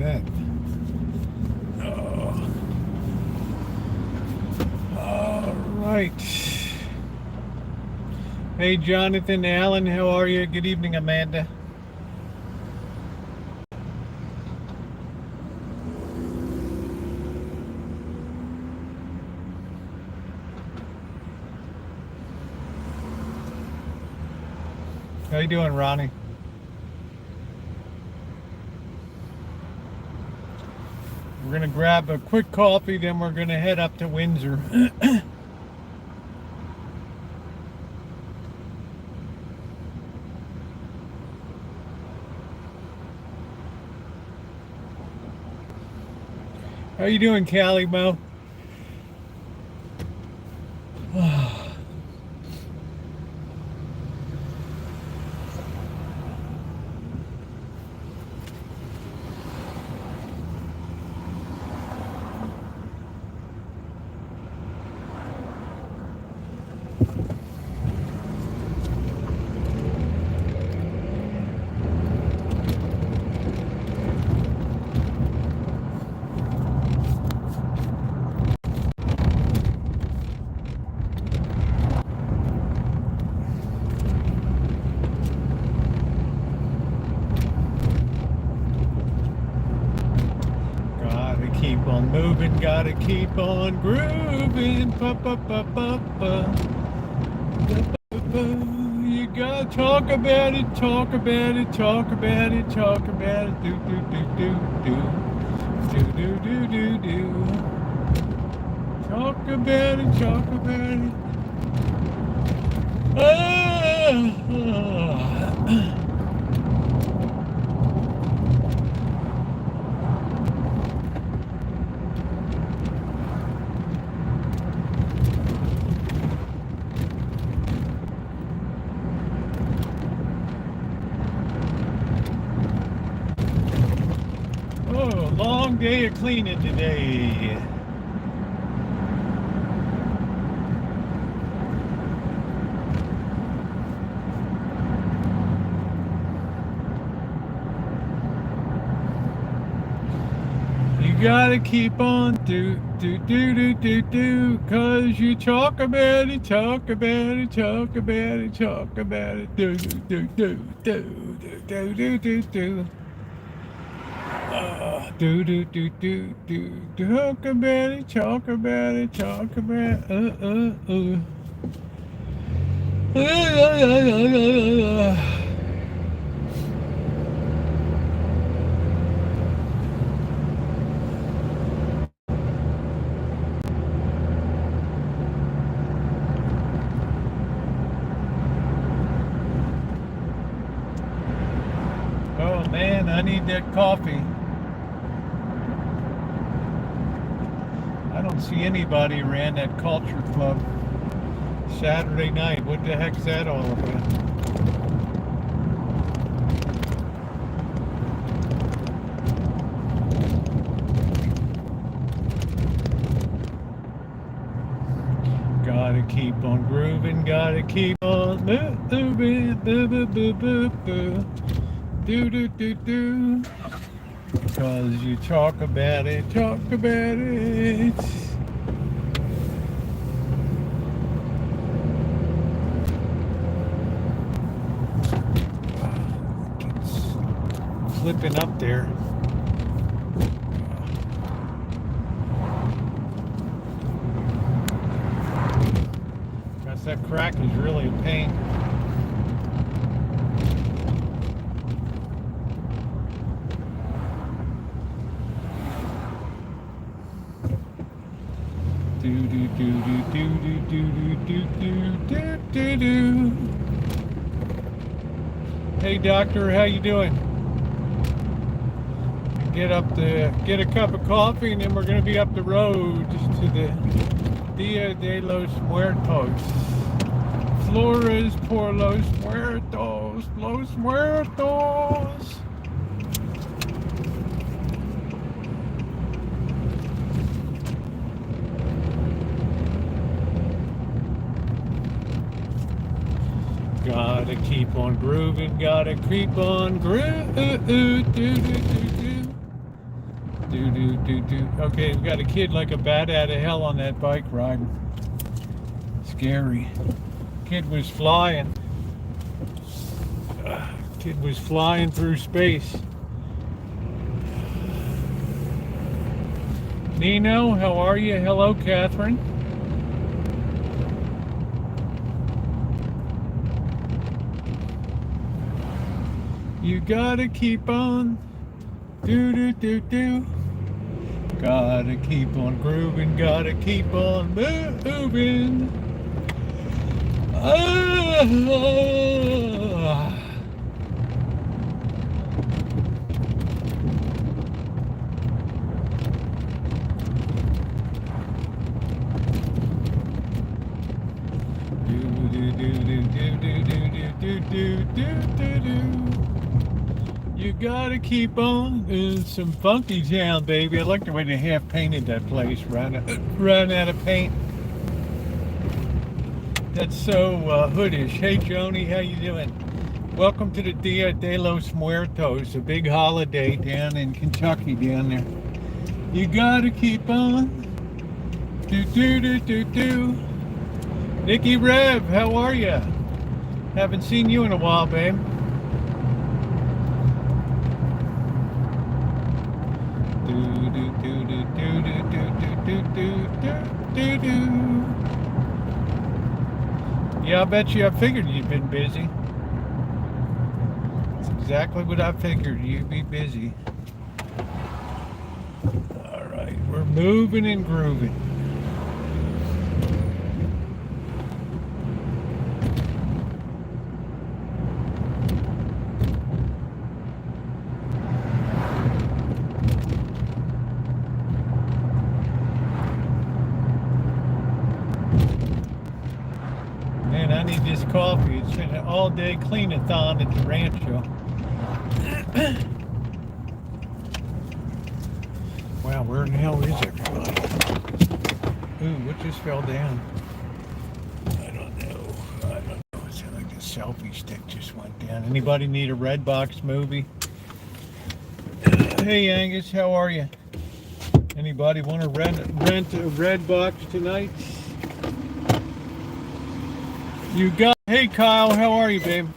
that. Oh. All right. Hey, Jonathan Allen, how are you? Good evening, Amanda. How you doing, Ronnie? We're going to grab a quick coffee, then we're going to head up to Windsor. How you doing, Callie Mo? Keep on moving, gotta keep on grooving. You gotta talk about it, talk about it, talk about it, talk about it. Do do do do do do do do do. Talk about it, talk about it. Long day of cleaning today. You gotta keep on do, cause you talk about it, talk about it, talk about it, talk about it, do. Talk about it, talk about it, talk about Oh man, I need that coffee. I don't see anybody around that culture club Saturday night. What the heck's that all about? Gotta keep on grooving, gotta keep on moving, do. Cause you talk about it, talk about it. It's flipping up there. Cause that crack is really a pain. Do. Hey doctor, how you doing? Get a cup of coffee and then we're gonna be up the road to the Dia de los Muertos. Flores por los muertos, los muertos. Gotta keep on grooving, gotta keep on grooving. Do. Okay, we got a kid like a bat out of hell on that bike ride. Scary. Kid was flying. Kid was flying through space. Nino, how are you? Hello, Catherine. You gotta keep on. Do. Gotta keep on grooving, gotta keep on moving. Ah. Do. You gotta keep on. It's some funky town, baby. I like the way they half painted that place. Run out of paint. That's so hoodish. Hey, Joni, how you doing? Welcome to the Dia de los Muertos, a big holiday down in Kentucky down there. You gotta keep on. Do. Nikki Rev, how are you? Haven't seen you in a while, babe. Do. Yeah, I bet you. I figured you'd been busy. That's exactly what I figured. You'd be busy. All right, we're moving and grooving. Man, I need this coffee. It's been an all-day clean-a-thon at the Rancho. Wow, where in the hell is everybody? Ooh, what just fell down? I don't know. It sounded like the selfie stick just went down. Anybody need a Redbox movie? Hey, Angus, how are you? Anybody want to rent a Redbox tonight? You got. Hey, Kyle, how are you, babe?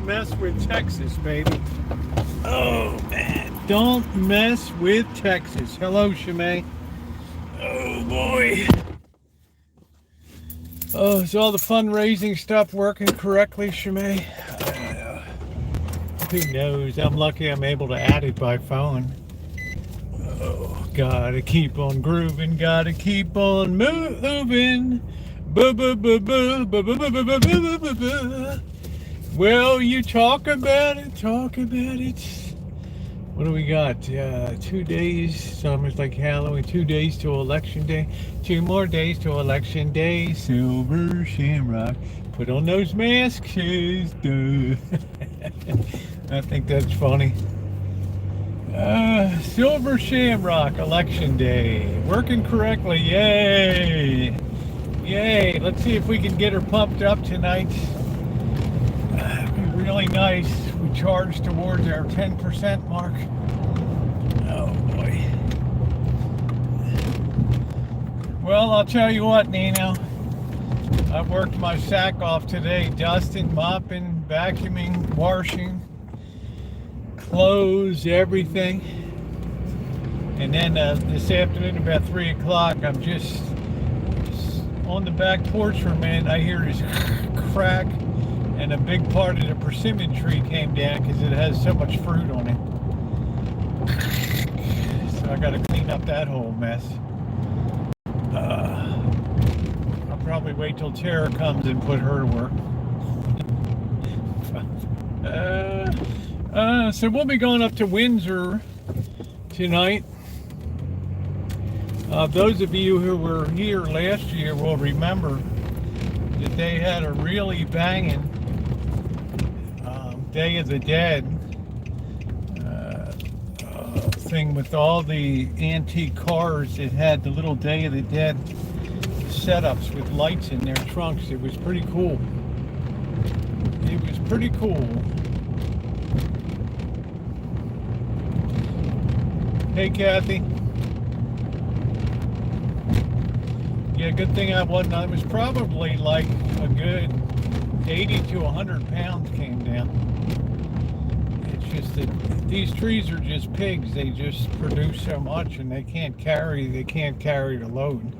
mess with Texas, baby. Oh, man. Don't mess with Texas. Hello, Shimei. Oh, boy. Oh, is all the fundraising stuff working correctly, Shimei? Who knows? I'm lucky I'm able to add it by phone. Oh, gotta keep on grooving, gotta keep on moving. Well, you talk about it, talk about it. What do we got? 2 days, it's almost like Halloween, 2 days to Election Day. 2 more days to Election Day. Silver Shamrock, put on those masks. Duh. I think that's funny. Silver Shamrock, Election Day. Working correctly, yay! Yay, let's see if we can get her pumped up tonight. It'd be really nice. We charge towards our 10% mark. Oh boy. Well, I'll tell you what, Nino. I've worked my sack off today. Dusting, mopping, vacuuming, washing, clothes, everything. And then this afternoon about 3 o'clock, I'm just on the back porch for a minute. I hear this crack, and a big part of the persimmon tree came down because it has so much fruit on it. So I got to clean up that whole mess. I'll probably wait till Tara comes and put her to work. So we'll be going up to Windsor tonight. Those of you who were here last year will remember that they had a really banging Day of the Dead thing with all the antique cars that had the little Day of the Dead setups with lights in their trunks. It was pretty cool. It was pretty cool. Hey, Kathy. Yeah, good thing I wasn't. I was probably like a good 80 to 100 pounds came down. It's just that these trees are just pigs. They just produce so much, and they can't carry the load.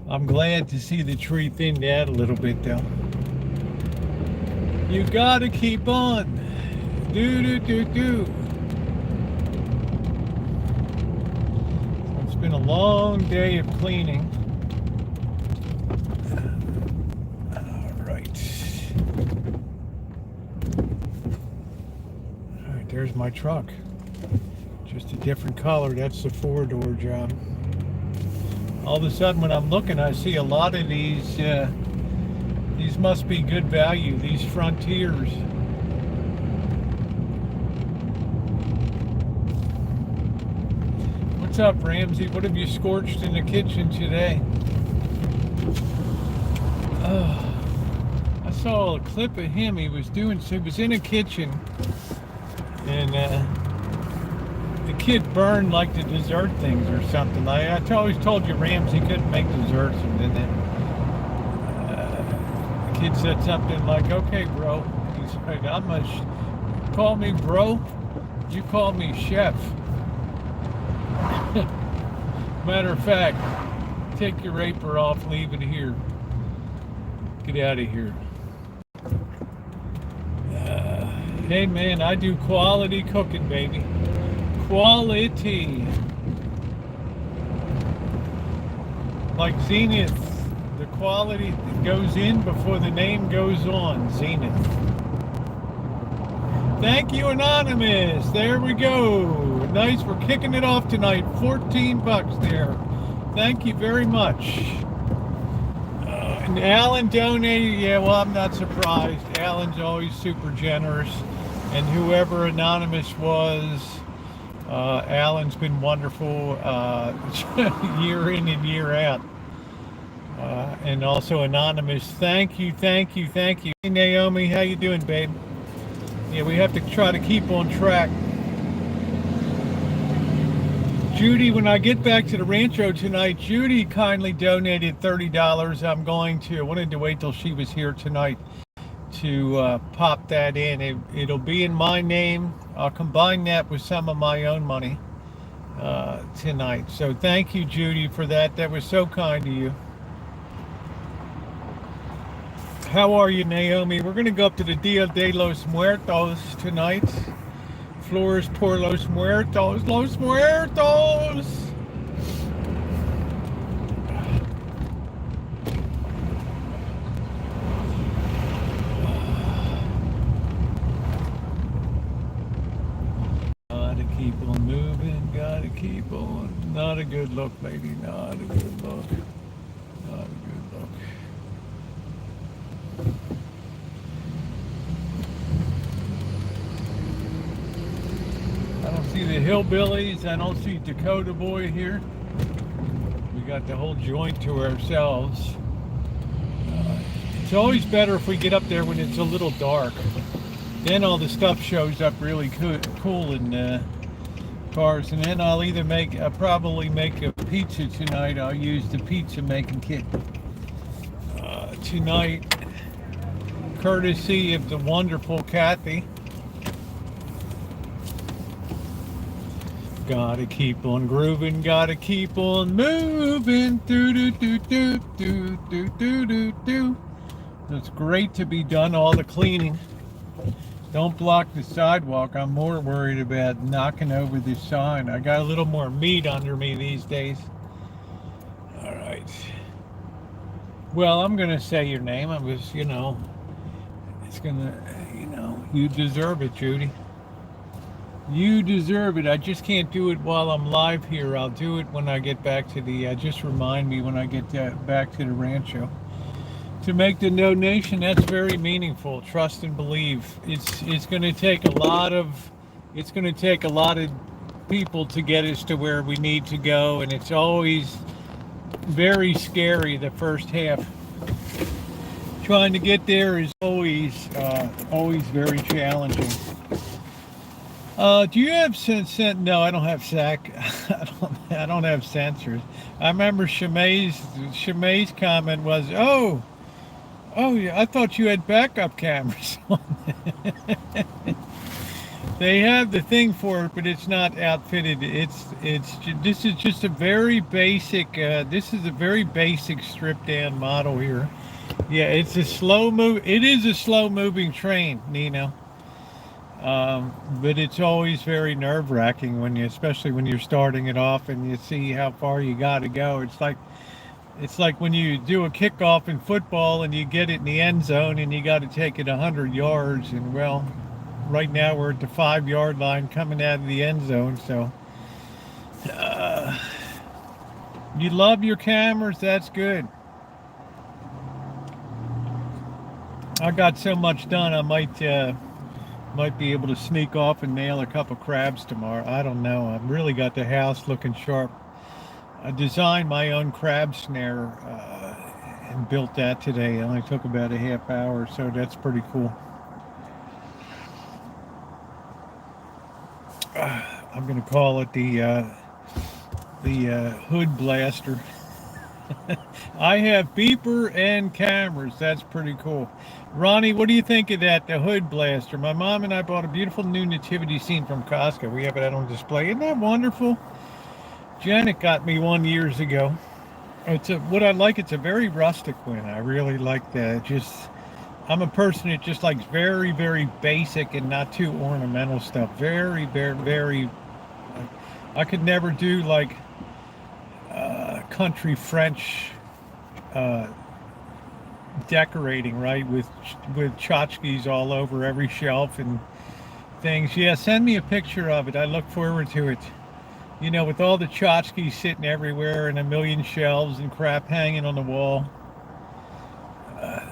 I'm glad to see the tree thinned out a little bit, though. You gotta keep on. Do. It's been a long day of cleaning. There's my truck. Just a different color. That's the 4-door job. All of a sudden when I'm looking, I see a lot of these must be good value, these Frontiers. What's up, Ramsey? What have you scorched in the kitchen today? I saw a clip of him. He was in a kitchen, and the kid burned like the dessert things or something. I always told you Ramsey couldn't make desserts, and then the kid said something like, "Okay, bro." He's like, call me bro, you call me chef. Matter of fact, take your apron off, leave it here. Get out of here. Hey man, I do quality cooking, baby. Quality. Like Zenith, the quality that goes in before the name goes on. Zenith. Thank you, Anonymous. There we go. Nice, we're kicking it off tonight. $14 there. Thank you very much. And Alan donated. Yeah, well, I'm not surprised. Alan's always super generous. And whoever Anonymous was, Alan's been wonderful year in and year out. And also Anonymous, thank you. Hey, Naomi, how you doing, babe? Yeah, we have to try to keep on track. Judy, when I get back to the Rancho tonight, Judy kindly donated $30. I wanted to wait till she was here tonight to pop that in. It'll be in my name. I'll combine that with some of my own money tonight. So thank you, Judy, for that. That was so kind of you. How are you, Naomi? We're going to go up to the Dia de los Muertos tonight. Flores por los Muertos. Los Muertos! Gotta keep on moving. Gotta keep on. Not a good look, lady. Not a good look. Not a good look. I don't see the hillbillies. I don't see Dakota Boy here. We got the whole joint to ourselves. It's always better if we get up there when it's a little dark. Then all the stuff shows up really cool in cars. And then I'll either probably make a pizza tonight. I'll use the pizza making kit tonight, courtesy of the wonderful Kathy. Gotta keep on grooving, gotta keep on moving. Do. It's great to be done all the cleaning. Don't block the sidewalk. I'm more worried about knocking over the sign. I got a little more meat under me these days. All right. Well, I'm gonna say your name. I was, it's gonna, you deserve it, Judy. You deserve it. I just can't do it while I'm live here. I'll do it when I get back to the, just remind me when I get back to the Rancho. To make the donation, that's very meaningful. Trust and believe. It's going to take a lot of people to get us to where we need to go, and it's always very scary the first half. Trying to get there is always very challenging. Do you have no, I don't have SAC. I don't have sensors. I remember Shemai's comment was, oh yeah, I thought you had backup cameras. They have the thing for it, but it's not outfitted. This is just a very basic. This is a very basic stripped down model here. Yeah, it's a slow move. It is a slow moving train, Nino. But it's always very nerve-wracking especially when you're starting it off and you see how far you got to go. It's like when you do a kickoff in football and you get it in the end zone and you got to take it 100 yards. And well, right now we're at the 5-yard line coming out of the end zone. So, you love your cameras. That's good. I got so much done. I might be able to sneak off and nail a couple crabs tomorrow. I don't know. I've really got the house looking sharp. I designed my own crab snare and built that today. It only took about a half hour, so that's pretty cool. I'm going to call it the hood blaster. I have beeper and cameras. That's pretty cool. Ronnie, what do you think of that, the hood blaster? My mom and I bought a beautiful new nativity scene from Costco. We have it out on display. Isn't that wonderful? Janet got me one years ago. It's a very rustic one. I really like that. I'm a person that just likes very, very basic and not too ornamental stuff. Very, very, very. I could never do like country French decorating, right, with tchotchkes all over every shelf and things. Yeah, send me a picture of it. I look forward to it. With all the tchotchkes sitting everywhere and a million shelves and crap hanging on the wall.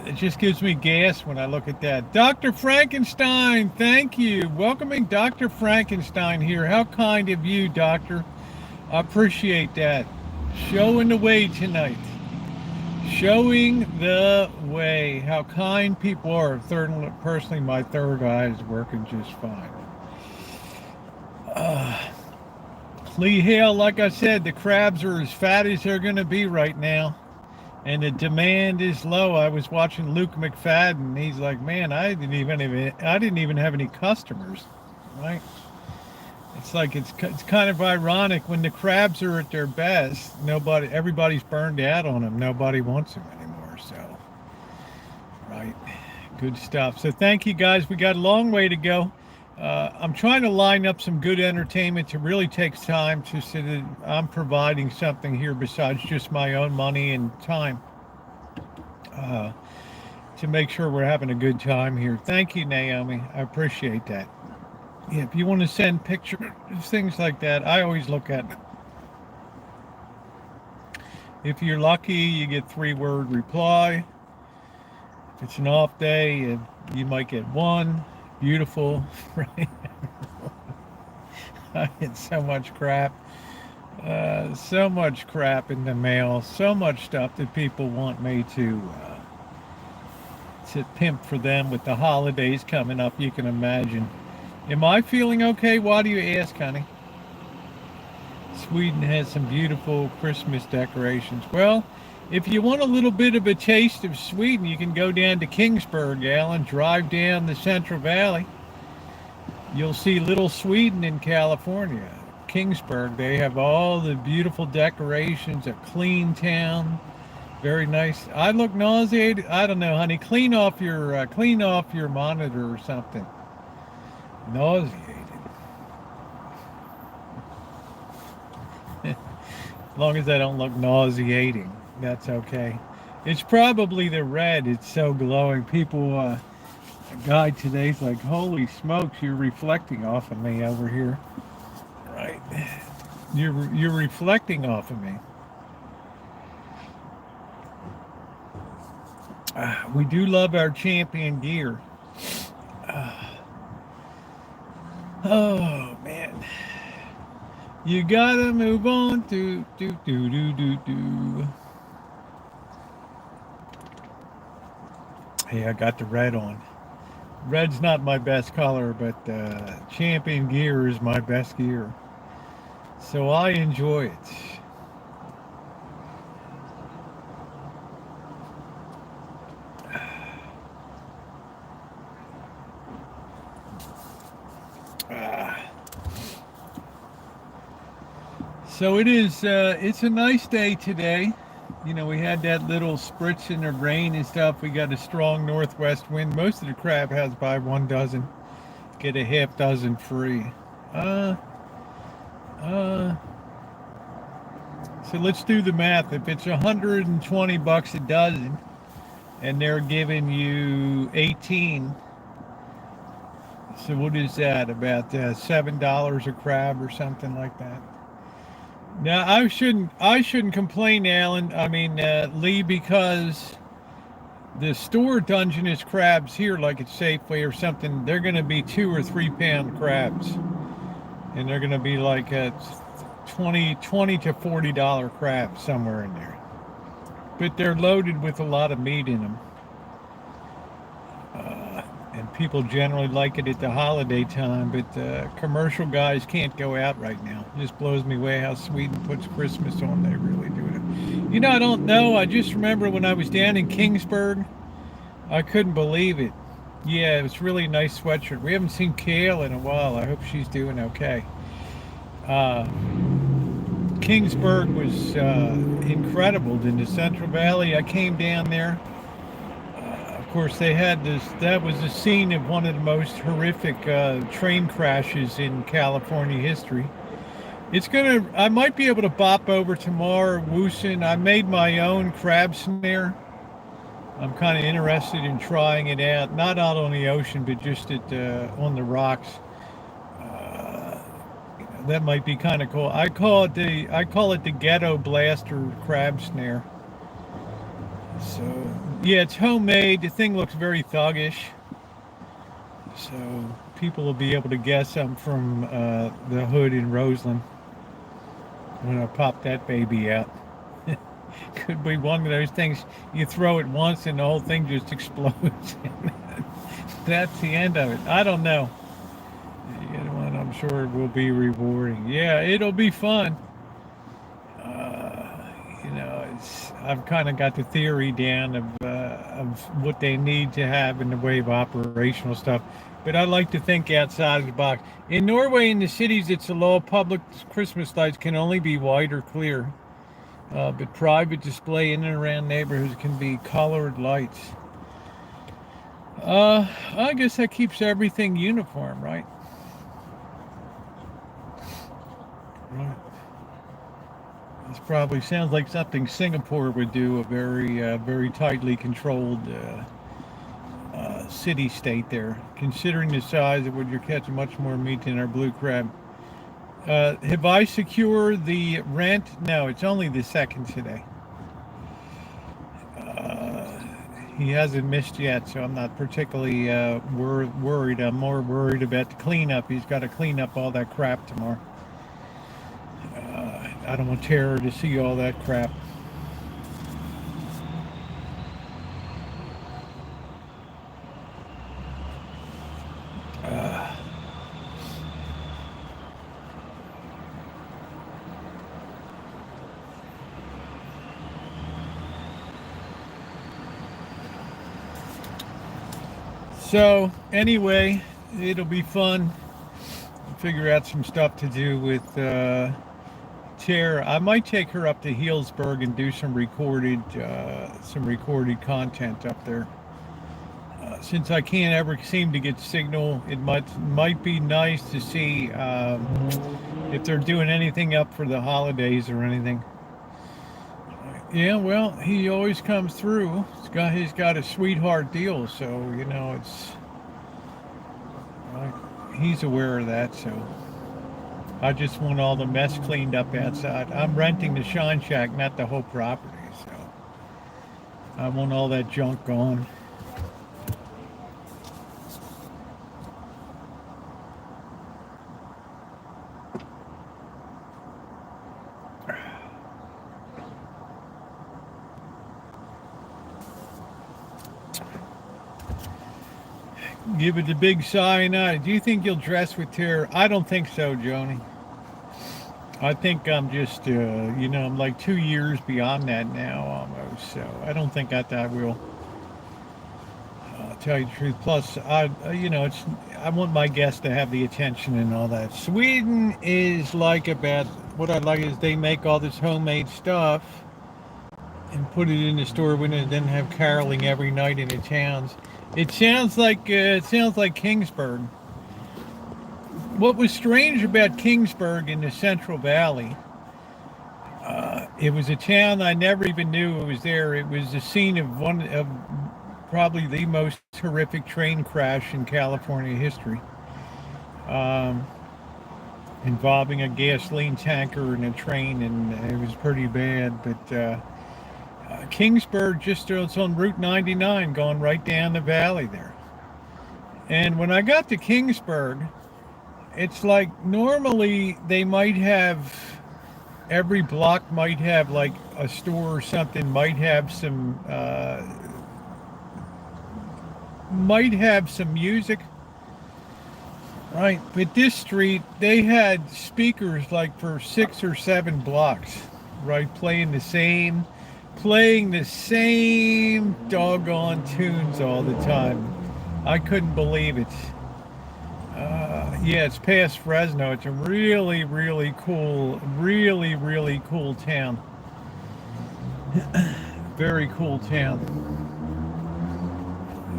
It just gives me gas when I look at that. Dr. Frankenstein, thank you. Welcoming Dr. Frankenstein here. How kind of you, Doctor. I appreciate that. Showing the way tonight. Showing the way. How kind people are. Personally, my third eye is working just fine. Lee Hale, like I said, the crabs are as fat as they're going to be right now. and the demand is low. I was watching Luke McFadden. He's like, man, I didn't even have any customers, right? It's like it's kind of ironic when the crabs are at their best. Everybody's burned out on them. Nobody wants them anymore. So, right, good stuff. So thank you guys. We got a long way to go. I'm trying to line up some good entertainment. It really takes time to so that I'm providing something here besides just my own money and time to make sure we're having a good time here. Thank you, Naomi. I appreciate that. Yeah, if you want to send pictures, things like that, I always look at it. If you're lucky, you get 3-word reply. If it's an off day, you might get one. Beautiful, right? I get so much crap. So much crap in the mail. So much stuff that people want me to pimp for them with the holidays coming up. You can imagine. Am I feeling okay? Why do you ask, honey? Sweden has some beautiful Christmas decorations. Well, if you want a little bit of a taste of Sweden, you can go down to Kingsburg, Alan. Drive down the Central Valley. You'll see Little Sweden in California. Kingsburg, they have all the beautiful decorations, a clean town. Very nice. I look nauseated. I don't know, honey. Clean off your monitor or something. Nauseated. As long as I don't look nauseating, that's okay. It's probably the red. It's so glowing. People, a guy today's like, holy smokes, you're reflecting off of me over here. Right. You're reflecting off of me. We do love our champion gear. Oh man, you gotta move on to do. Hey, I got the red on. Red's not my best color, but champion gear is my best gear, so I enjoy it. So it is. It's a nice day today. You know, we had that little spritz in the rain and stuff. We got a strong northwest wind. Most of the crab has buy 1 dozen, get a half dozen free. So let's do the math. If it's $120 a dozen, and they're giving you 18. So what is that? About $7 a crab or something like that. Now I shouldn't complain, Alan. I mean, Lee, because the store Dungeness crabs here, like at Safeway or something, they're going to be 2 or 3 pound crabs, and they're going to be like a $20 to $40 crabs somewhere in there. But they're loaded with a lot of meat in them. And people generally like it at the holiday time, but commercial guys can't go out right now. It just blows me away how Sweden puts Christmas on. They really do it. You know, I don't know. I just remember when I was down in Kingsburg, I couldn't believe it. Yeah, it was really a nice sweatshirt. We haven't seen Kale in a while. I hope she's doing okay. Kingsburg was incredible in the Central Valley. I came down there. Of course, they had this. That was the scene of one of the most horrific train crashes in California history. I might be able to bop over tomorrow, Woosin. I made my own crab snare. I'm kind of interested in trying it out. Not out on the ocean, but just on the rocks. That might be kind of cool. I call it the Ghetto Blaster crab snare. So yeah, it's homemade. The thing looks very thuggish. So people will be able to guess I'm from the hood in Roseland when I pop that baby out. Could be one of those things you throw it once and the whole thing just explodes. That's the end of it. I don't know. You know what? I'm sure it will be rewarding. Yeah, it'll be fun. I've kind of got the theory down of what they need to have in the way of operational stuff. But I like to think outside of the box. In Norway, in the cities, it's a law public Christmas lights can only be white or clear. But private display in and around neighborhoods can be colored lights. I guess that keeps everything uniform, right? Right. This probably sounds like something Singapore would do, a very tightly controlled city-state there. Considering the size of what you're catching, much more meat than our blue crab. Have I secured the rent? No, it's only the second today. He hasn't missed yet, so I'm not particularly worried. I'm more worried about the cleanup. He's got to clean up all that crap tomorrow. I don't want Tara to see all that crap. So anyway, it'll be fun. Figure out some stuff to do with Tara. I might take her up to Healdsburg and do some recorded content up there. Since I can't ever seem to get signal, it might be nice to see if they're doing anything up for the holidays or anything. Yeah, well, he always comes through. He's got a sweetheart deal, so you know he's aware of that. So I just want all the mess cleaned up outside. I'm renting the Shine Shack, not the whole property, so I want all that junk gone. Give it a big cyanide. Do you think you'll dress with Tara? I don't think so, Joni. I think I'm just, I'm like 2 years beyond that now almost. So I don't think I will. Tell you the truth. Plus, I want my guests to have the attention and all that. Sweden is like what I like is they make all this homemade stuff and put it in the store window and then have caroling every night in the towns. It sounds like Kingsburg. What was strange about Kingsburg in the Central Valley, it was a town I never even knew it was there. It was the scene of one of probably the most horrific train crash in California history, involving a gasoline tanker and a train, and it was pretty bad. But Kingsburg, it's on Route 99 going right down the valley there. And when I got to Kingsburg, it's like normally they might have, every block might have like a store or something, might have some music, right? But this street, they had speakers like for 6 or 7 blocks, right? Playing the same doggone tunes all the time. I couldn't believe it. Yeah, it's past Fresno. It's a really, really cool town. Very cool town.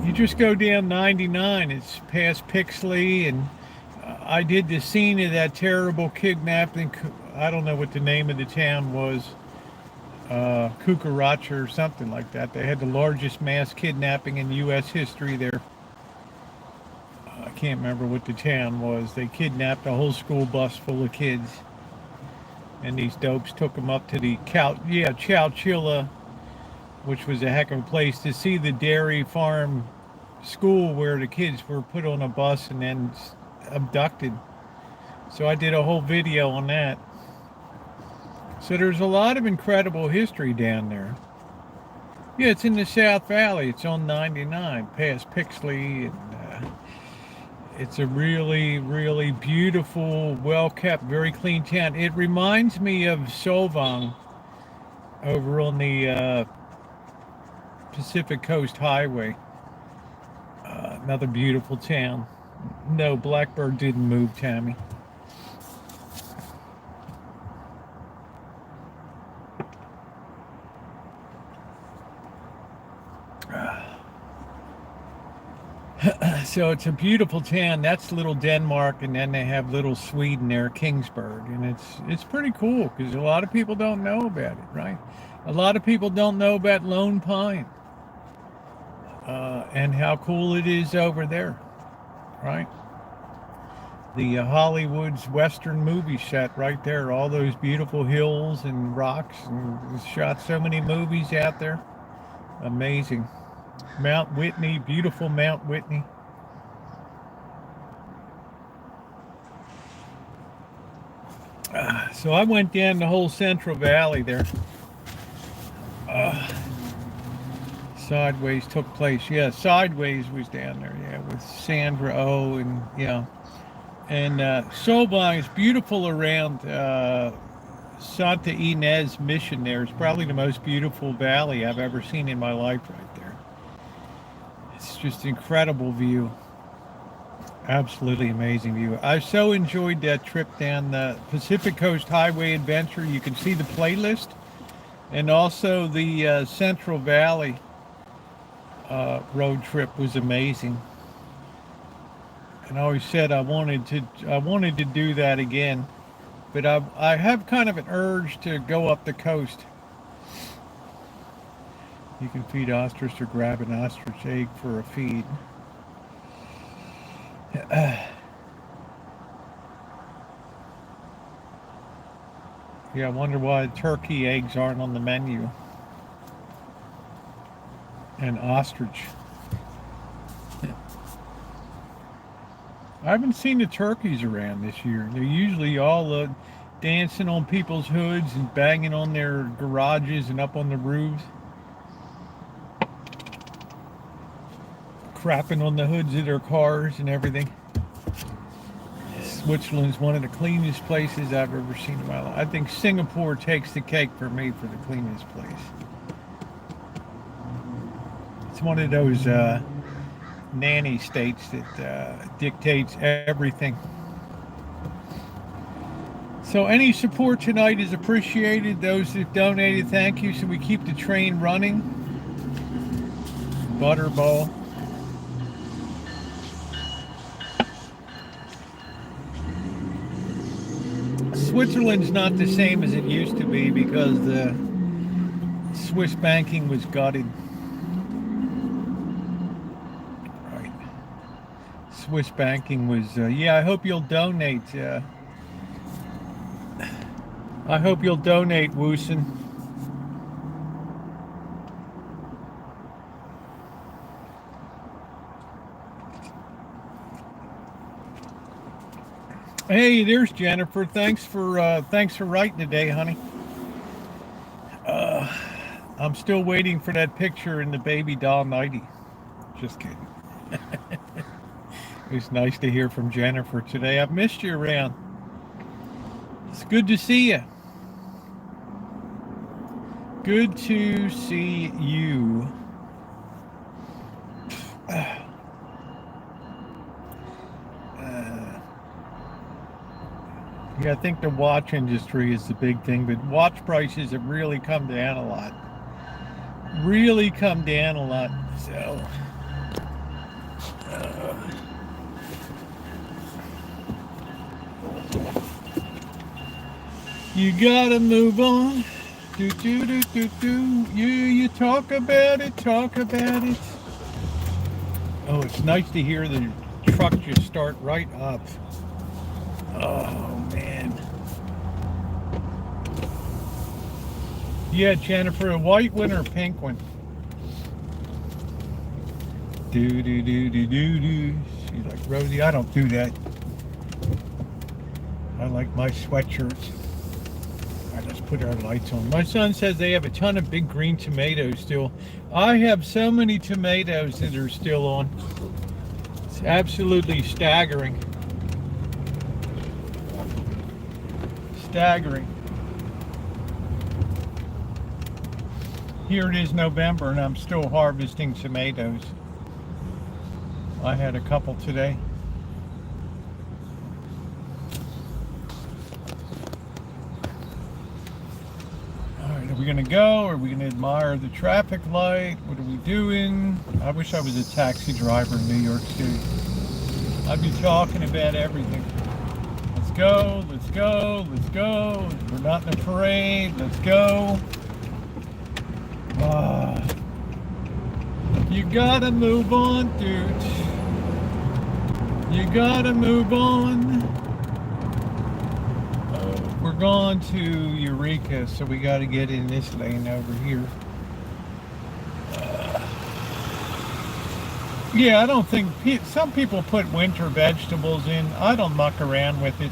You just go down 99. It's past Pixley, and I did the scene of that terrible kidnapping. I don't know what the name of the town was. Cucaracha or something like that. They had the largest mass kidnapping in U.S. history there. I can't remember what the town was. They kidnapped a whole school bus full of kids, and these dopes took them up to the Chowchilla, which was a heck of a place to see the dairy farm school where the kids were put on a bus and then abducted. So I did a whole video on that. So there's a lot of incredible history down there. Yeah, it's in the South Valley. It's on 99, past Pixley, and it's a really, really beautiful, well-kept, very clean town. It reminds me of Solvang, over on the Pacific Coast Highway. Another beautiful town. No, Blackbird didn't move, Tammy. So it's a beautiful town. That's little Denmark, and then they have little Sweden there, Kingsburg, and it's pretty cool because a lot of people don't know about it, right? A lot of people don't know about Lone Pine and how cool it is over there, right? The Hollywood's Western movie set right there, all those beautiful hills and rocks, and shot so many movies out there. Amazing. Mount Whitney, beautiful Mount Whitney. So I went down the whole Central Valley there. Sideways took place. Yeah, Sideways was down there. Yeah, with Sandra Oh and yeah, and Solvang is beautiful around Santa Ynez Mission. There is probably the most beautiful valley I've ever seen in my life. Right there, it's just incredible view. Absolutely amazing view. I so enjoyed that trip down the Pacific Coast Highway Adventure. You can see the playlist, and also the Central Valley road trip was amazing. And I always said I wanted to do that again, but I have kind of an urge to go up the coast. You can feed ostrich or grab an ostrich egg for a feed. Yeah, I wonder why turkey eggs aren't on the menu. And ostrich. I haven't seen the turkeys around this year. They're usually all dancing on people's hoods and banging on their garages and up on the roofs. Crapping on the hoods of their cars and everything. Switzerland's one of the cleanest places I've ever seen in my life. I think Singapore takes the cake for me for the cleanest place. It's one of those nanny states that dictates everything. So any support tonight is appreciated. Those that donated, thank you. So we keep the train running. Butterball. Switzerland's not the same as it used to be because the Swiss banking was gutted. Right. Swiss banking was, yeah, I hope you'll donate. I hope you'll donate, Woosen. Hey, there's Jennifer. Thanks for writing today, honey. I'm still waiting for that picture in the baby doll nightie. Just kidding. It was nice to hear from Jennifer today. I've missed you around. It's good to see you. Good to see you. Yeah, I think the watch industry is the big thing, but watch prices have really come down a lot. Really come down a lot. So, you gotta move on. Do do do do do. You talk about it. Talk about it. Oh, it's nice to hear the truck just start right up. Oh, man. Yeah, Jennifer, a white one or a pink one? Do, do, do, do, do, do. She's like, Rosie, I don't do that. I like my sweatshirts. All right, let's put our lights on. My son says they have a ton of big green tomatoes still. I have so many tomatoes that are still on. It's absolutely staggering. Staggering. Here it is November and I'm still harvesting tomatoes. I had a couple today. Alright, are we gonna go? Are we gonna admire the traffic light? What are we doing? I wish I was a taxi driver in New York City. I'd be talking about everything. Let's go, let's go, let's go. We're not in a parade, let's go. You gotta move on, dude. You gotta move on. We're going to Eureka, so we gotta get in this lane over here. Yeah, I don't think some people put winter vegetables in. I don't muck around with it.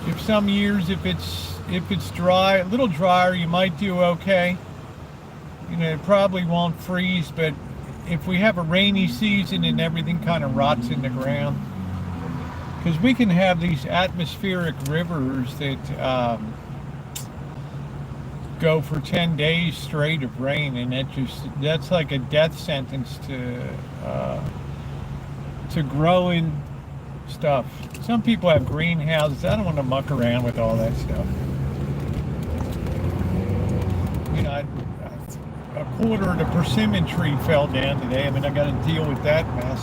If some years, if it's dry, a little drier, you might do okay. You know, it probably won't freeze, but if we have a rainy season and everything kind of rots in the ground, because we can have these atmospheric rivers that go for 10 days straight of rain, and that's like a death sentence to growing stuff. Some people have greenhouses. I don't want to muck around with all that stuff. You know, a quarter of the persimmon tree fell down today. I mean, I got to deal with that mess.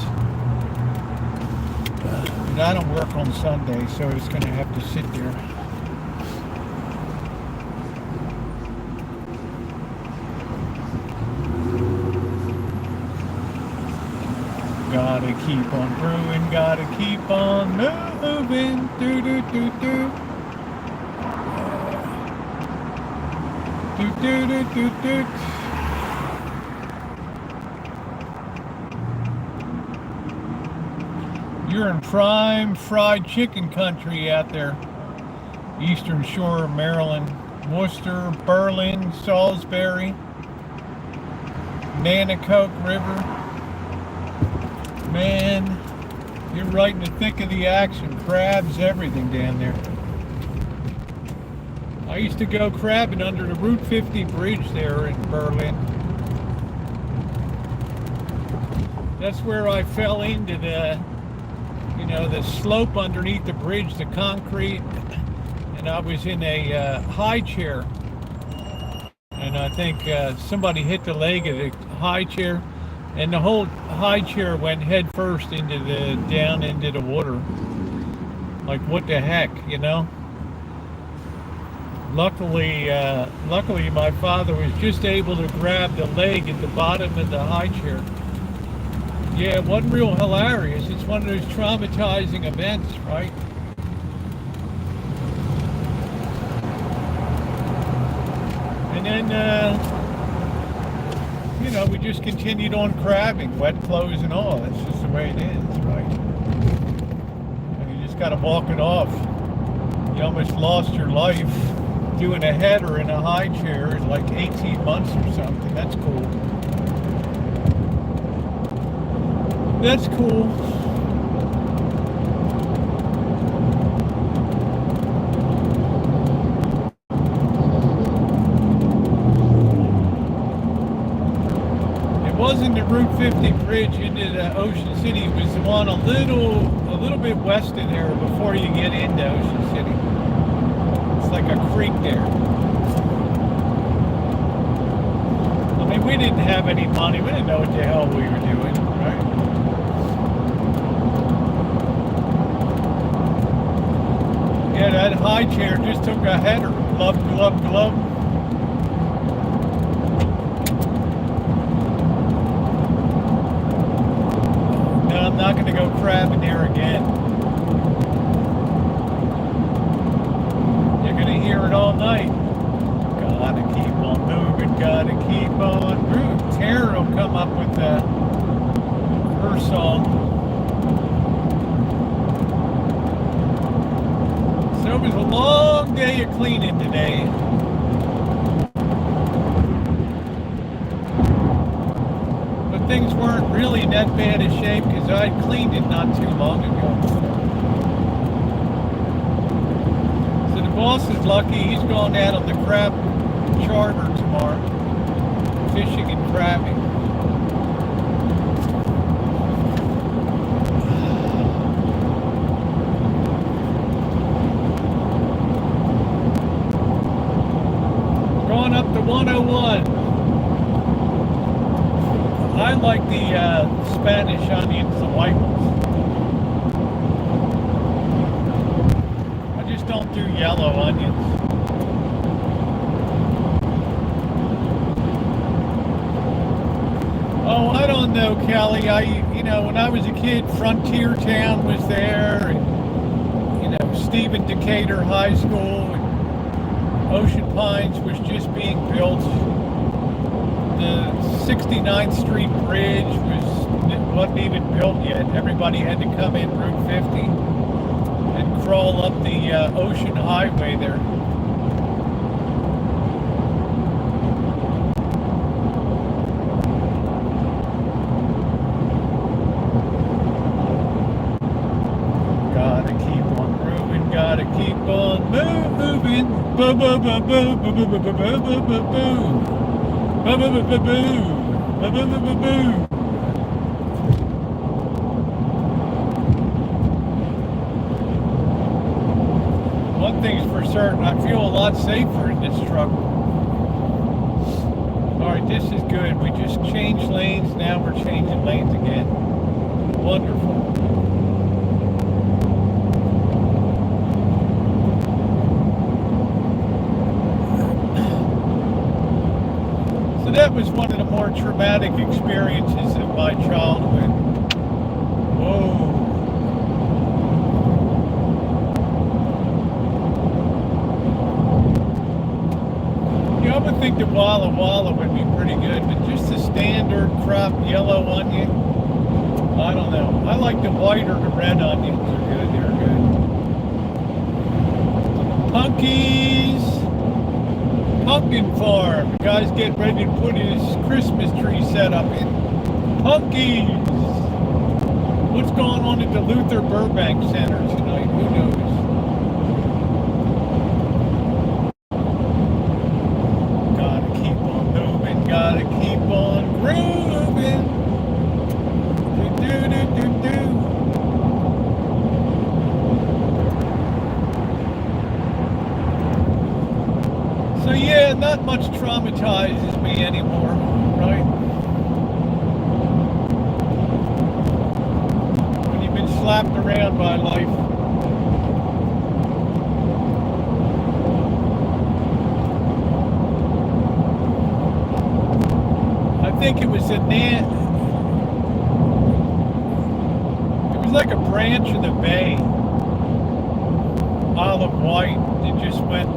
But I don't work on Sunday, so it's going to have to sit there. Gotta keep on brewing, gotta keep on moving, do do do do. Do do do do do. You're in prime fried chicken country out there. Eastern Shore of Maryland, Worcester, Berlin, Salisbury, Nanticoke River. Man, you're right in the thick of the action. Crabs, everything down there. I used to go crabbing under the Route 50 bridge there in Berlin. That's where I fell into the slope underneath the bridge, the concrete, and I was in a high chair. And I think somebody hit the leg of the high chair, and the whole high chair went head first down into the water. Like, what the heck, you know? Luckily, my father was just able to grab the leg at the bottom of the high chair. Yeah, it wasn't real hilarious. It's one of those traumatizing events, right? And then, we just continued on crabbing, wet clothes and all. That's just the way it is, right? And you just got to walk it off. You almost lost your life doing a header in a high chair, like 18 months or something. That's cool. That's cool. It wasn't the Route 50 bridge into the Ocean City. It was the one a little bit west of there before you get into Ocean City. It's like a creek there. I mean, we didn't have any money. We didn't know what the hell we were doing, right? Yeah, that high chair just took a header. Glove, glove, glove. No, I'm not going to go crabbing there again. You're going to hear it all night. Gotta keep on moving, gotta keep on moving. Tara will come up with her song. So it was a long day of cleaning today. But things weren't really in that bad a shape because I cleaned it not too long ago. So the boss is lucky. He's going out on the crab charter tomorrow, fishing and crabbing. Going up to 101. I like the Spanish onions, the white ones. I just don't do yellow onions. Oh, I don't know, Kelly. When I was a kid, Frontier Town was there, and, Stephen Decatur High School, and Ocean Pines was just being built. The 69th Street Bridge wasn't even built yet. Everybody had to come in Route 50 and crawl up the Ocean Highway there. Gotta keep on moving, gotta keep on moving. Boom, boom, boom, boom, boom, boom, boom, boom, boom, boom, boom. Boom, boom, boom, boom, boom. Boom, boom, boom, boom, boom. One thing's for certain, I feel a lot safer in this truck. Alright, this is good. We just changed lanes, now we're changing lanes again. Wonderful. So that was one of the more traumatic experiences of my childhood. Whoa. I would think the Walla Walla would be pretty good, but just the standard crop yellow onion, I don't know. I like the white or the red onions. They're good, they're good. Punkies! Pumpkin farm. The guy's getting ready to put his Christmas tree setup in. Punkies! What's going on at the Luther Burbank Center tonight? Who knows? Gotta keep on grooving. Do, do, do, do, do. So yeah, not much traumatizes me anymore, right? When you've been slapped around by life. I think it was it was like a branch of the bay, olive white. It just went,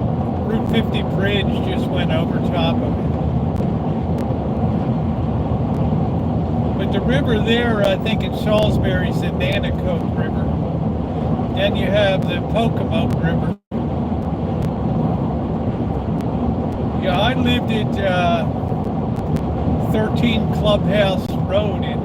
Route 50 bridge just went over top of it. But the river there, I think in Salisbury, is the Nanticoke River. Then you have the Pocomoke River. Yeah, I lived at 13 Clubhouse Road in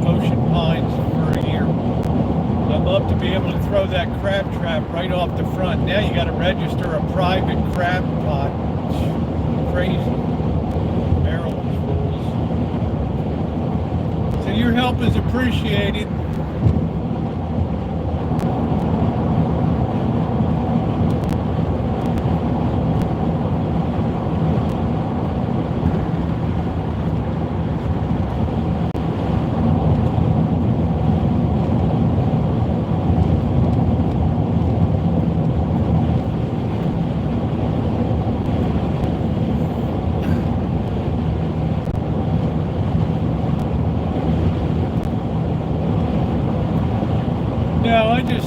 Ocean Pines for a year. I'd love to be able to throw that crab trap right off the front. Now you got to register a private crab pot. It's crazy. Maryland's rules. So your help is appreciated.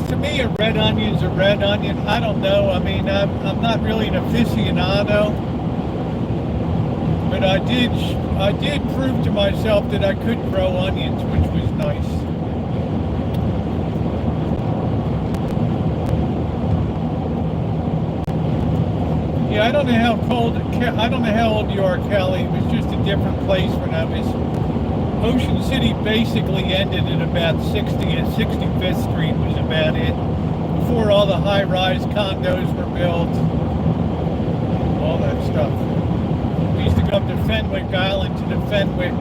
To me, a red onion's a red onion. I don't know. I mean, I'm not really an aficionado, but I did prove to myself that I could grow onions, which was nice. Yeah, I don't know how old you are, Kelly. It was just a different place when I was. Ocean City basically ended at about 60th, 65th Street was about it. Before all the high-rise condos were built, all that stuff. We used to go up to Fenwick Island to the Fenwick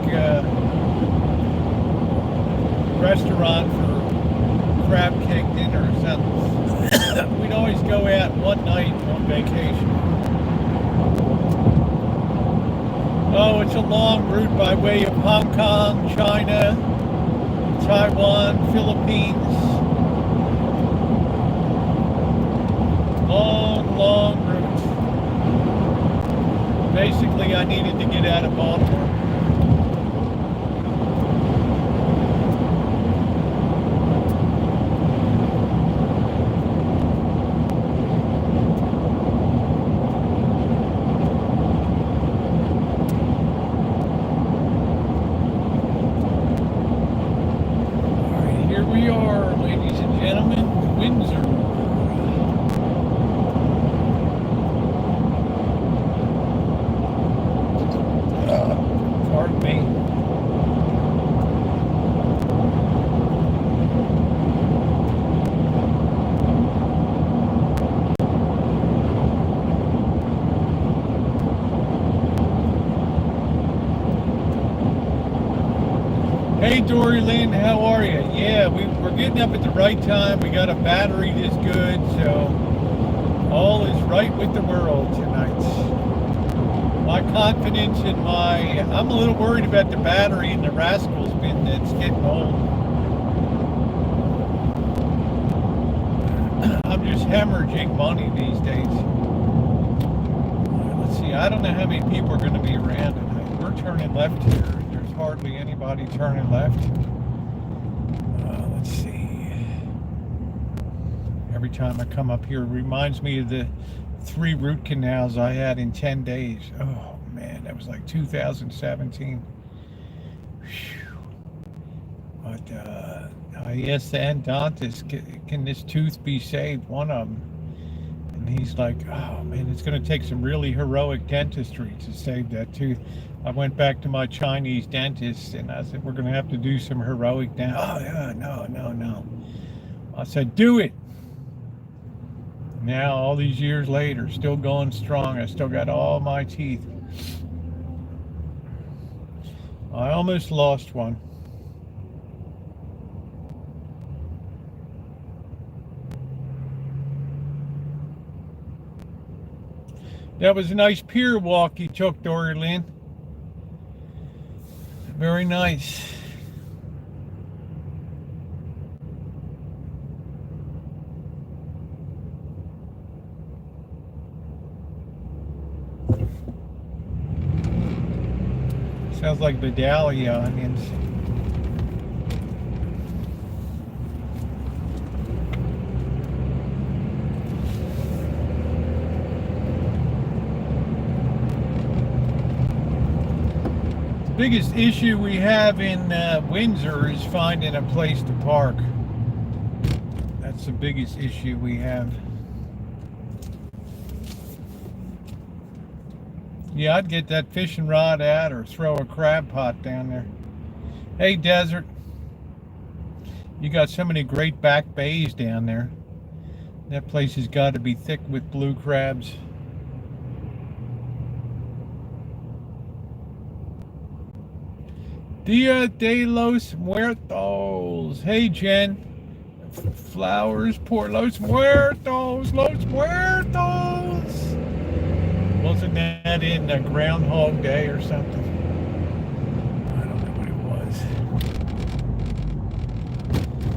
restaurant for crab cake dinner or something. We'd always go out one night on vacation. Oh, it's a long route by way of Hong Kong, China, Taiwan, Philippines. Long route. Basically, I needed to get out of Baltimore. All right, here we are, ladies and gentlemen, Windsor. Pardon me. Hey Dory Lynn, how are you? Yeah, we're getting up at the right time. We got a battery that's good, so all is right with the world tonight. My confidence in I'm a little worried about the battery in the Rascals bin that's getting old. I'm just hemorrhaging money these days. Let's see, I don't know how many people are going to be around tonight. We're turning left here. There's hardly anybody turning left. Let's see. Every time I come up here, it reminds me of the 3 root canals I had in 10 days. Oh man, that was like 2017. Whew. But I asked the endodontist, can this tooth be saved? One of them. And he's like, oh man, it's going to take some really heroic dentistry to save that tooth. I went back to my Chinese dentist and I said, we're going to have to do some heroic Oh yeah, no. I said, do it. Now, all these years later, still going strong. I still got all my teeth. I almost lost one. That was a nice pier walk you took, Dory Lynn. Very nice. Sounds like Vidalia onions. The biggest issue we have in Windsor is finding a place to park. That's the biggest issue we have. Yeah, I'd get that fishing rod out or throw a crab pot down there. Hey, Desert. You got so many great back bays down there. That place has got to be thick with blue crabs. Dia de los Muertos. Hey, Jen. Flowers por los muertos. Los muertos. Wasn't that in Groundhog Day or something? I don't know what it was.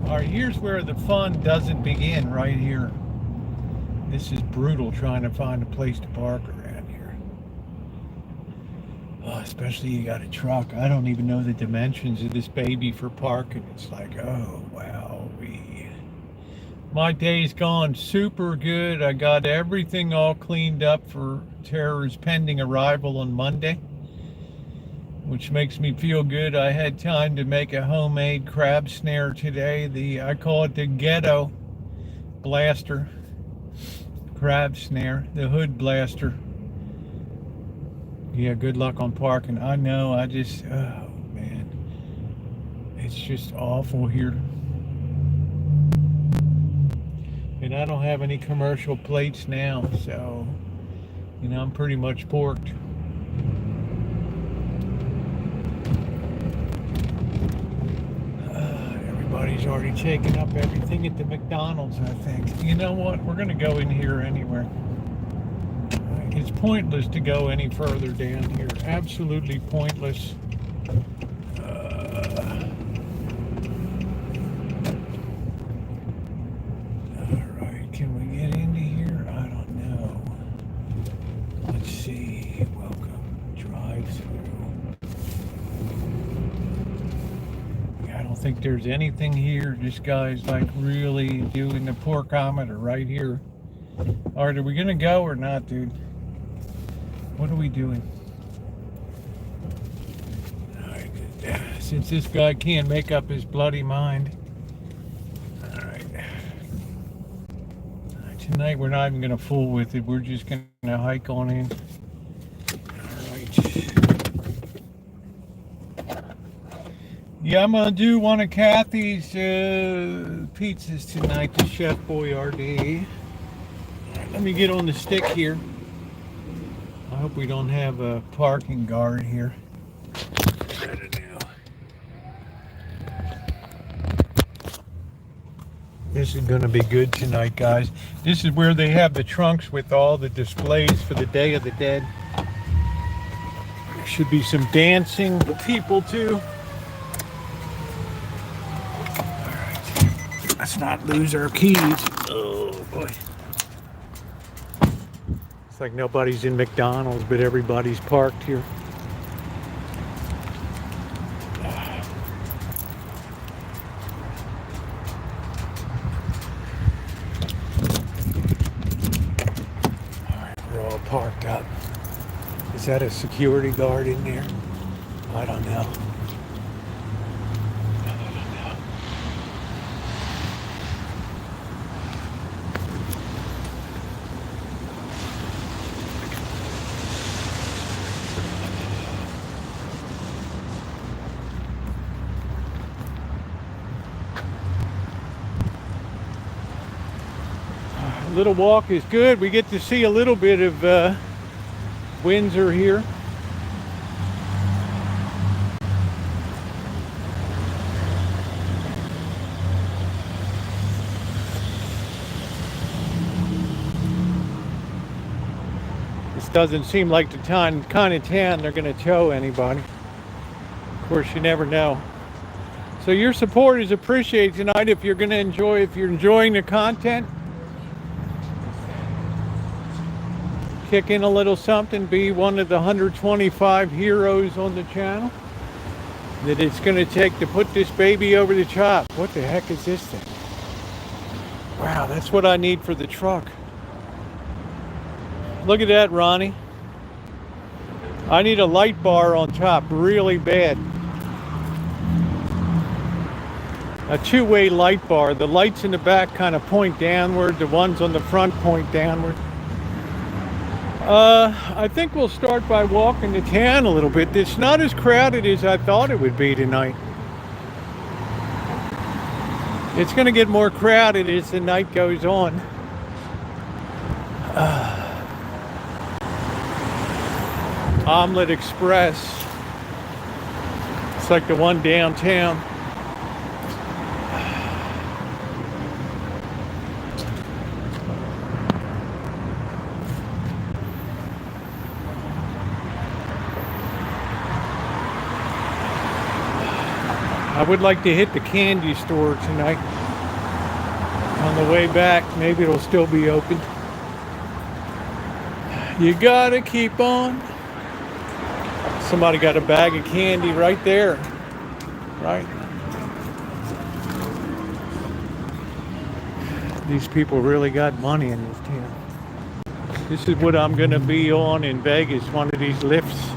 All right, here's where the fun doesn't begin, right here. This is brutal trying to find a place to park around here. Oh, especially you got a truck. I don't even know the dimensions of this baby for parking. It's like, oh, wow. My day's gone super good. I got everything all cleaned up for Tara's pending arrival on Monday, which makes me feel good. I had time to make a homemade crab snare today. I call it the ghetto blaster crab snare, the hood blaster. Yeah, good luck on parking. I know, oh man, it's just awful here. And I don't have any commercial plates now, so, I'm pretty much porked. Everybody's already taken up everything at the McDonald's, I think. You know what? We're going to go in here anyway. It's pointless to go any further down here. Absolutely pointless. Alright, can we get into here? I don't know. Let's see. Welcome. Drive through. I don't think there's anything here. This guy's like really doing the porkometer right here. Alright, are we gonna go or not, dude? What are we doing? Alright, since this guy can't make up his bloody mind. Alright. Tonight we're not even gonna fool with it. We're just gonna hike on in. Alright. Yeah, I'm gonna do one of Kathy's pizzas tonight, the Chef Boyardee. Right, let me get on the stick here. I hope we don't have a parking guard here. I don't know. This is gonna be good tonight, guys. This is where they have the trunks with all the displays for the Day of the Dead. There should be some dancing people too. Let's not lose our keys. Oh boy. It's like nobody's in McDonald's, but everybody's parked here. Alright, we're all parked up. Is that a security guard in there? I don't know. Little walk is good. We get to see a little bit of Windsor here. This doesn't seem like the kind of town they're going to tow anybody. Of course, you never know. So your support is appreciated tonight. If you're enjoying the content, kick in a little something, be one of the 125 heroes on the channel that it's going to take to put this baby over the top. What the heck is this thing? Wow, that's what I need for the truck. Look at that, Ronnie. I need a light bar on top really bad. A two-way light bar. The lights in the back kind of point downward. The ones on the front point downward. I think we'll start by walking the town a little bit. It's not as crowded as I thought it would be tonight. It's going to get more crowded as the night goes on. Omelet Express. It's like the one downtown. I would like to hit the candy store tonight. On the way back, maybe it'll still be open. You gotta keep on. Somebody got a bag of candy right there. Right? These people really got money in this town. This is what I'm gonna be on in Vegas, one of these lifts.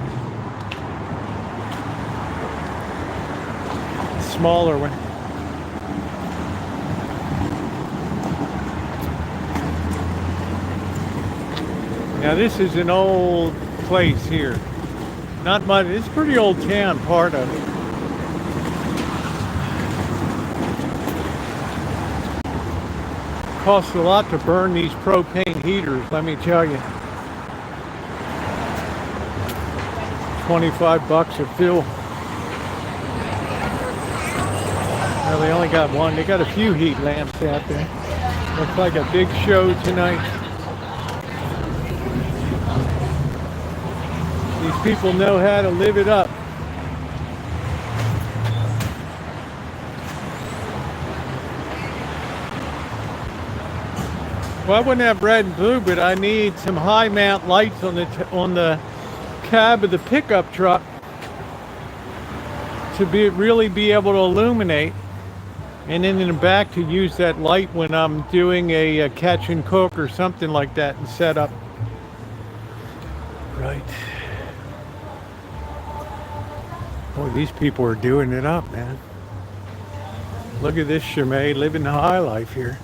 Smaller one. Now this is an old place here. Not much. It's a pretty old town, part of it. Costs a lot to burn these propane heaters, let me tell you. $25 of fuel. Well, they only got one. They got a few heat lamps out there. Looks like a big show tonight. These people know how to live it up. Well, I wouldn't have red and blue, but I need some high mount lights on the cab of the pickup truck to really be able to illuminate, and then in the back to use that light when I'm doing a catch and cook or something like that and set up. Right. Boy, these people are doing it up, man. Look at this Chimay living the high life here.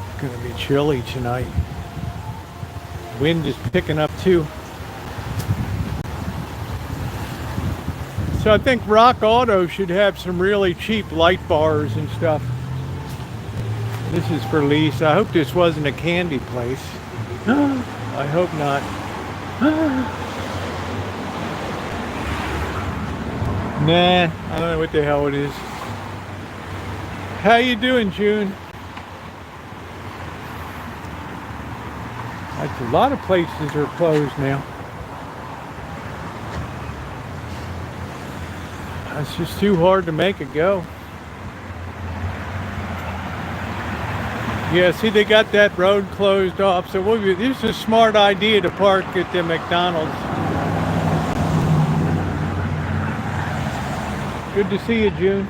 It's gonna be chilly tonight. Wind is picking up too. So I think Rock Auto should have some really cheap light bars and stuff. This is for lease. I hope this wasn't a candy place. I hope not. Nah, I don't know what the hell it is. How you doing, June? Like a lot of places are closed now. It's just too hard to make it go. Yeah, see, they got that road closed off. So this is a smart idea to park at the McDonald's. Good to see you, June.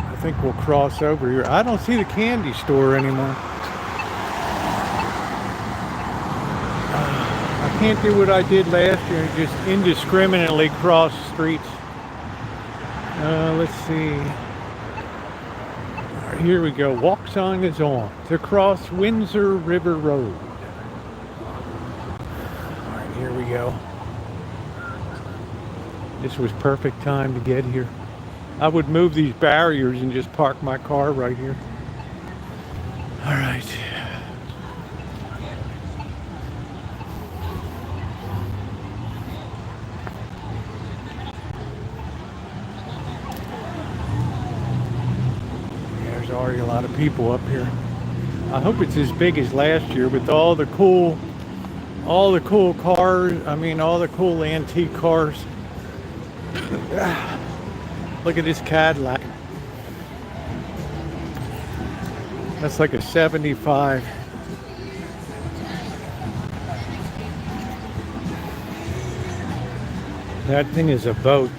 I think we'll cross over here. I don't see the candy store anymore. I can't do what I did last year, just indiscriminately cross streets. Let's see. All right, here we go. Walk sign is on to cross Windsor River Road. All right, here we go. This was perfect time to get here. I would move these barriers and just park my car right here. All right. There's already a lot of people up here. I hope it's as big as last year with all the cool cars. I mean, all the cool antique cars. Look at this Cadillac. That's like a 75. That thing is a boat.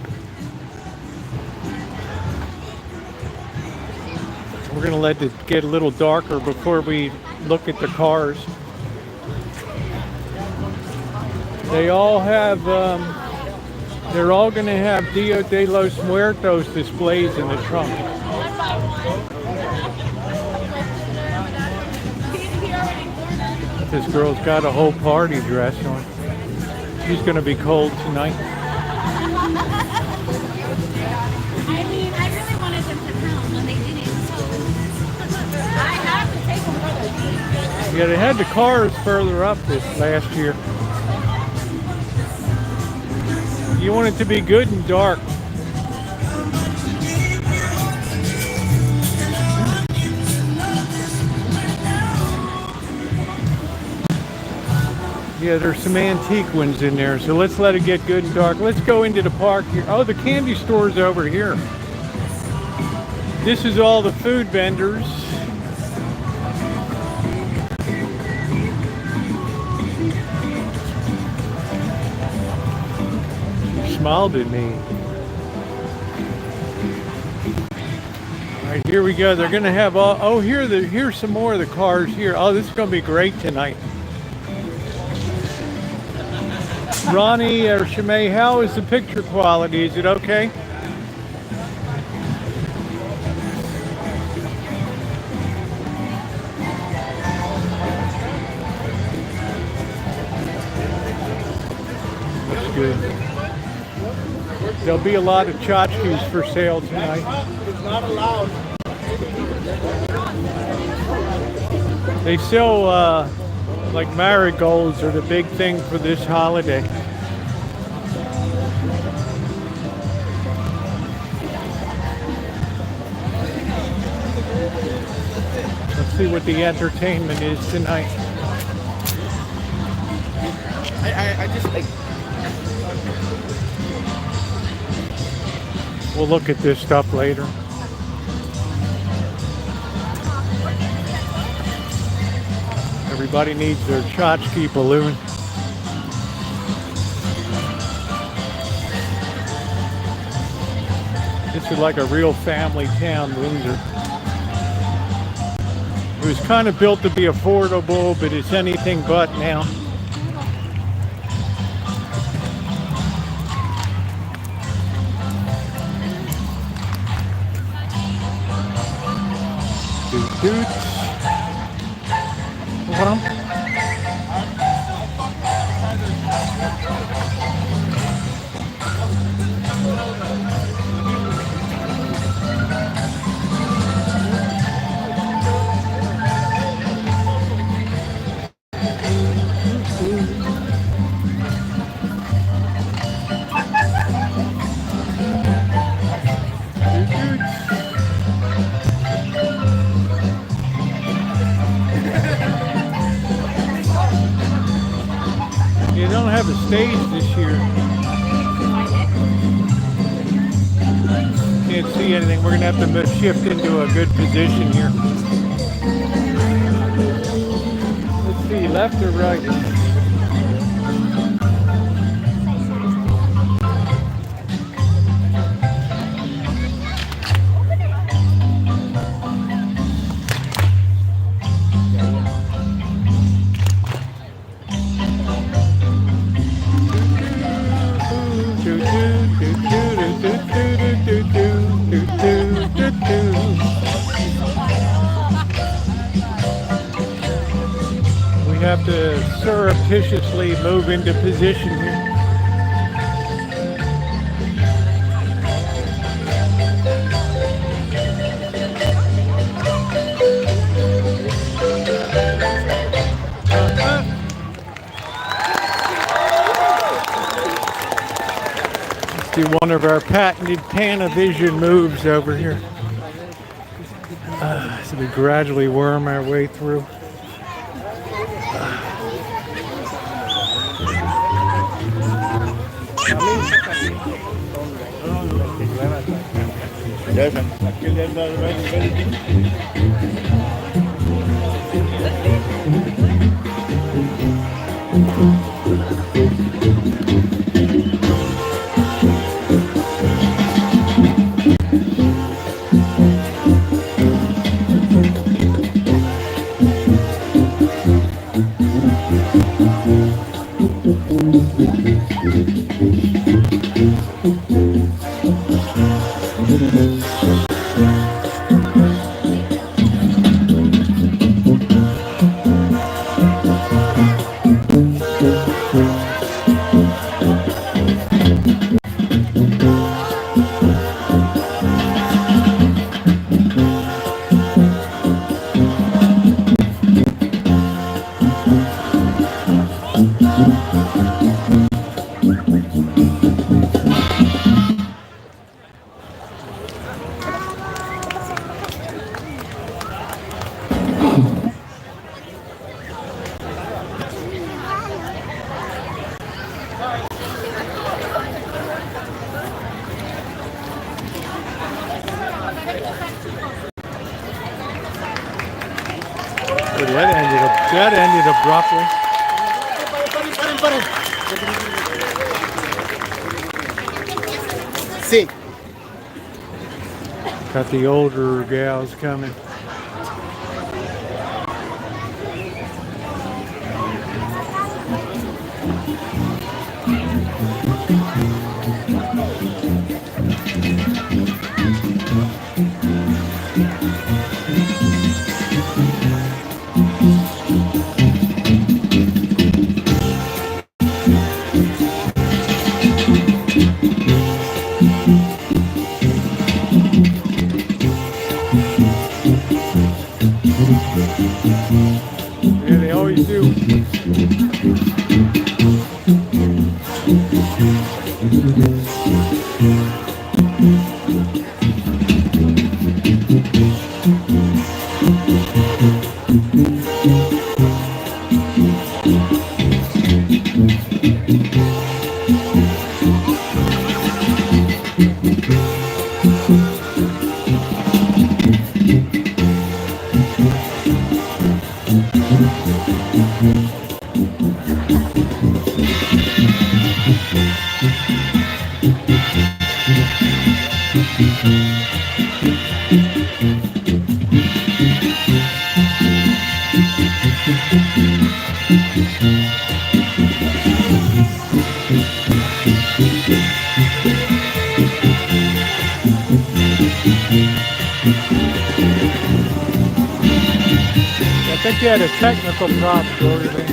We're gonna let it get a little darker before we look at the cars. They all have they're all going to have Dia de los Muertos displays in the trunk. This girl's got a whole party dress on. She's going to be cold tonight. I mean, I really wanted them to come when they didn't, so I have to take them further. Yeah, they had the cars further up this last year. You want it to be good and dark. Yeah, there's some antique ones in there, so let's let it get good and dark. Let's go into the park here. Oh, the candy store's over here. This is all the food vendors. Smiled at me. All right, here we go. They're gonna have all. Oh, here's some more of the cars here. Oh, this is gonna be great tonight. Ronnie or Chimay, how is the picture quality? Is it okay? Looks good. There'll be a lot of tchotchkes for sale tonight. It's not allowed. They sell like marigolds are the big thing for this holiday. Let's see what the entertainment is tonight. I just like. We'll look at this stuff later. Everybody needs their tchotchke balloon. This is like a real family town, Windsor. It was kind of built to be affordable, but it's anything but now. Doot doot. Well, you don't have a stage this year. Can't see anything. We're gonna have to shift into a good position here. Let's see, left or right? We have to surreptitiously move into position here. Let's do one of our patented Panavision moves over here. So we gradually worm our way through. That ended abruptly. Sí. Got the older gals coming. I think you had a technical problem over there.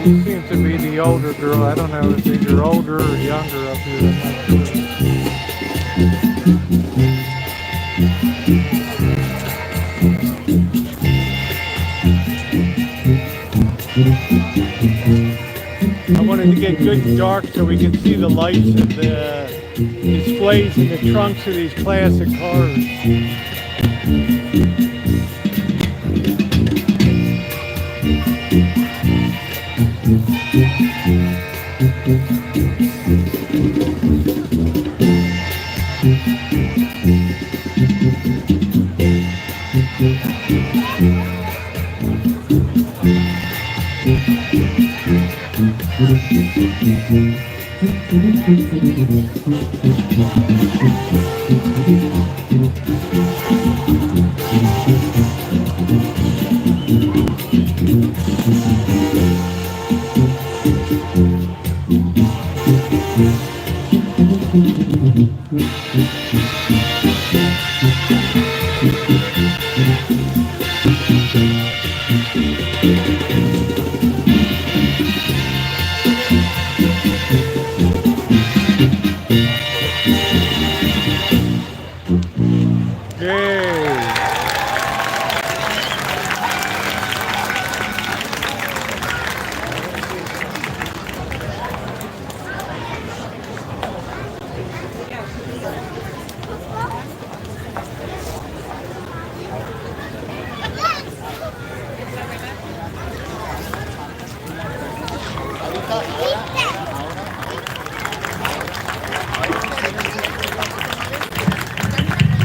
You seem to be the older girl. I don't know if you're older or younger up here. I'm not sure. I wanted to get good and dark so we can see the lights of the displays in the trunks of these classic cars.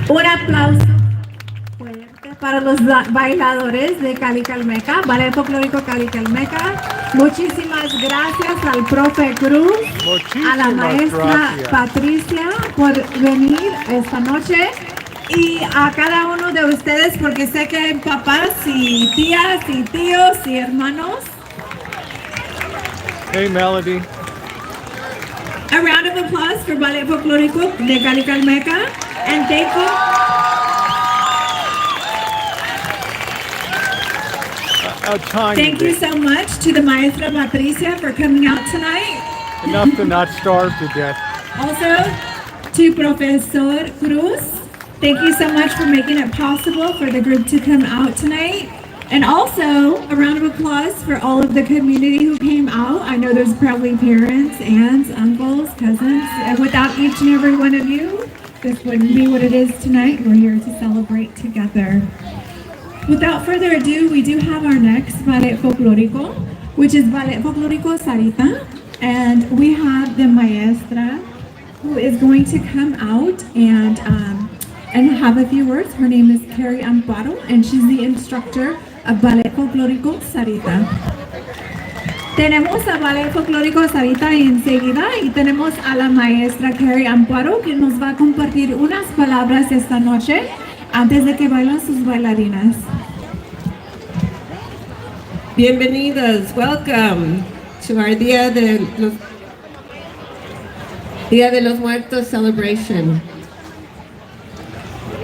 Un aplauso fuerte para los bailadores de Cali Calmeca, Ballet Folclórico Cali Calmeca. Muchísimas gracias al profe Cruz, a la maestra Patricia por venir esta noche y a cada uno de ustedes porque sé que hay papás y tías y tíos y hermanos. Hey, Melody. A round of applause for Ballet Folclórico de Cali Calmeca. And thank you. Thank you so much to the Maestra Patricia for coming out tonight. Enough to not starve to death. Also, to Professor Cruz, thank you so much for making it possible for the group to come out tonight. And also, a round of applause for all of the community who came out. I know there's probably parents, aunts, uncles, cousins. And without each and every one of you, this wouldn't be what it is tonight. We're here to celebrate together. Without further ado, we do have our next Ballet Folclórico, which is Ballet Folclórico Sarita. And we have the maestra who is going to come out and have a few words. Her name is Carrie Amparo, and she's the instructor of Ballet Folclórico Sarita. Tenemos a Ballet Folclórico Sarita enseguida y tenemos a la maestra Carrie Amparo que nos va a compartir unas palabras esta noche antes de que bailen sus bailarinas. Bienvenidos, welcome to our Dia de los Muertos celebration.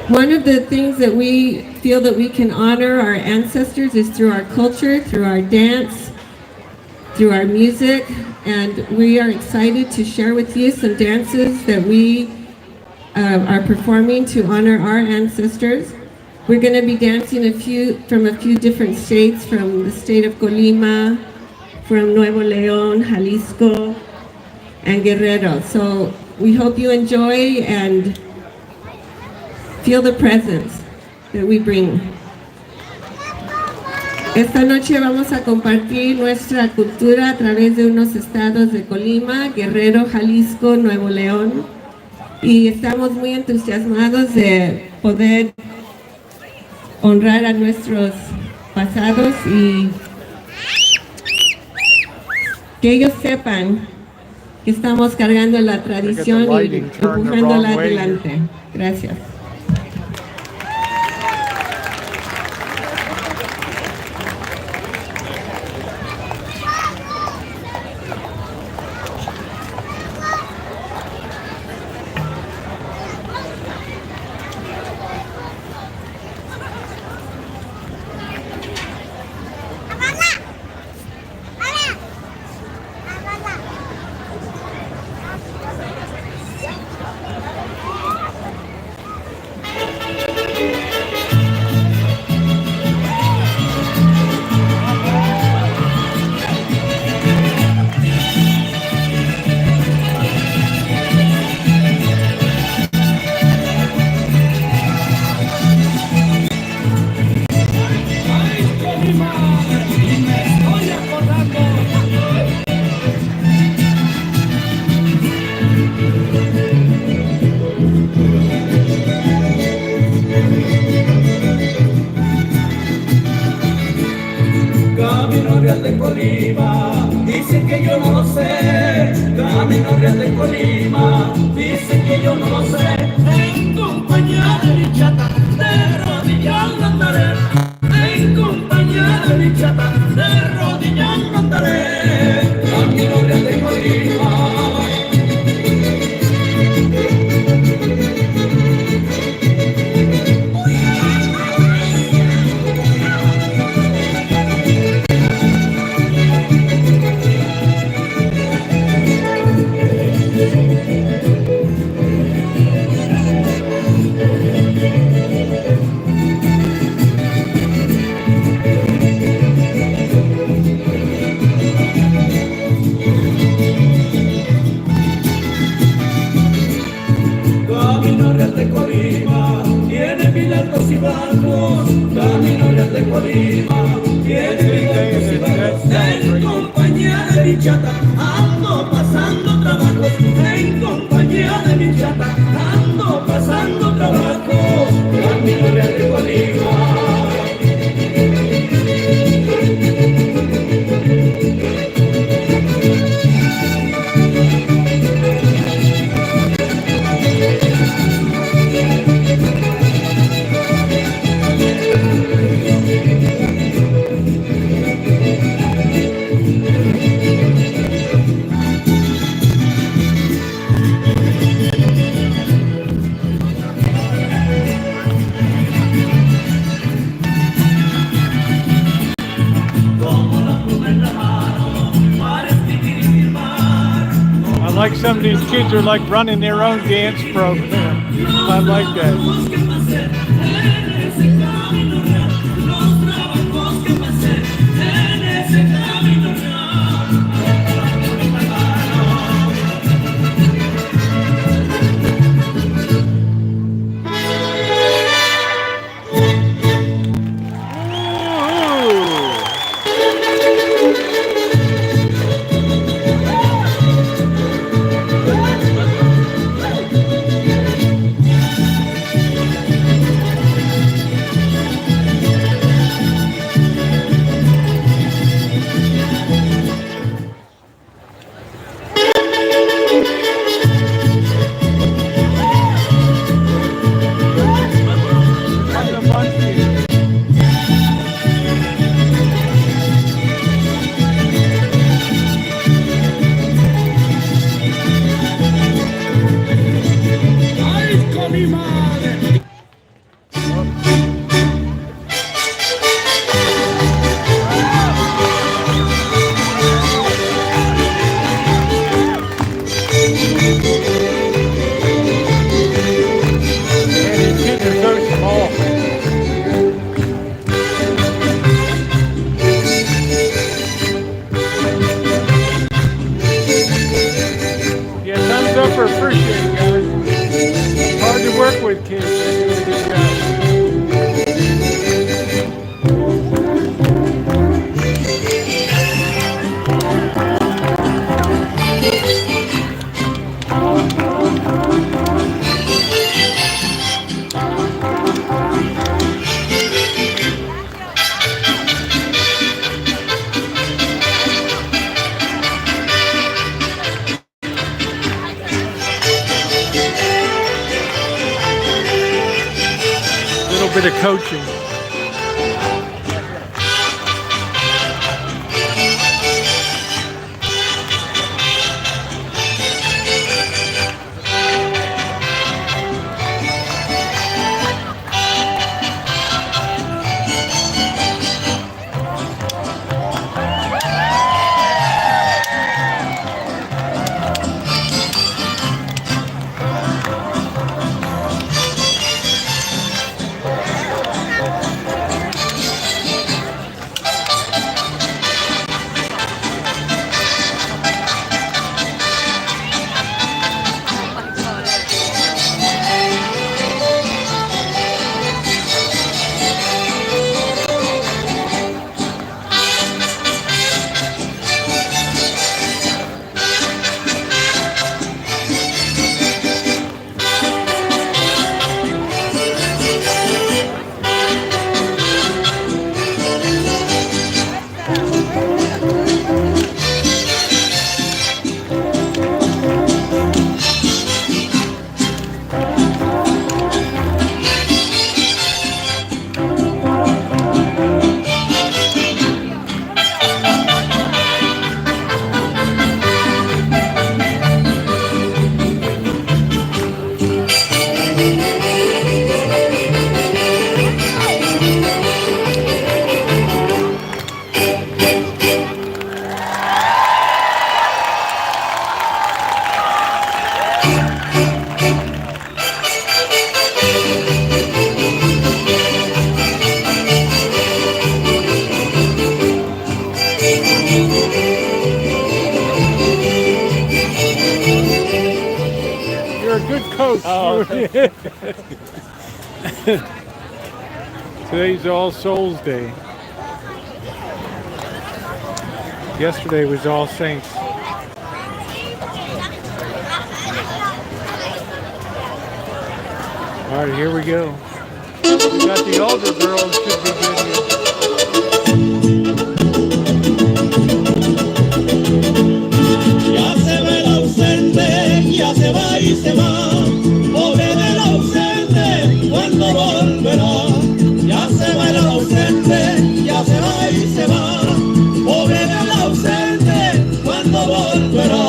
One of the things that we feel that we can honor our ancestors is through our culture, through our dance, through our music, and we are excited to share with you some dances that we are performing to honor our ancestors. We're going to be dancing from a few different states, from the state of Colima, from Nuevo León, Jalisco, and Guerrero. So we hope you enjoy and feel the presence that we bring. Esta noche vamos a compartir nuestra cultura a través de unos estados de Colima, Guerrero, Jalisco, Nuevo León. Y estamos muy entusiasmados de poder honrar a nuestros pasados y que ellos sepan que estamos cargando la tradición y empujándola adelante. Gracias. Camino real de Colima, dicen que yo no lo sé. Camino real de Colima, dicen que yo no lo sé. En compañía de mi chata, de rodillas andaré. En compañía de mi chata, de rodillas andaré. Camino real de Colima. Camino real de Colima, tiene mil altos y bajos. Camino real de Colima, tiene mil altos y bajos. En compañía de mi chata, ando pasando trabajos. En compañía de mi chata, ando pasando trabajos. Camino real de Colima. I like some of these kids are like running their own dance program. I like that. With kids, they're doing a good job. bit of coaching. Today's All Souls Day. Yesterday was All Saints. All right, here we go. We got the older girls should be good here. Ya se va el ausente, ya se va y se va. Pobre del ausente, cuando volverá. Ya se va el ausente, ya se va y se va. Pobre del ausente, cuando volverá.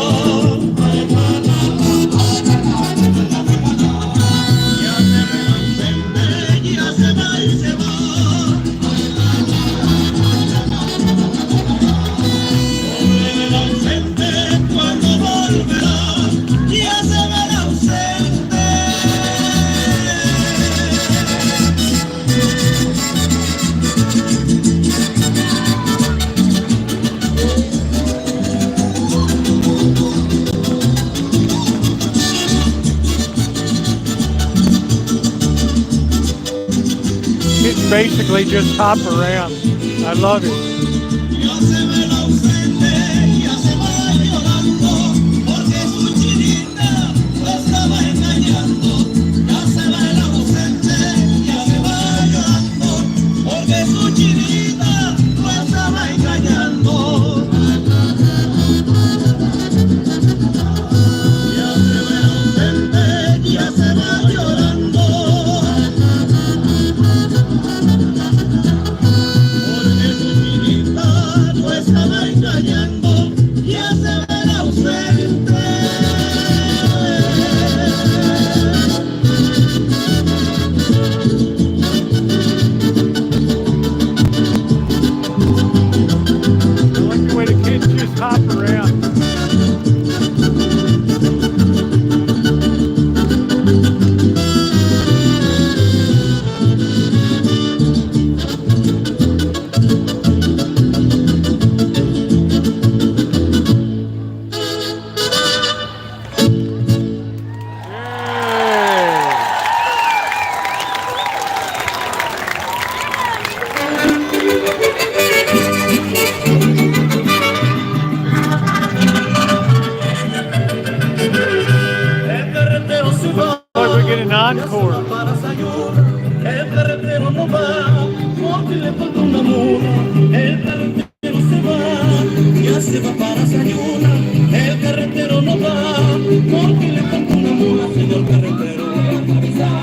Basically just hop around. I love it.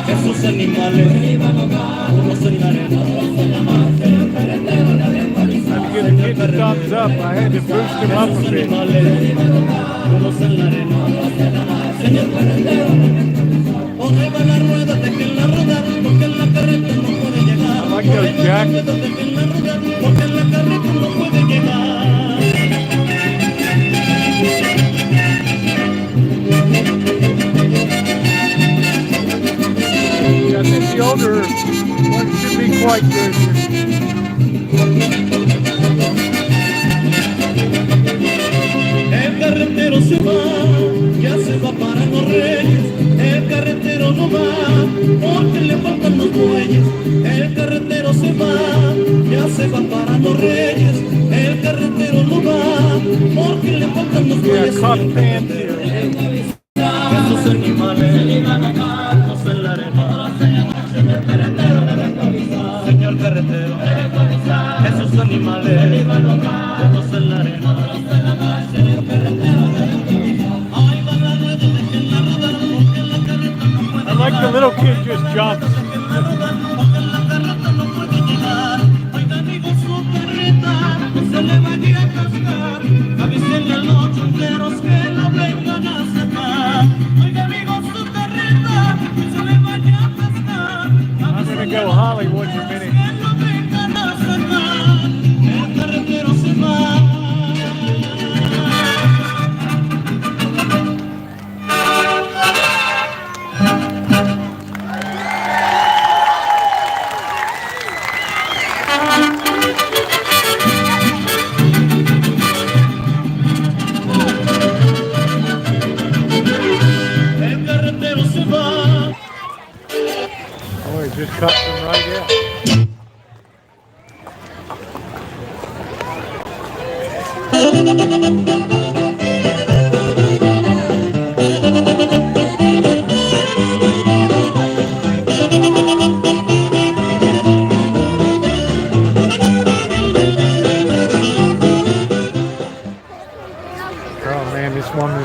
Esos animales, unos thumbs up. I had to boost him up a bit. I like those jackets. I think the older one should be quite good. El carretero se va, ya se va para los reyes. El carretero no va, porque le faltan los bueyes. El carretero se va, ya se va para los reyes. El carretero no va, porque le faltan los bueyes. Esos animales no se la arena. Señor carretero, esos animales no se la arena. I like the little kid just jumps. I'm gonna go Hollywood in a minute. Oh, he just cut them right out. Oh man, this woman.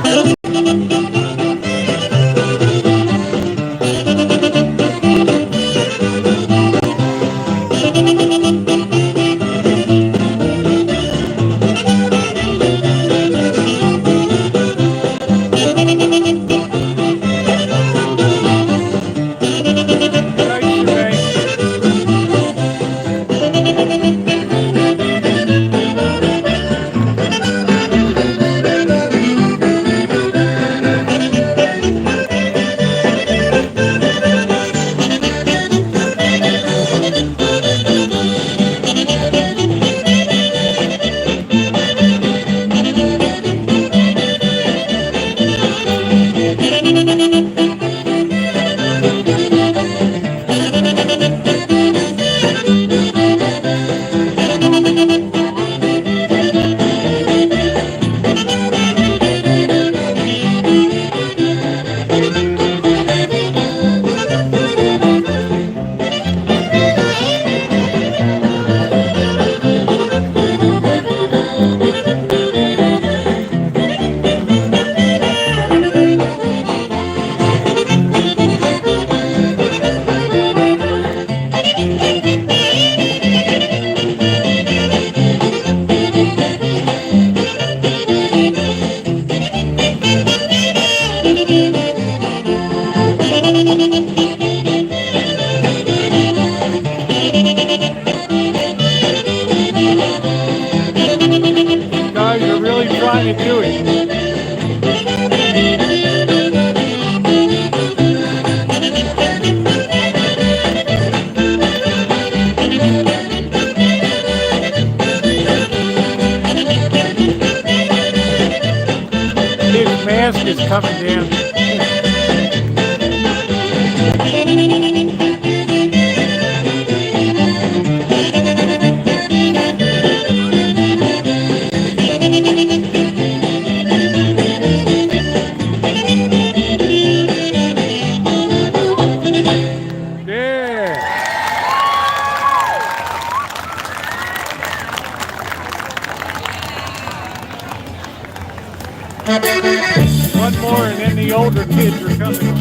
Guys are really trying to do it. His mask is coming down. One more and then the older kids are coming.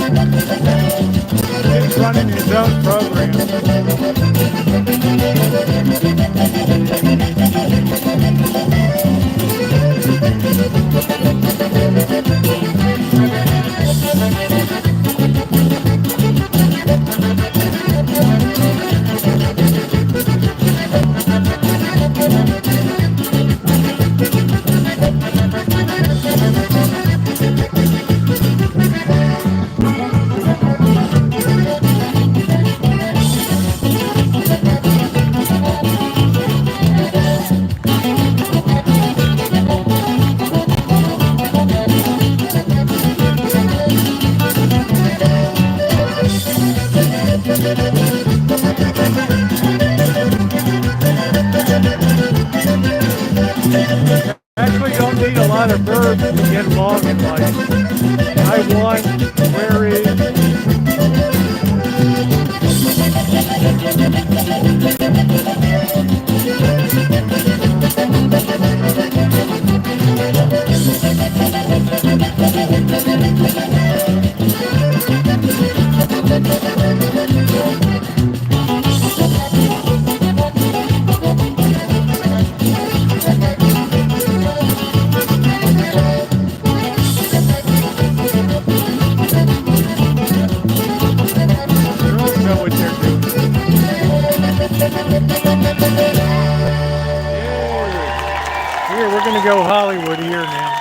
He's running his own program. Actually, don't need a lot of verbs to get along in life. I want, where is, here, we're going to go Hollywood here now.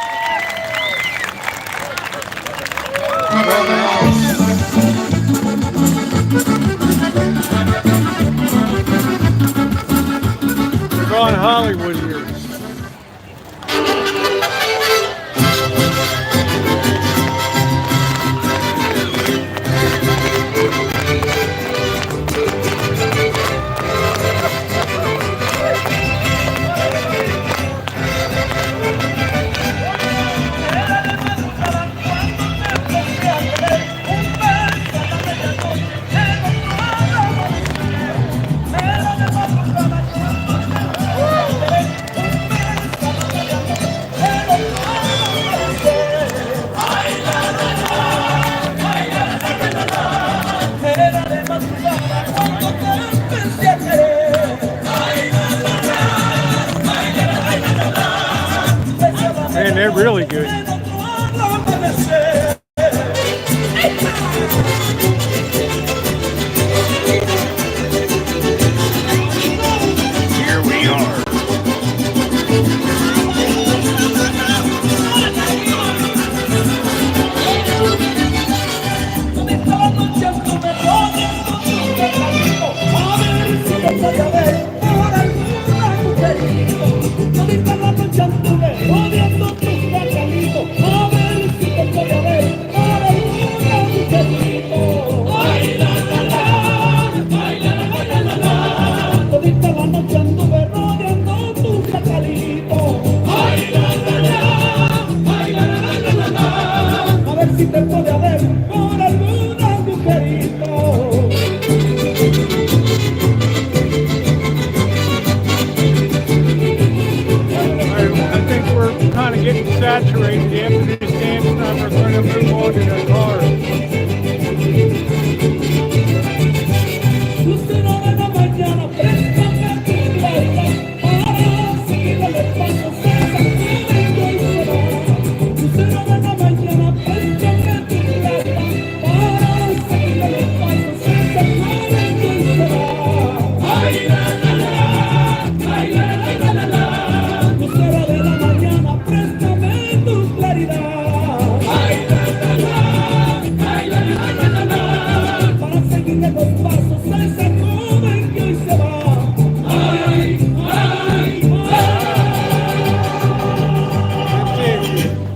We're going Hollywood here. Man, they're really good. Here we are. Saturated after this dance number, we're going to move on to the car.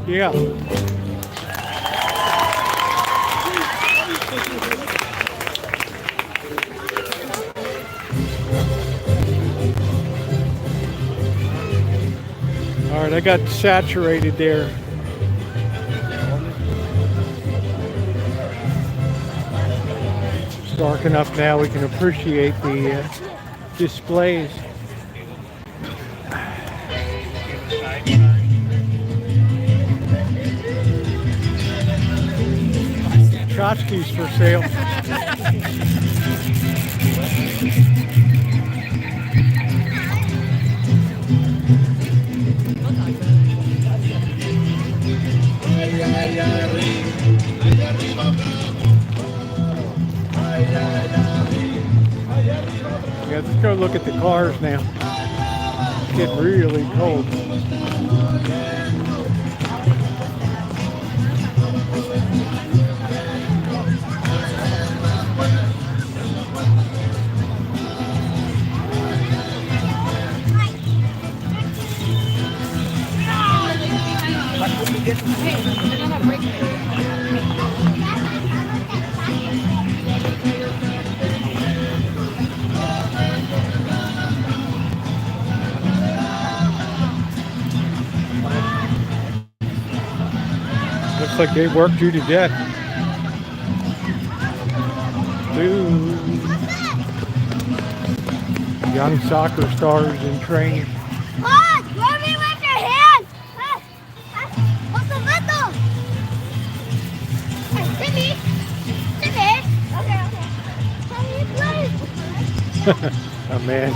Yeah. All right, I got saturated there. It's dark enough now we can appreciate the displays. tchotchkes for sale. Yeah, let's go look at the cars now. It's getting really cold. Looks like they worked you to death. Ooh. Young soccer stars in training. Pause! Let me with your hand! What's the little? Timmy! Timmy! Okay. How do you play? Oh man.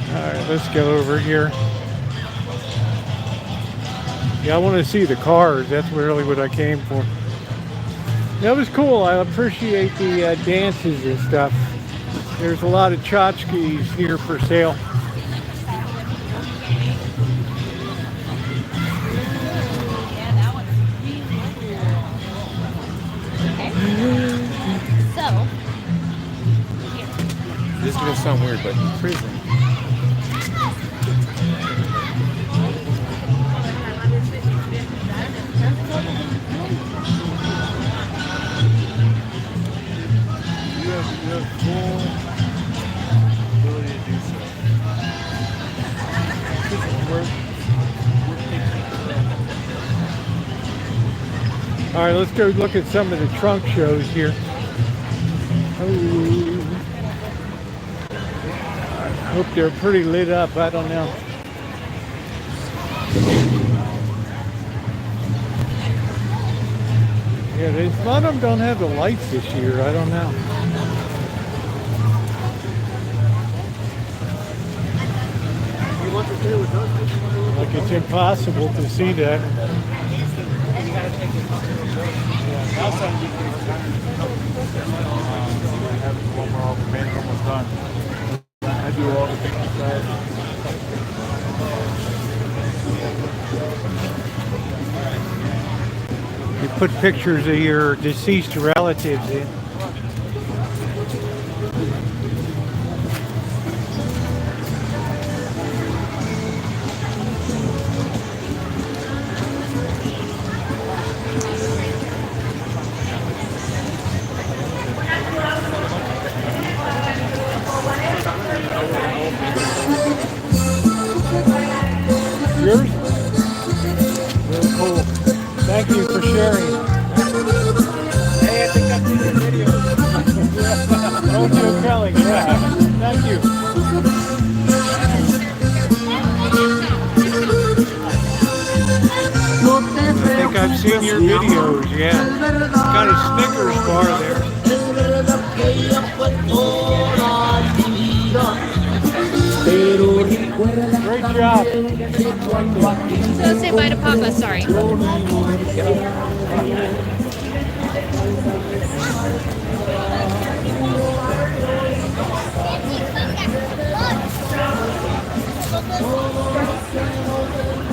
All right, let's go over here. Yeah, I want to see the cars. That's really what I came for. That was cool. I appreciate the dances and stuff. There's a lot of tchotchkes here for sale. So, This is gonna sound weird, but in prison. You have full ability to do so. All right, let's go look at some of the trunk shows here. Oh. I hope they're pretty lit up. I don't know. Yeah, a lot of them don't have the lights this year. I don't know. Like it's impossible to see that. I do all the pictures. You put pictures of your deceased relatives in. Yours? Very cool. Thank you for sharing. Hey, I think I've seen your video. Rosieokelly, yeah. Thank you. I think I've seen your videos, yeah. Got a Snickers bar there. Great job. So say bye to Papa, sorry.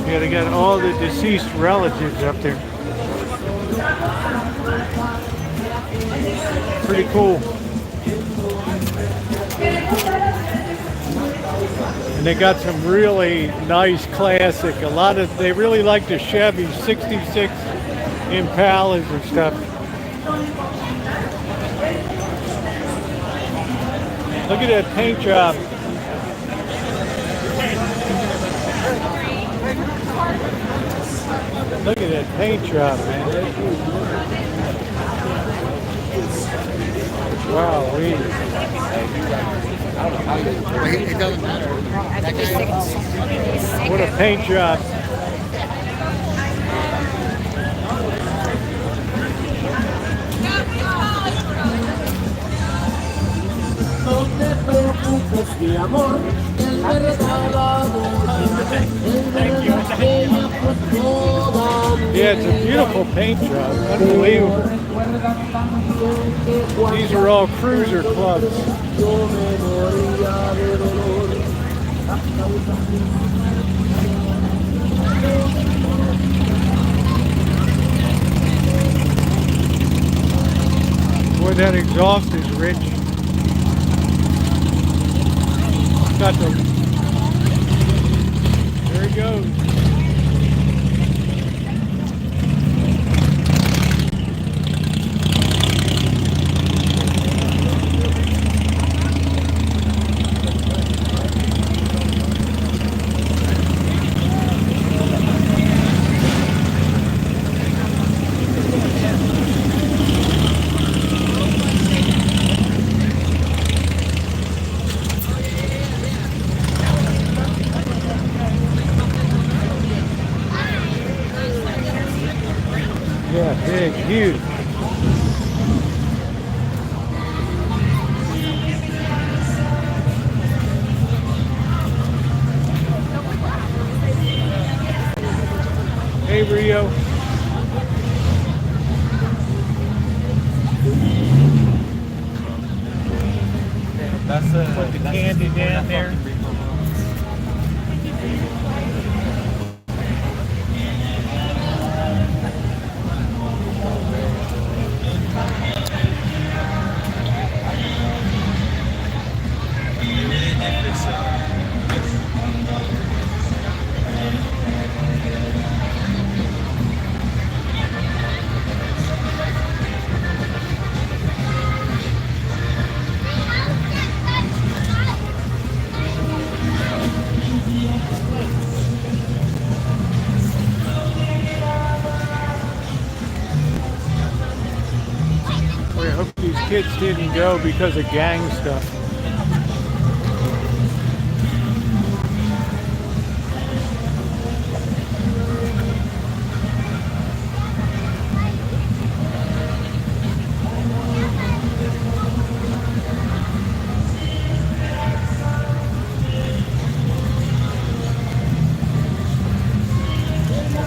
Yeah, they got all the deceased relatives up there. Pretty cool. And they got some really nice classic. They really like the Chevy 66 Impalas and stuff. Look at that paint job. Look at that paint job, man. Wow, It doesn't matter. That guy, what a paint job. No te preocupes, mi amor, él me regala Yeah, it's a beautiful paint job. Unbelievable. These are all cruiser clubs. Boy, that exhaust is rich. Got the. There he goes. Yeah, big, huge. Hey, Rio. Put the candy down there. I hope these kids didn't go because of gang stuff.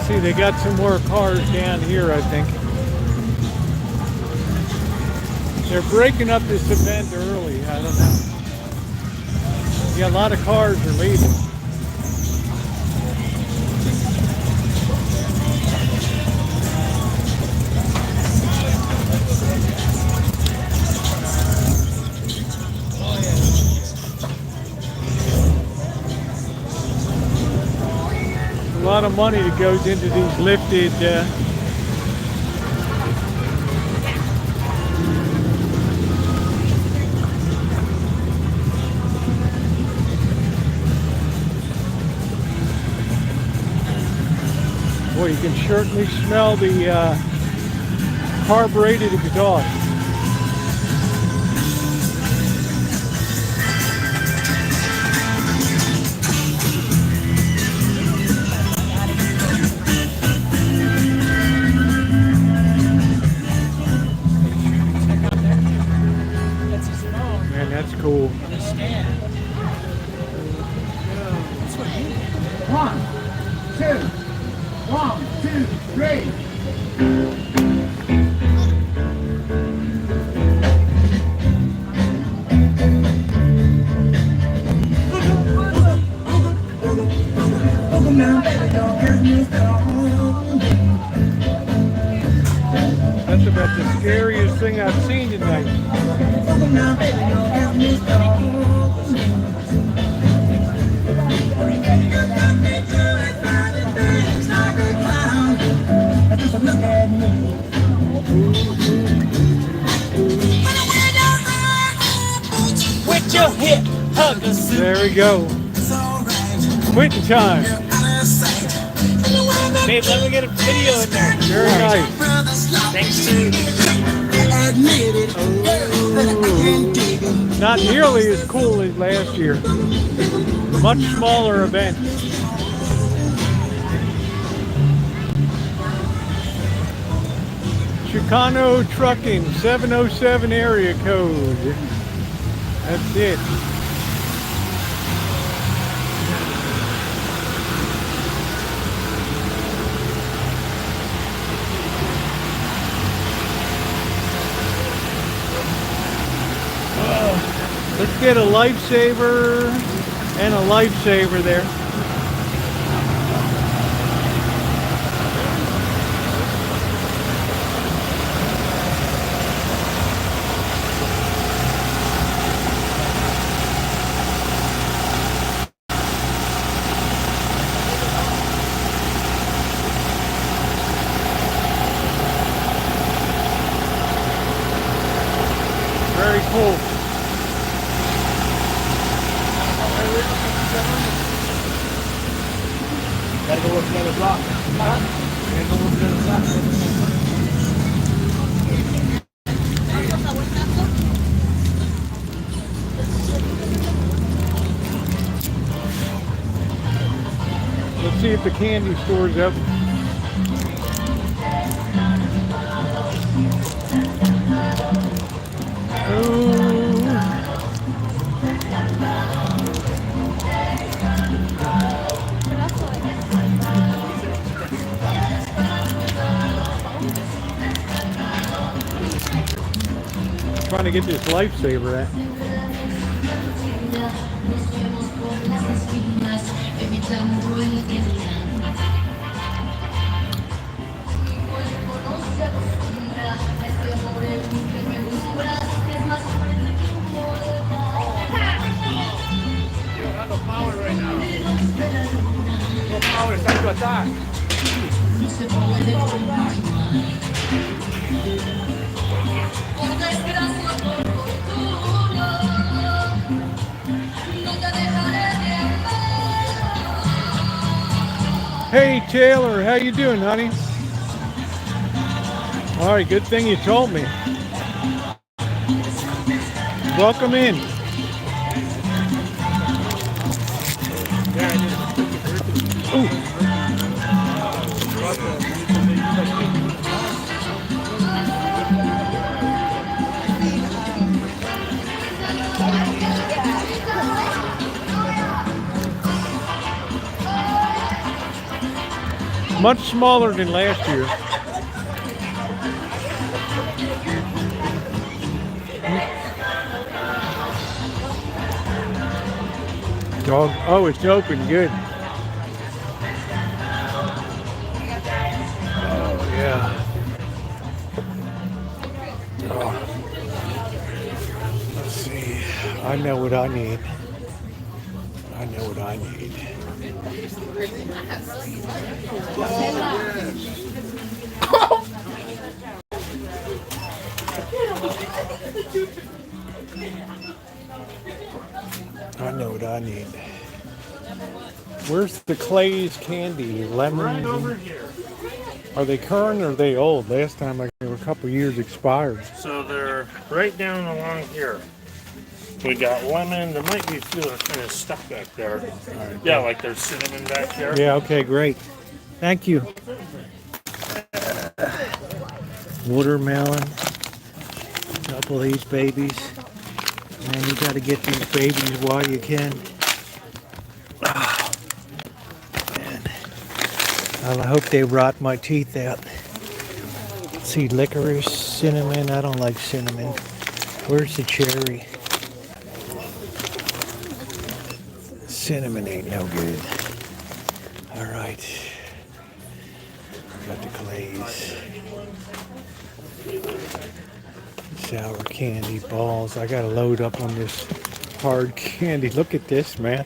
See, they got some more cars down here, I think. They're breaking up this event early. I don't know. Yeah, a lot of cars are leaving. A lot of money that goes into these lifted boy, you can certainly smell the carbureted exhaust. Man, that's cool. One, two, three. That's about the scariest thing I've seen tonight. With your hip huggers. There we go. Quitting time. Babe, let me get a video in there. Very nice. Thanks. Not nearly as cool as last year. Much smaller event. Chicano Trucking, 707 area code. That's it. Let's get a lifesaver and a lifesaver there. Very cool. Gotta go look another block. Gotta go look another block. Let's see if the candy store's up. Trying to get this lifesaver at. No power right now. No power, it's time to attack. Hey Taylor, how you doing, honey? All right, good thing you told me. Welcome in. Ooh. Much smaller than last year. Dog. Oh, it's open. Good. Oh, yeah. Oh. Let's see. I know what I need. I know what I need. I know what I need. Where's the Clay's candy? Lemon? Right over here. Are they current or are they old? Last time they were a couple years expired. So they're right down along here. We got lemon. There might be a few that are kind of stuck back there. Right. Yeah, like there's cinnamon back there. Yeah, okay, great. Thank you. Watermelon. A couple of these babies. Man, you got to get these babies while you can. Oh, man. I hope they rot my teeth out. Let's see, licorice, cinnamon. I don't like cinnamon. Where's the cherry? Cinnamon ain't no good. All right. Got the Clays. Sour candy balls. I gotta load up on this hard candy. Look at this, man.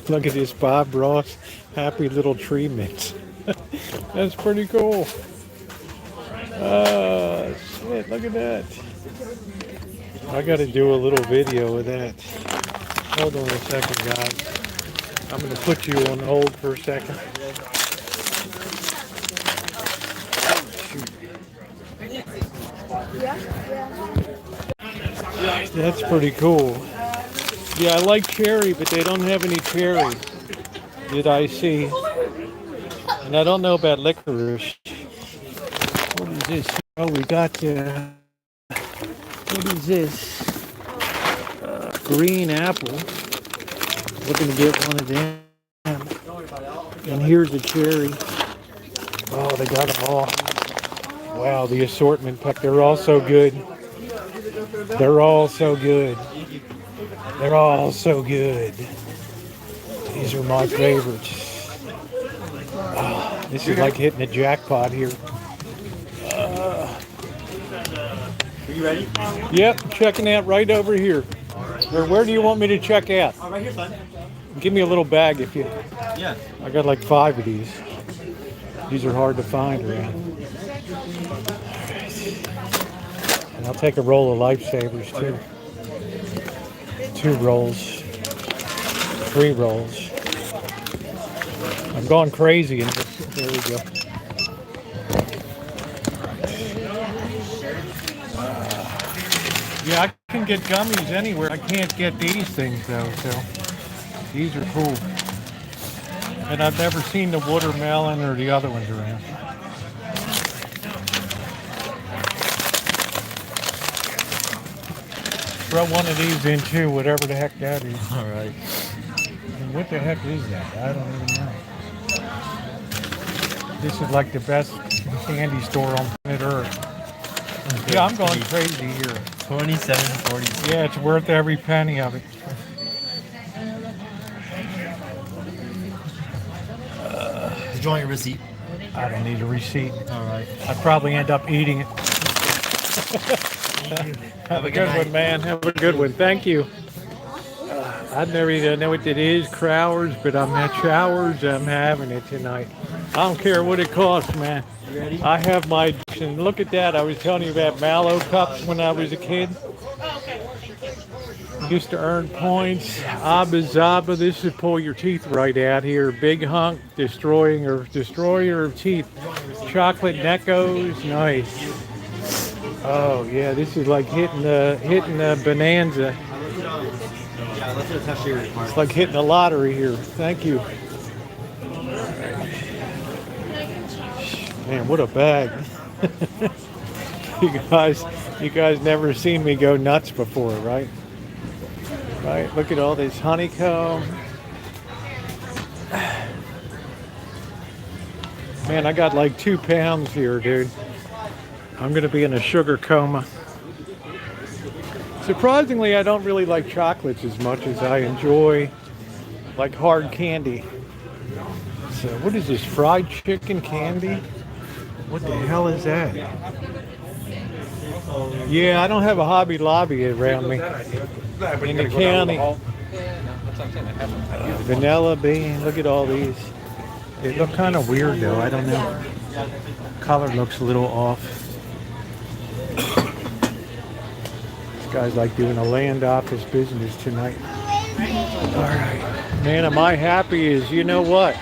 Look at this Bob Ross Happy Little Tree Mix. That's pretty cool. Shit, look at that. I gotta do a little video of that. Hold on a second, guys. I'm gonna put you on hold for a second. That's pretty cool. Yeah, I like cherry, but they don't have any cherry that I see. And I don't know about licorice. What is this? Oh, we got, what is this? Green apple. Looking to get one of them. And here's a cherry. Oh, they got them all. Wow, the assortment pack. They're all so good. They're all so good. They're all so good. These are my favorites. Oh, this is like hitting a jackpot here. Are you ready? Yep, checking out right over here. Where do you want me to check out? Right here's fine. Give me a little bag if you... Yeah. I got like 5 of these. These are hard to find around. And I'll take a roll of Lifesavers too. 2 rolls. 3 rolls. I'm going crazy in this. There we go. Yeah, I can get gummies anywhere. I can't get these things though, so these are cool. And I've never seen the watermelon or the other ones around. Throw one of these in too, whatever the heck that is. All right. And what the heck is that? I don't even know. This is like the best candy store on planet Earth. Yeah, I'm going crazy here. 27.40. Yeah, it's worth every penny of it. Did you want your receipt? I don't need a receipt. All right. I'd probably end up eating it. Have a good one, man. Have a good one. Thank you. I never even know what it is, Crowers, but I'm at Showers. I'm having it tonight. I don't care what it costs, man. I have my, and look at that. I was telling you about Mallow cups when I was a kid. Used to earn points. Abba Zaba. This is pull your teeth right out here. Big hunk, destroyer of teeth. Chocolate Neckos, nice. Oh yeah, this is like hitting a bonanza. It's like hitting a lottery here. Thank you. Man, what a bag. You guys never seen me go nuts before, right? Right, look at all this honeycomb. Man, I got like 2 pounds here, dude. I'm gonna be in a sugar coma. Surprisingly, I don't really like chocolates as much as I enjoy like hard candy. So what is this, fried chicken candy? What the hell is that? Yeah, I don't have a Hobby Lobby around me in the county. Vanilla bean, look at all these. They look kind of weird though, I don't know. Color looks a little off. This guy's like doing a land office business tonight. Alright. Man, am I happy as you know what?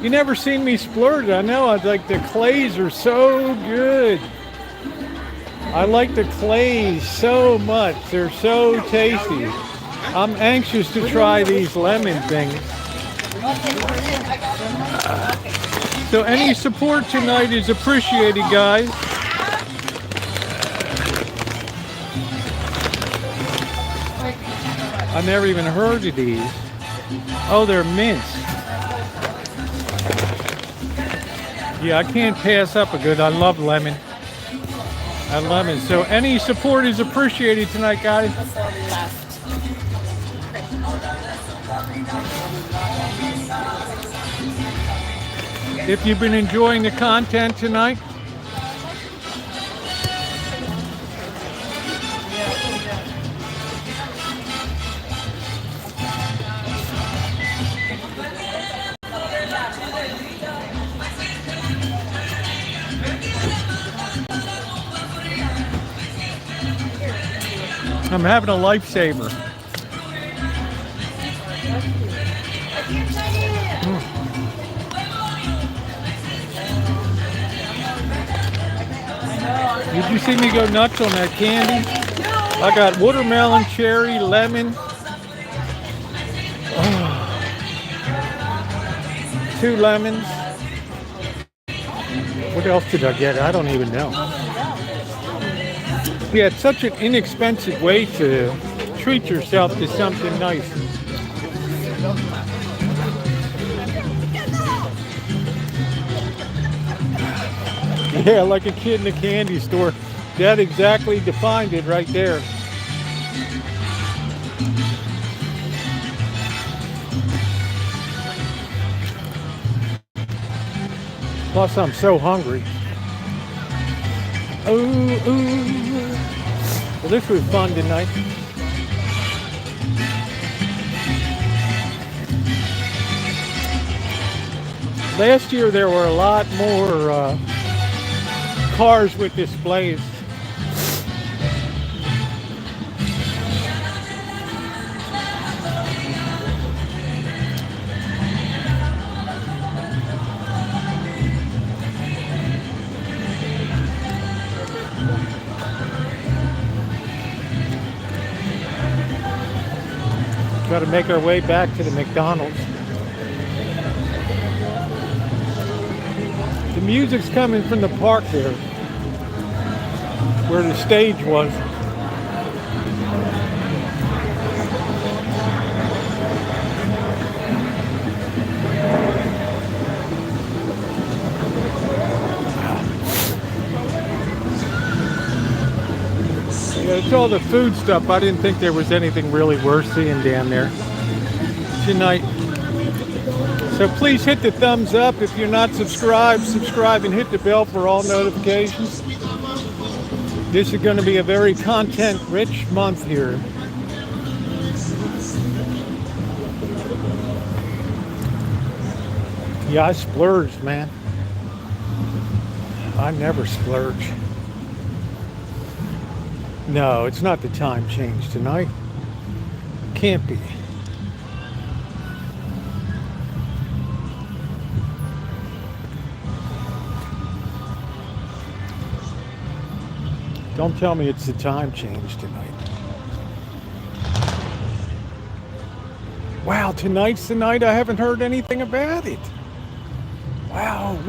You never seen me splurge. I know, like the clays are so good. I like the clays so much. They're so tasty. I'm anxious to try these lemon things. So any support tonight is appreciated, guys. I never even heard of these. Oh, they're mints. Yeah, I can't pass up a good. I love lemon. I love it. So any support is appreciated tonight, guys. If you've been enjoying the content tonight, I'm having a lifesaver. Did you see me go nuts on that candy? I got watermelon, cherry, lemon. 2 lemons. What else did I get? I don't even know. Yeah, it's such an inexpensive way to treat yourself to something nice. Yeah, like a kid in a candy store. That exactly defined it right there. Plus, I'm so hungry. Ooh. Well, this was fun tonight. Last year, there were a lot more cars with displays. Got to make our way back to the McDonald's. The music's coming from the park there, where the stage was. Yeah, it's all the food stuff. I didn't think there was anything really worth seeing down there tonight. So please hit the thumbs up. If you're not subscribed, subscribe and hit the bell for all notifications. This is going to be a very content-rich month here. Yeah, I splurged, man. I never splurge. No, it's not the time change tonight. Can't be. Don't tell me it's the time change tonight. Wow, tonight's the night. I haven't heard anything about it. Wow,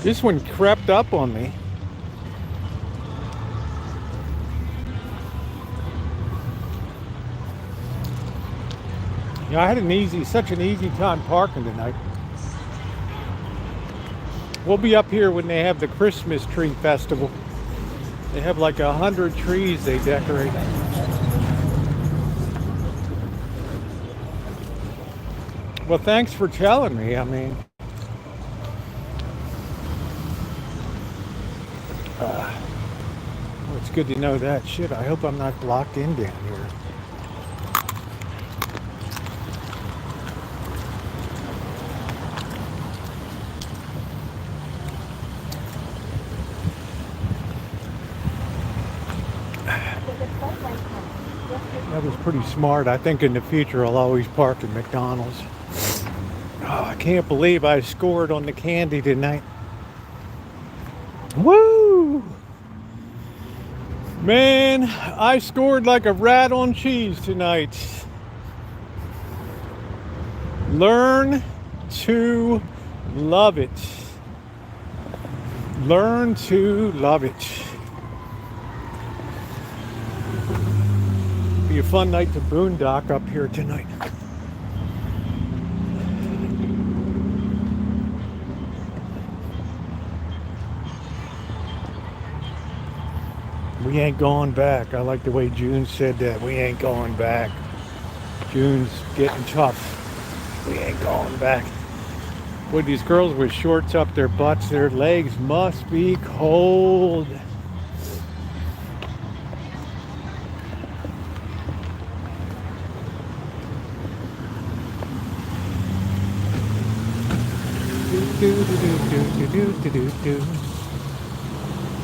this one crept up on me. I had such an easy time parking tonight. We'll be up here when they have the Christmas tree festival. They have like 100 trees they decorate. Well, thanks for telling me. I mean, well, it's good to know that. Shit, I hope I'm not blocked in down here. That was pretty smart. I think in the future I'll always park at McDonald's. Oh, I can't believe I scored on the candy tonight. Woo! Man, I scored like a rat on cheese tonight. Learn to love it. Learn to love it. Be a fun night to boondock up here tonight. We ain't going back. I like the way June said that. We ain't going back. June's getting tough. We ain't going back. Boy, these girls with shorts up their butts, their legs must be cold.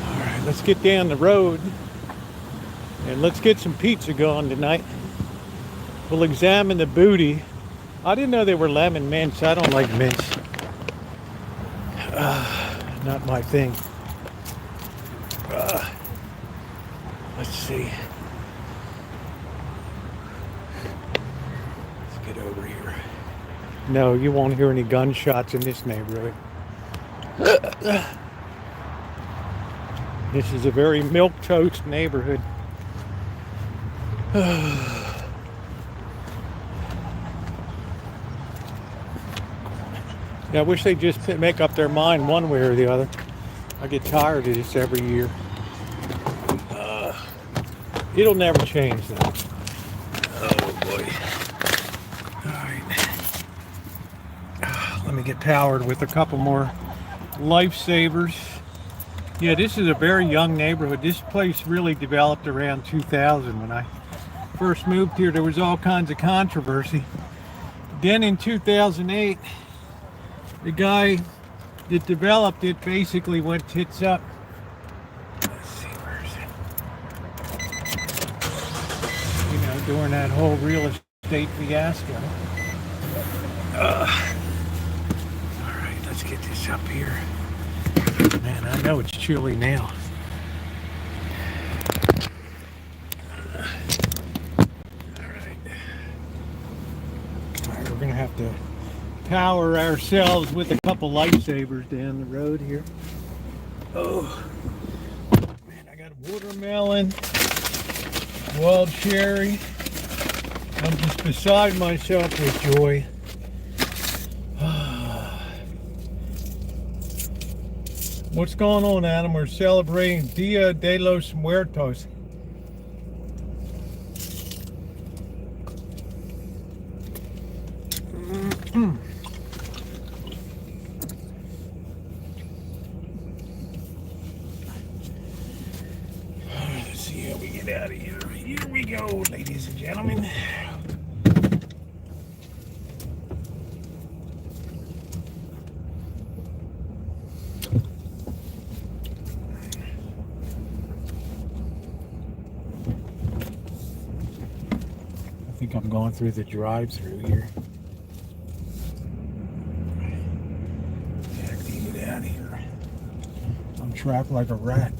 Alright, let's get down the road and let's get some pizza going tonight. We'll examine the booty. I didn't know they were lemon mints. I don't like mints. Not my thing. see. Let's get over here. No, you won't hear any gunshots in this neighborhood. This is a very milquetoast neighborhood. Yeah, I wish they'd just make up their mind one way or the other. I get tired of this every year. It'll never change though. Oh boy. Alright. Let me get powered with a couple more lifesavers. Yeah, this is a very young neighborhood. This place really developed around 2000. When I first moved here, there was all kinds of controversy. Then in 2008, the guy that developed it basically went tits up. Let's see, where is it? You know, during that whole real estate fiasco. Alright, let's get this up here. Man, I know it's chilly now. Alright, we're gonna have to power ourselves with a couple lifesavers down the road here. Oh man, I got watermelon, wild cherry. I'm just beside myself with joy. What's going on, Adam? We're celebrating Dia de los Muertos. Let's see how we get out of here. Here we go, ladies and gentlemen. I think I'm going through the drive-through here. Yeah, get out of here. I'm trapped like a rat.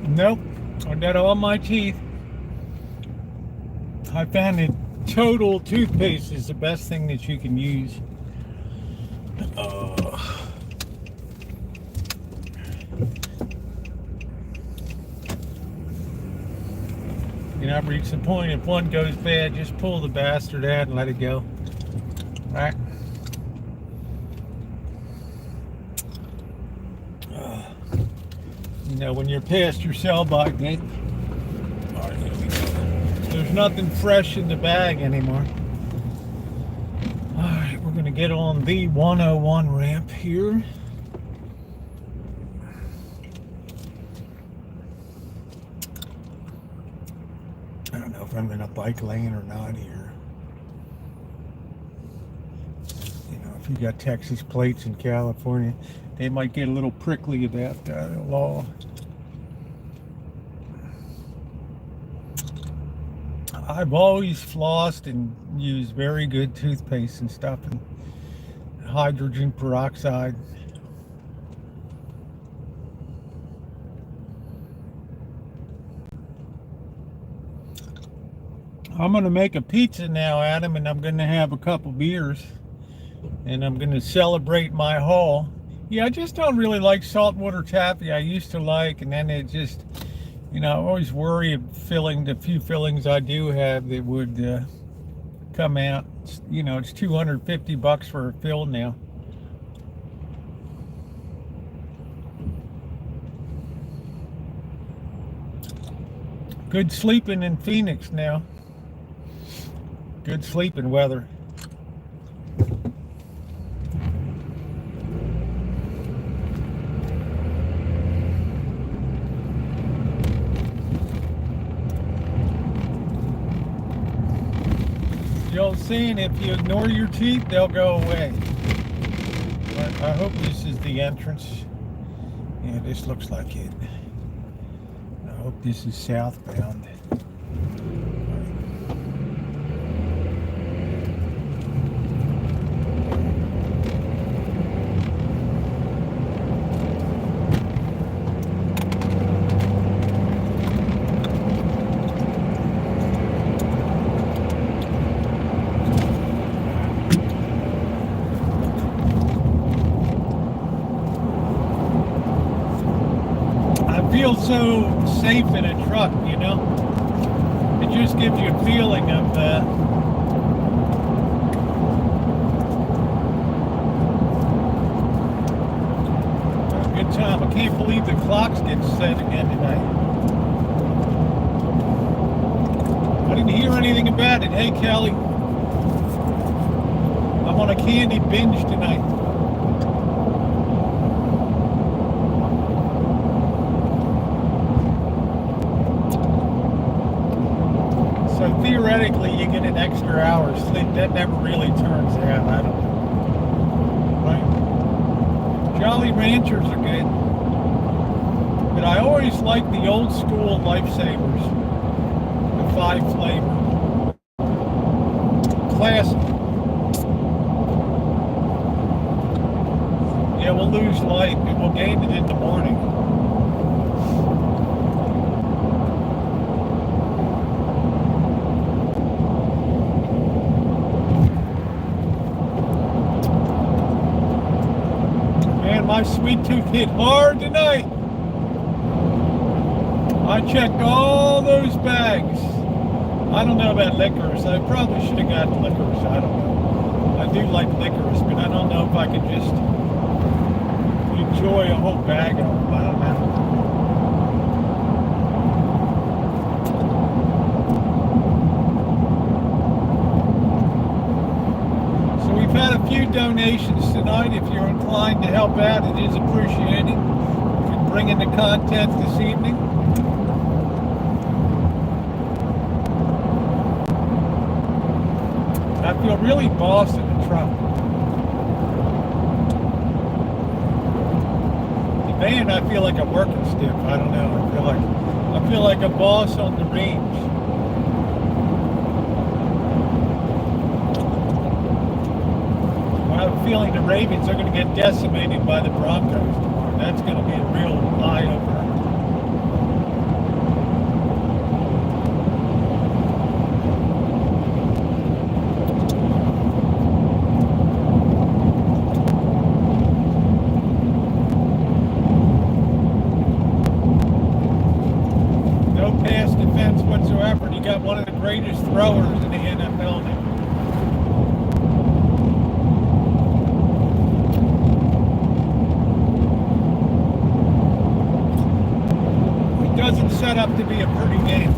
Nope, I got all my teeth. I found that total toothpaste is the best thing that you can use. You know, I've reached the point, if one goes bad, just pull the bastard out and let it go. Alright? You know, when you're past your sell-by date, alright, here we go. There's nothing fresh in the bag anymore. Alright, we're going to get on the 101 ramp here. I don't know if I'm in a bike lane or not here. You know, if you got Texas plates in California, they might get a little prickly about the law. I've always flossed and used very good toothpaste and stuff, and hydrogen peroxide. I'm going to make a pizza now, Adam, and I'm going to have a couple beers, and I'm going to celebrate my haul. Yeah, I just don't really like saltwater taffy. I used to like, and then it just, you know, I always worry of filling the few fillings I do have that would come out. You know, it's $250 for a fill now. Good sleeping in Phoenix now. Good sleeping weather. The old saying, if you ignore your teeth, they'll go away. But I hope this is the entrance. Yeah, this looks like it. I hope this is southbound. feel so safe in a truck, you know? It just gives you a feeling of a good time. I can't believe the clock's getting set again tonight. I didn't hear anything about it. Hey, Kelly. I'm on a candy binge tonight. So theoretically, you get an extra hour's sleep. That never really turns out. I don't know. Right? Jolly Ranchers are good. But I always like the old school Lifesavers. The 5 flavor. Classic. Yeah, we'll lose light and we'll gain it in the morning. Man, my sweet tooth hit hard tonight. I checked all those bags. I don't know about licorice. I probably should have gotten licorice. I don't know. I do like licorice, but I don't know if I could just enjoy a whole bag of them. I don't know. So we've had a few donations tonight. If you're inclined to help out, it is appreciated. For bringing the content this evening. I feel really boss in the truck. The van, I feel like a working stiff. I don't know. I feel like a boss on the range. I have a feeling the Ravens are going to get decimated by the Broncos tomorrow. That's going to be a real eye-opener. One of the greatest throwers in the NFL now. It doesn't set up to be a pretty game.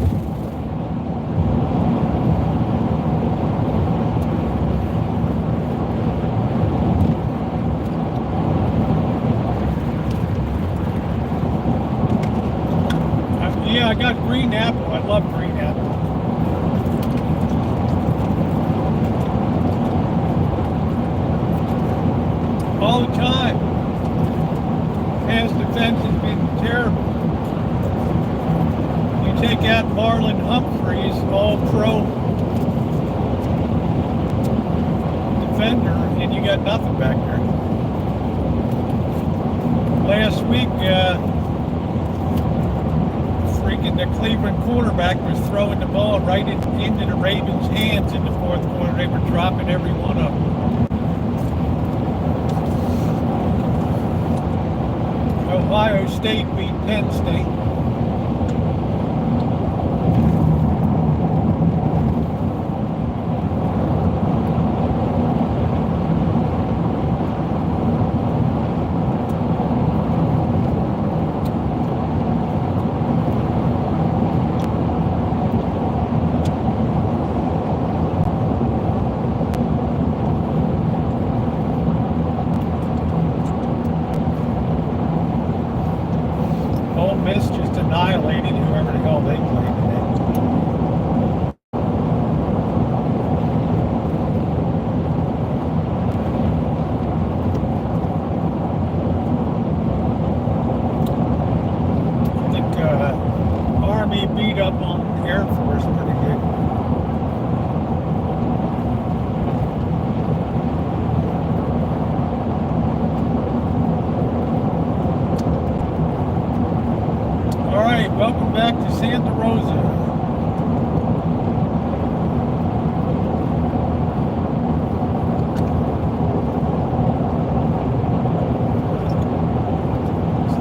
Yeah, I got green apple. I love green apple. All the time. Pass defense has been terrible. You take out Marlon Humphreys, all-pro defender, and you got nothing back there. Last week, freaking the Cleveland quarterback was throwing the ball right into the Ravens' hands in the fourth quarter. They were dropping every one of them. Ohio State beat Penn State. Annihilated whoever the hell they played today. I think Army beat up on Air Force pretty good. Welcome back to Santa Rosa.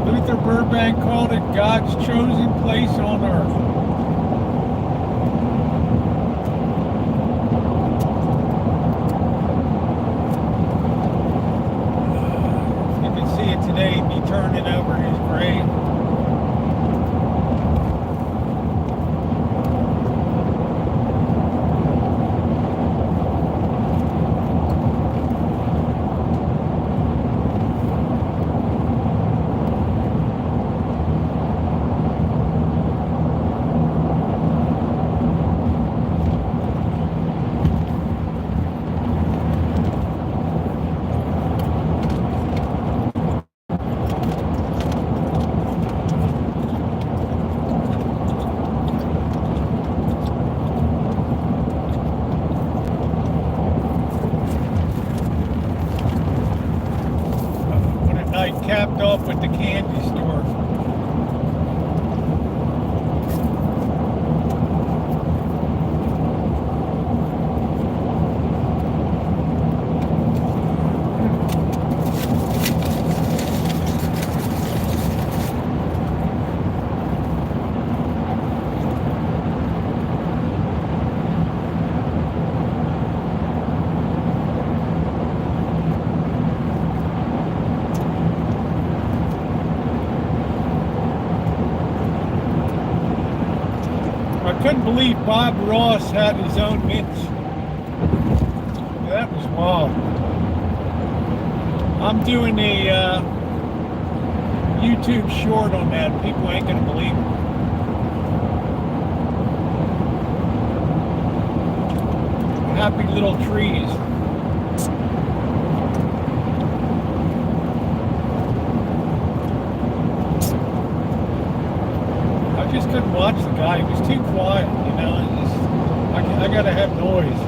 Luther Burbank called it God's chosen place on earth. You can see it today, he'd be turning over his grave. Capped off with the candy store. I couldn't believe Bob Ross had his own mints. That was wild. I'm doing a YouTube short on that. People ain't gonna believe it. Happy little trees. I just couldn't watch the guy. He was too quiet, you know. I gotta have noise.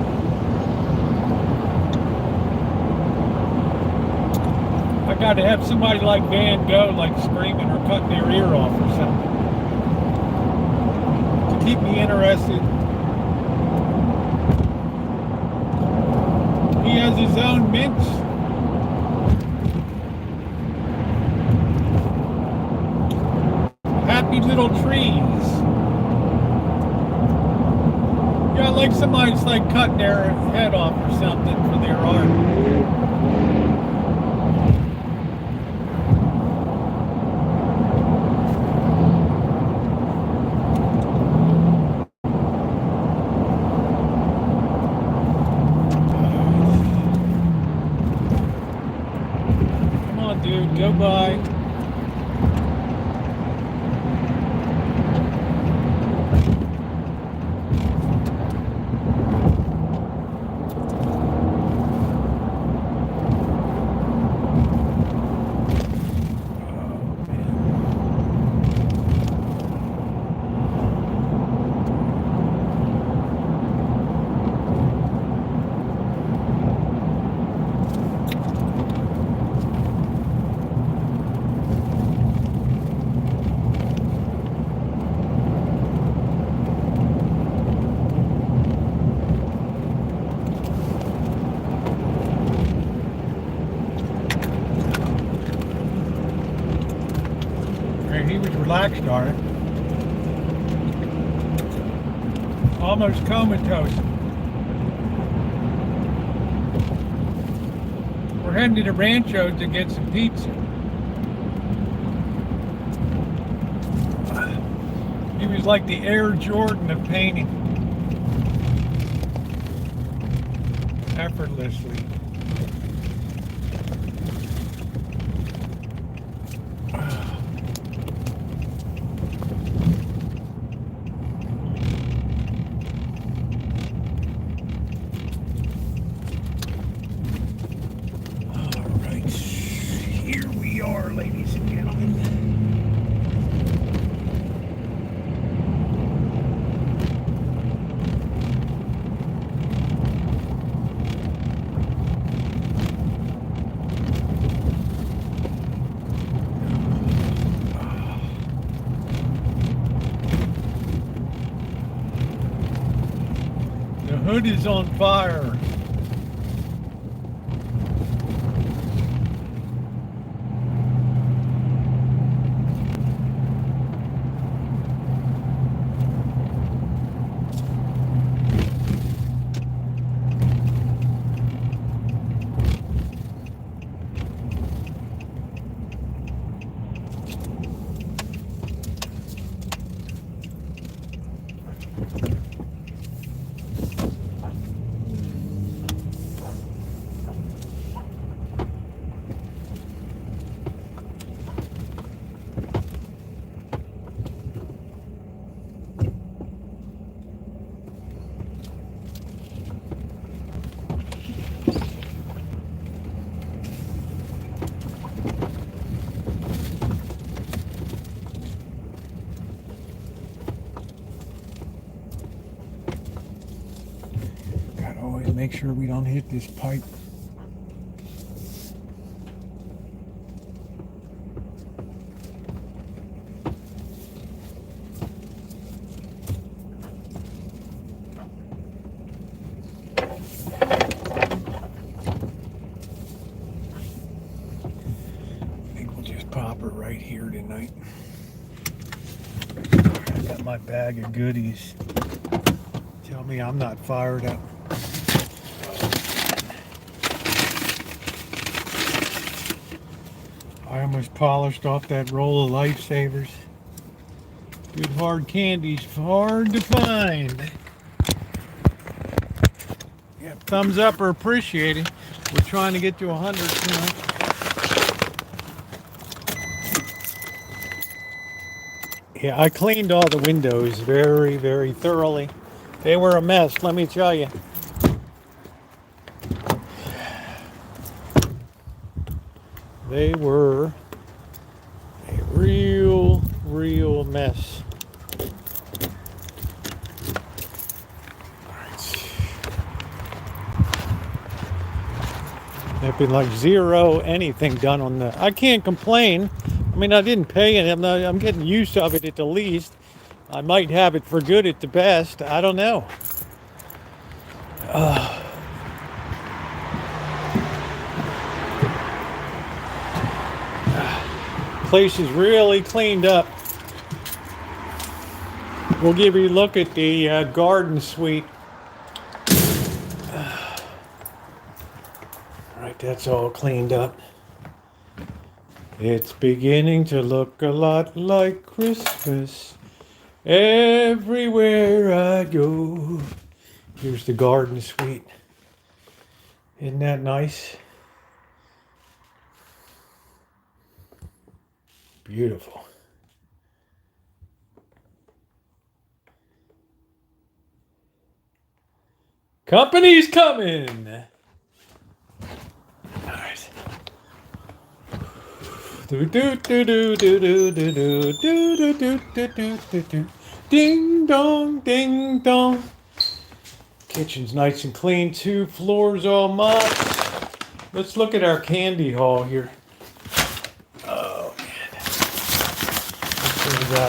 I gotta have somebody like Van Gogh, like screaming or cutting their ear off or something to keep me interested. He has his own mints. Happy little trees. Yeah, like somebody's like cutting their head off or something for their art. Come on, dude, go by. He was relaxed on it. Almost comatose. We're heading to the Rancho to get some pizza. He was like the Air Jordan of painting. Effortlessly. Ladies and gentlemen. The hood is on fire. Gotta always make sure we don't hit this pipe. I think we'll just pop her right here tonight. I got my bag of goodies. Tell me I'm not fired up. I almost polished off that roll of Lifesavers. Good hard candy's hard to find. Yeah, thumbs up are appreciated. We're trying to get to 100 tonight. Yeah, I cleaned all the windows very, very thoroughly. They were a mess, let me tell you. They were a real, real mess. There'd been like zero anything done on the. I can't complain. I mean, I didn't pay it. I'm getting use of it at the least. I might have it for good at the best. I don't know. Place is really cleaned up. We'll give you a look at the garden suite. All right, that's all cleaned up. It's beginning to look a lot like Christmas everywhere I go. Here's the garden suite. Isn't that nice? Beautiful. Company's coming. All right. Do do do do do do do do do do do do do do. Ding dong, ding dong. Kitchen's nice and clean. 2 floors all mopped. Let's look at our candy haul here. Oh man.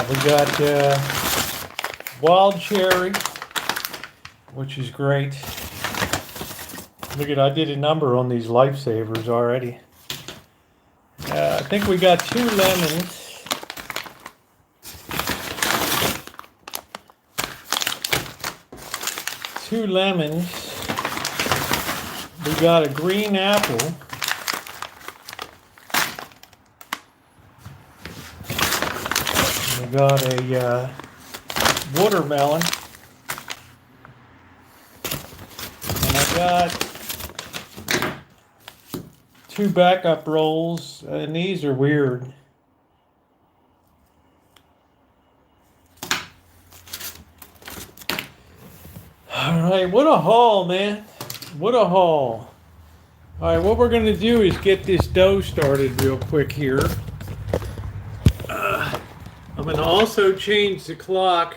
We got wild cherry, which is great. Look at, I did a number on these Lifesavers already. I think we got 2 lemons. Two lemons. We got a green apple. We got a watermelon. And I got 2 backup rolls, and these are weird. All right, what a haul, man. What a haul. All right, what we're going to do is get this dough started real quick here. I'm going to also change the clock.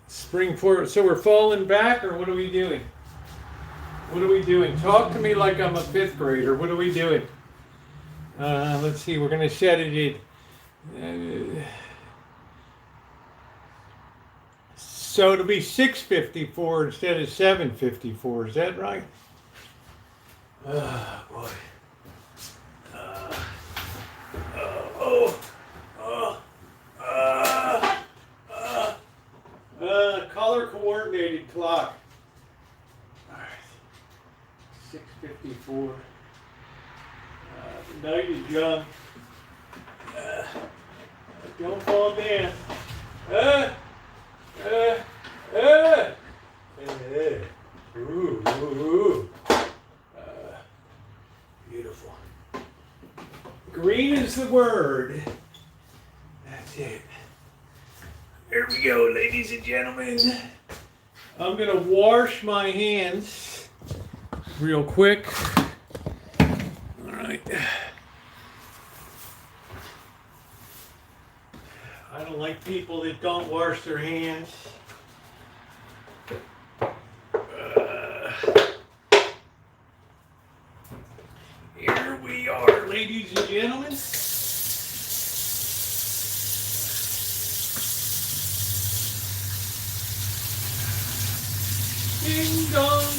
Spring forward. So we're falling back, or what are we doing? What are we doing? Talk to me like I'm a 5th grader. What are we doing? Let's see. We're going to set it in. So it'll be 6:54 instead of 7:54. Is that right? Oh boy. Color coordinated clock. All right. 6:54. The night is young. Don't fall down. Here we go, ladies and gentlemen. I'm gonna wash my hands real quick. All right. I don't like people that don't wash their hands. Here we are, ladies and gentlemen.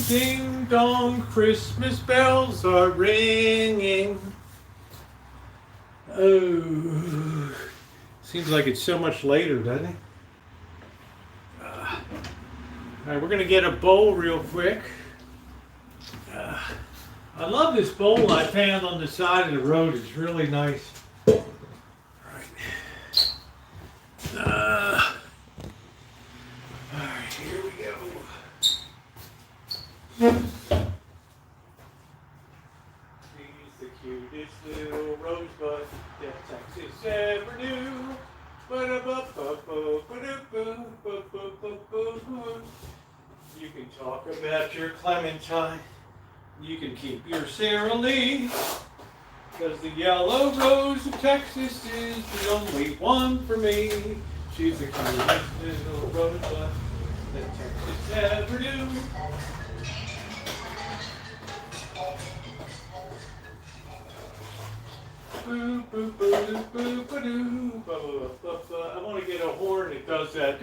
Ding dong, Christmas bells are ringing. Oh, seems like it's so much later, doesn't it? All right, we're gonna get a bowl real quick. I love this bowl I found on the side of the road. It's really nice. All right. All right, here we go. She's the cutest little rosebud that Texas ever knew. You can talk about your Clementine. You can keep your Sara Lee. Because the yellow rose of Texas is the only one for me. She's the cutest little rosebud that Texas ever knew. I want to get a horn that does that.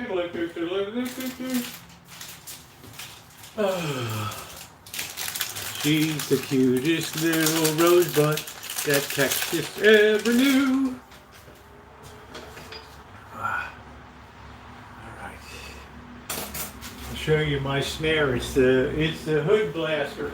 She's the cutest little rosebud that Texas ever knew. All right. I'll show you my snare. It's the hood blaster.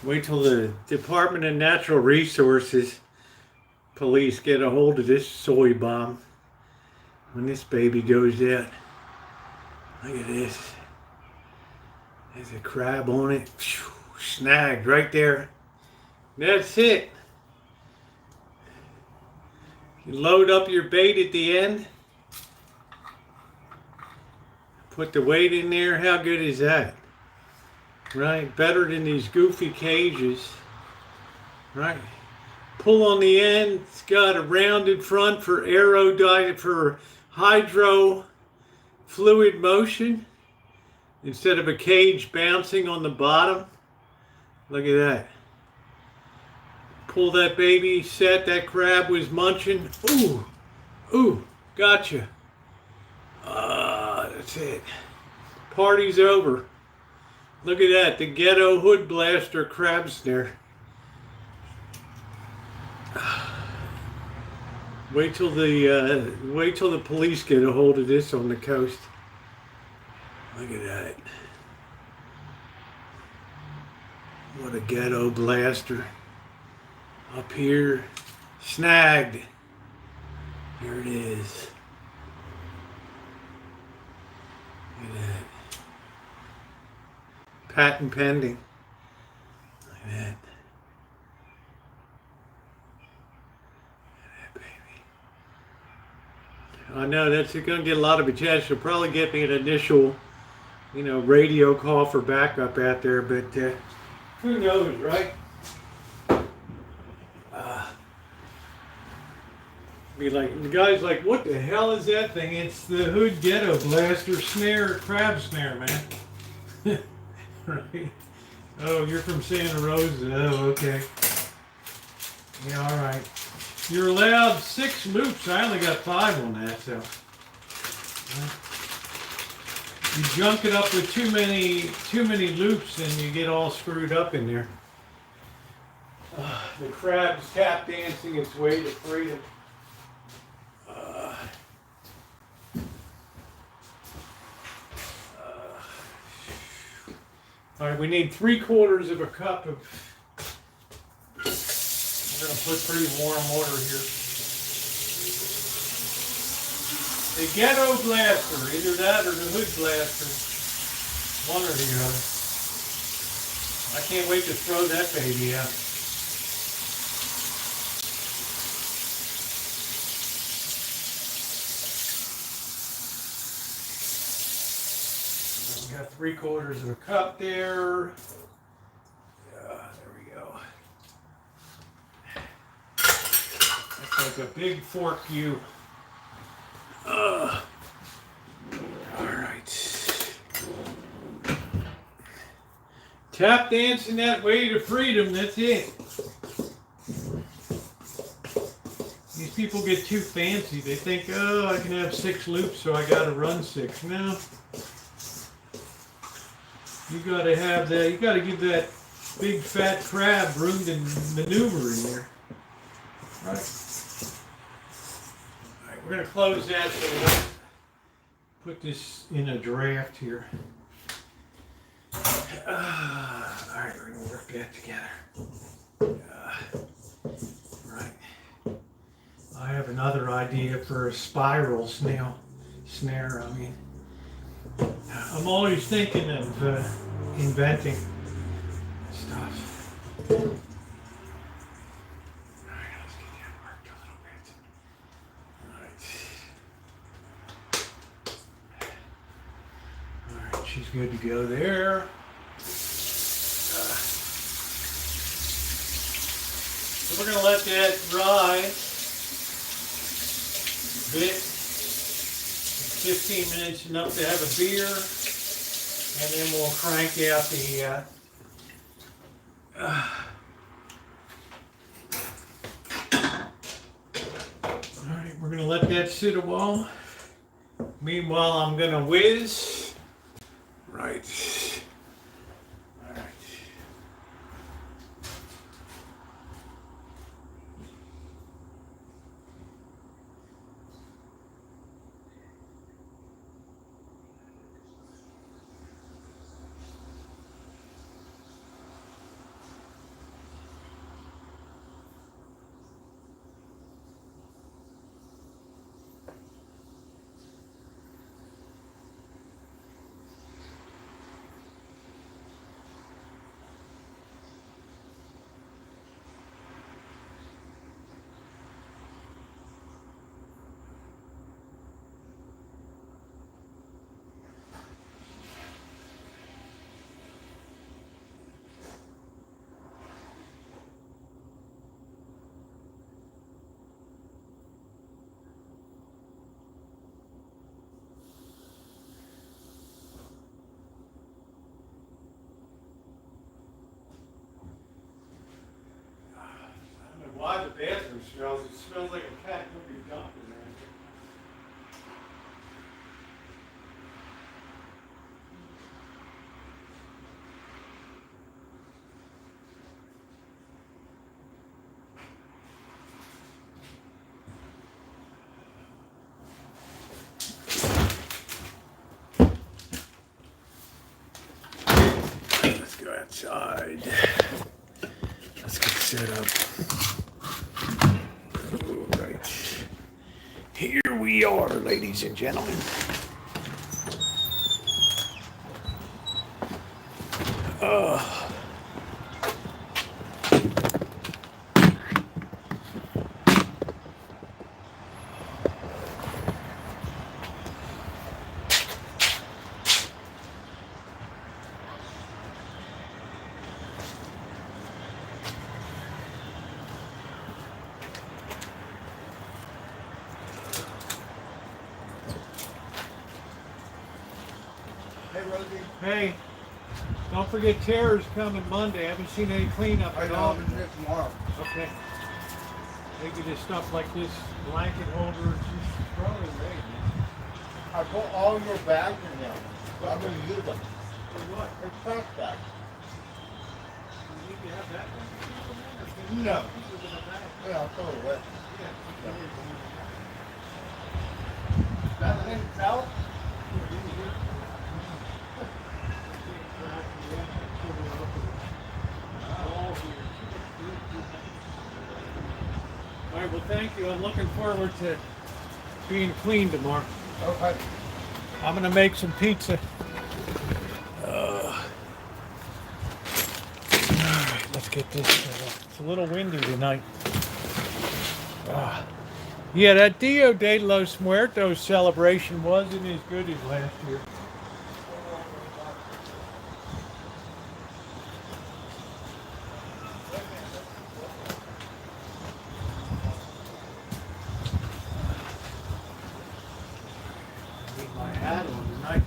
Wait till the Department of Natural Resources police get a hold of this soy bomb when this baby goes out. Look at this. There's a crab on it. Snagged right there. That's it. You load up your bait at the end. Put the weight in there. How good is that? Right, better than these goofy cages. Right, pull on the end. It's got a rounded front for for hydro fluid motion instead of a cage bouncing on the bottom. Look at that. Pull that baby set. That crab was munching. Ooh, ooh, gotcha. That's it. Party's over. Look at that, the ghetto hood blaster crab snare. Wait till the police get a hold of this on the coast. Look at that. What a ghetto blaster. Up here, snagged. Here it is. Look at that. Patent pending. Look at that. Look at that baby. I know that's going to get a lot of attention. It'll probably get me an initial, radio call for backup out there, but who knows, right? Be like, the guy's like, what the hell is that thing? It's the Hood Ghetto Blaster snare, crab snare, man. Right? Oh, you're from Santa Rosa. Oh, okay. Yeah, all right. You're allowed 6 loops. I only got 5 on that, so. You junk it up with too many loops, and you get all screwed up in there. The crab's tap dancing its way to freedom. All right, we need 3/4 of a cup of We're gonna put pretty warm water here. The ghetto blaster, either that or the hood blaster. One or the other. I can't wait to throw that baby out. We got 3/4 of a cup there. There we go. That's like a big fork you. All right. Tap dancing that way to freedom, that's it. These people get too fancy. They think, oh, I can have 6 loops, so I gotta run 6. No. You gotta have that, you gotta give that big fat crab room to maneuver in there. Right. Alright, we're gonna close that so we don't put this in a draft here. Alright, we're gonna work that together. Right. I have another idea for a spiral snare. I mean, I'm always thinking of inventing stuff. Alright, let's get that worked a little bit. Alright, she's good to go there. So we're going to let that rise a bit. 15 minutes enough to have a beer, and then we'll crank out the alright, we're going to let that sit a while. Meanwhile, I'm going to whiz. Right. Alright. Why the bathroom smells? It smells like a cat nobody dumped in there. Let's go outside. Let's get set up. Here we are, ladies and gentlemen. Hey, Rosie. Hey, don't forget Terror's coming Monday. I haven't seen any cleanup I at know, all. I'm gonna do it tomorrow. Okay. Maybe just stuff like this, blanket holders, just probably ready. I put all your bags in there. So I'm gonna use them. For what? It's trash bags. You need to have that one. No. Pieces in the bag. Yeah, I'll throw it away. Yeah. That thing out? All right, well, thank you. I'm looking forward to being clean tomorrow. Okay. I'm gonna make some pizza. All right, let's get this set up. It's a little windy tonight. Yeah, that Dia de los Muertos celebration wasn't as good as last year. Need my hat on tonight.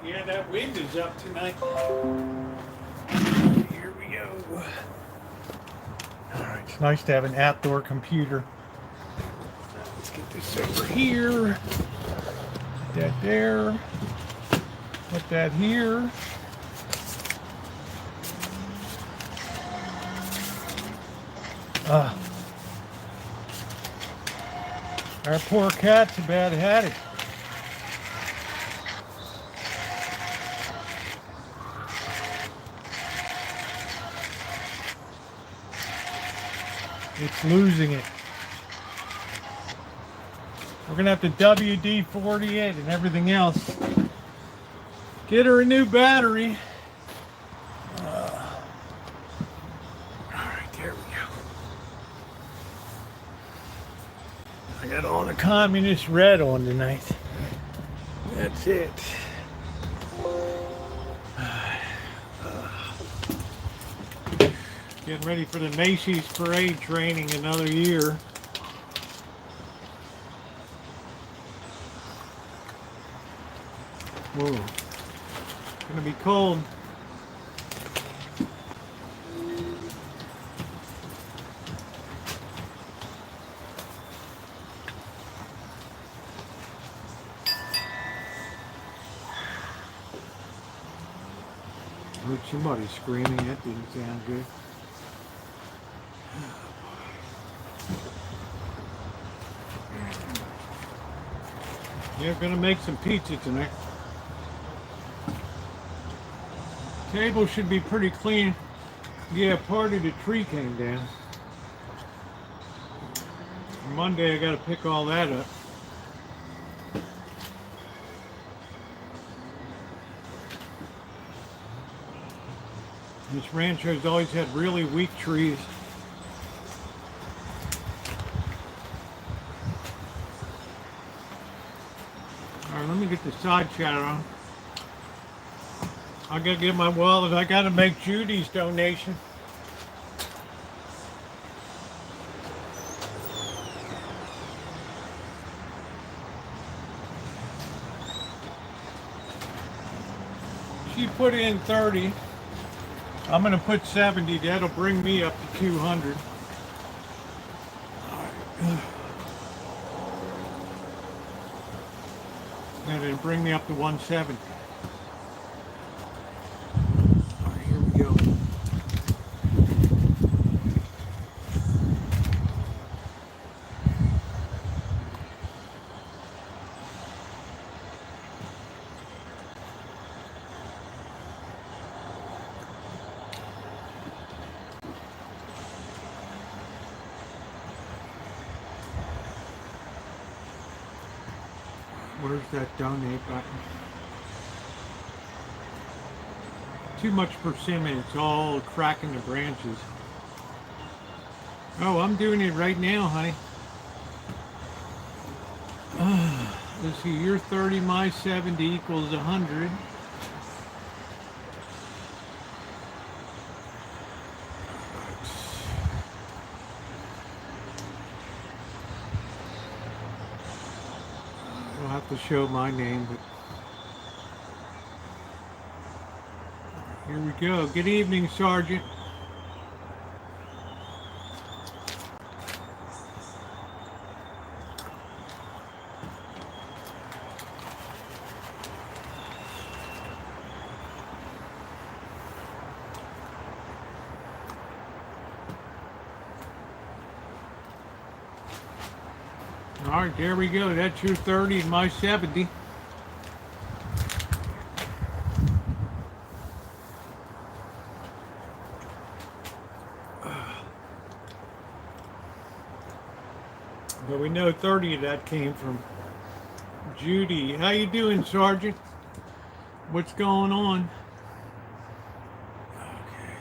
Yeah, that wind is up tonight. Here we go. All right, it's nice to have an outdoor computer. Let's get this over here. Put that there. Put that here. Our poor cat's about had it. It's losing it. We're gonna have to WD-40 it and everything else. Get her a new battery. Alright, there we go. I got all the communist red on tonight. That's it. Getting ready for the Macy's parade training another year. Whoa. It's gonna be cold. I heard somebody screaming. That didn't sound good. Yeah, gonna make some pizza tonight. Table should be pretty clean. Yeah, part of the tree came down. Monday I gotta pick all that up. This rancho's always had really weak trees. Alright, let me get the side shot on. I gotta get my wallet. I gotta make Judy's donation. She put in 30. I'm gonna put 70. That'll bring me up to 200. And it'll bring me up to 170. All right, here we go. Where's that donate button? Too much persimmon. It's all cracking the branches. Oh, I'm doing it right now, honey. Let's see, you're 30, my 70 equals 100. I'll have to show my name, but Here we go. Good evening, Sergeant. All right, there we go. That's your 30 and my 70. But we know 30 of that came from Judy. How you doing, Sergeant? What's going on? Okay.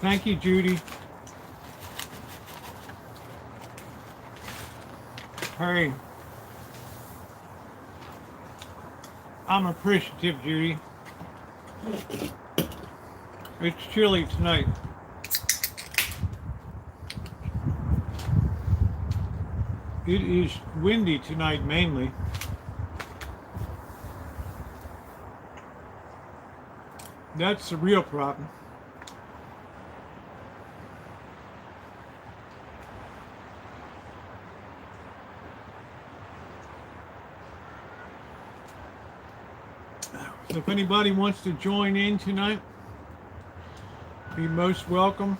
Thank you, Judy. Hey. I'm appreciative, Judy. It's chilly tonight. It is windy tonight mainly. That's the real problem. So if anybody wants to join in tonight, be most welcome.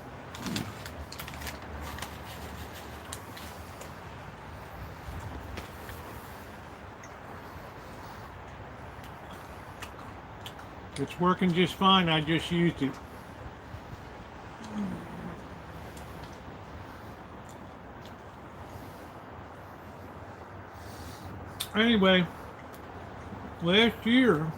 It's working just fine. I just used it. Anyway, last year,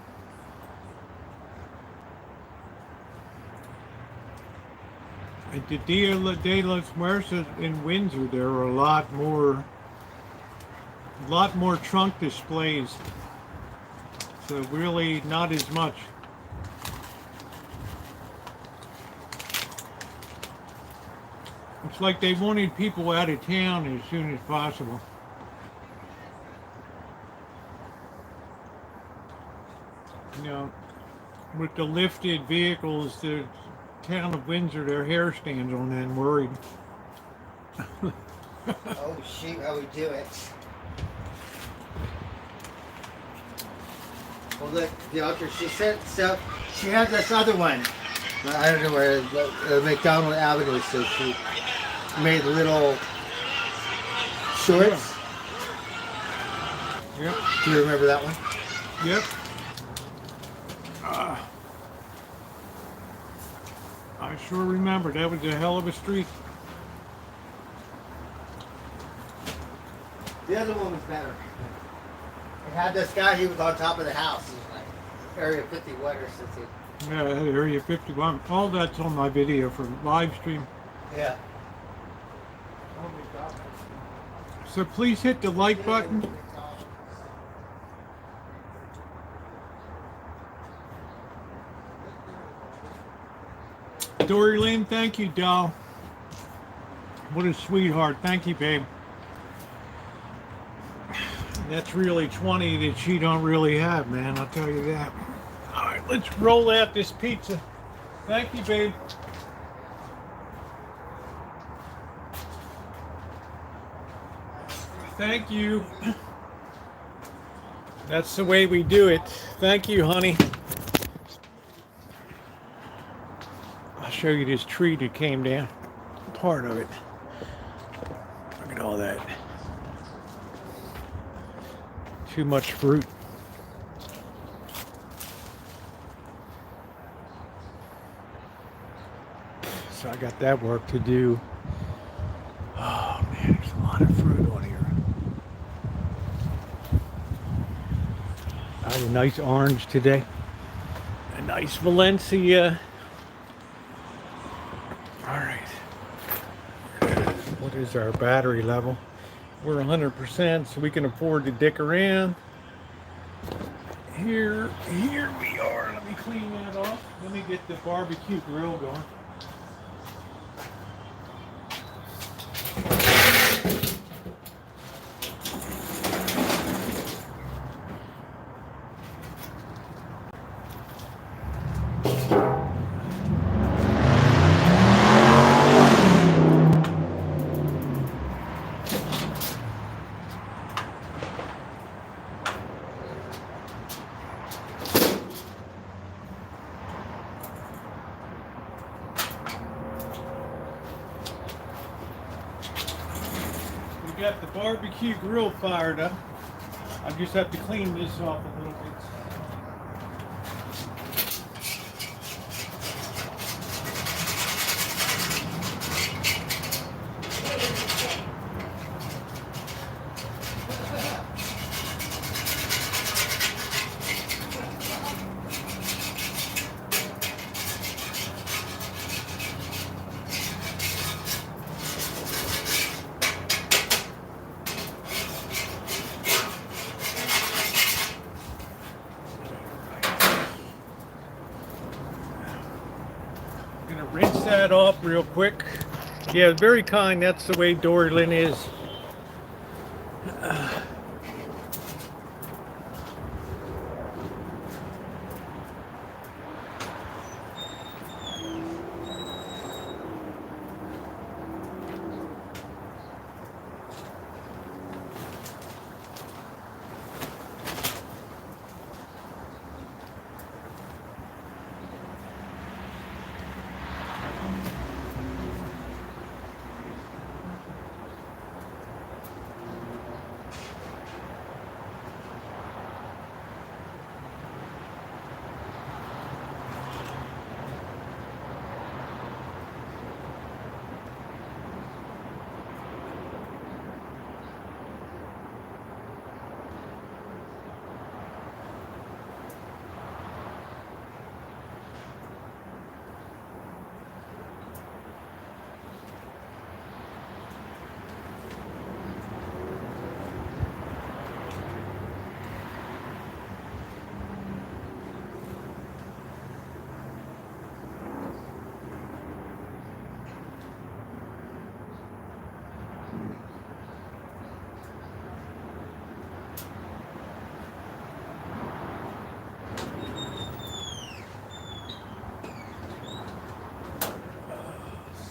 at the Dia de los Muertos in Windsor, there were a lot more trunk displays. So really not as much. It's like they wanted people out of town as soon as possible. You know, with the lifted vehicles, the town of Windsor, their hair stands on that and worried. Oh shoot, how we do it. Well look, the altar, she said, so she had this other one. I don't know where, McDonald Avenue, so she made little shorts. Yep. Do you remember that one? Yep. I sure remember. That was a hell of a street. The other one was better. It had this guy, he was on top of the house. He was like Area 51 or something. Yeah, Area 51. All that's on my video for Livestream. Yeah. So please hit the like button. Dory Lynn, thank you, doll. What a sweetheart. Thank you, babe. That's really 20 that she don't really have, man. I'll tell you that. All right, let's roll out this pizza. Thank you, babe. Thank you. That's the way we do it. Thank you, honey. I'll show you this tree that came down. Part of it. Look at all that. Too much fruit. So I got that work to do. Oh man, there's a lot of fruit on here. I had a nice orange today. A nice Valencia. All right. What is our battery level? We're 100%, so we can afford to dick around. Here we are. Let me clean that off. Let me get the barbecue grill going. got the barbecue grill fired up. I just have to clean this off a little bit. Gonna rinse that off real quick. Yeah, very kind. That's the way Dory Lynn is.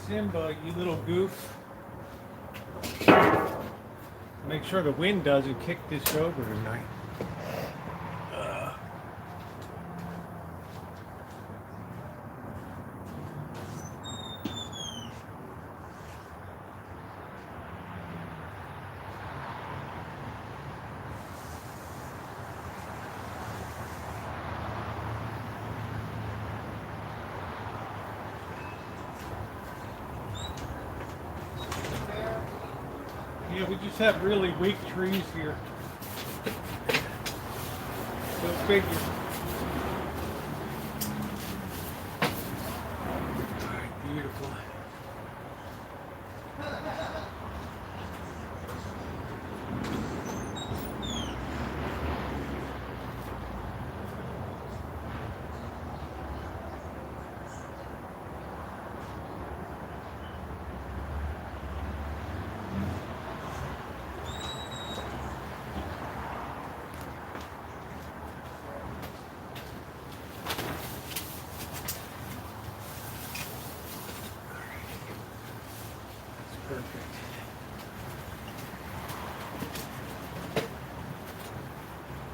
Simba, you little goof. Make sure the wind doesn't kick this over tonight. Yeah, we just have really weak trees here. Go figure. Alright, beautiful. Perfect.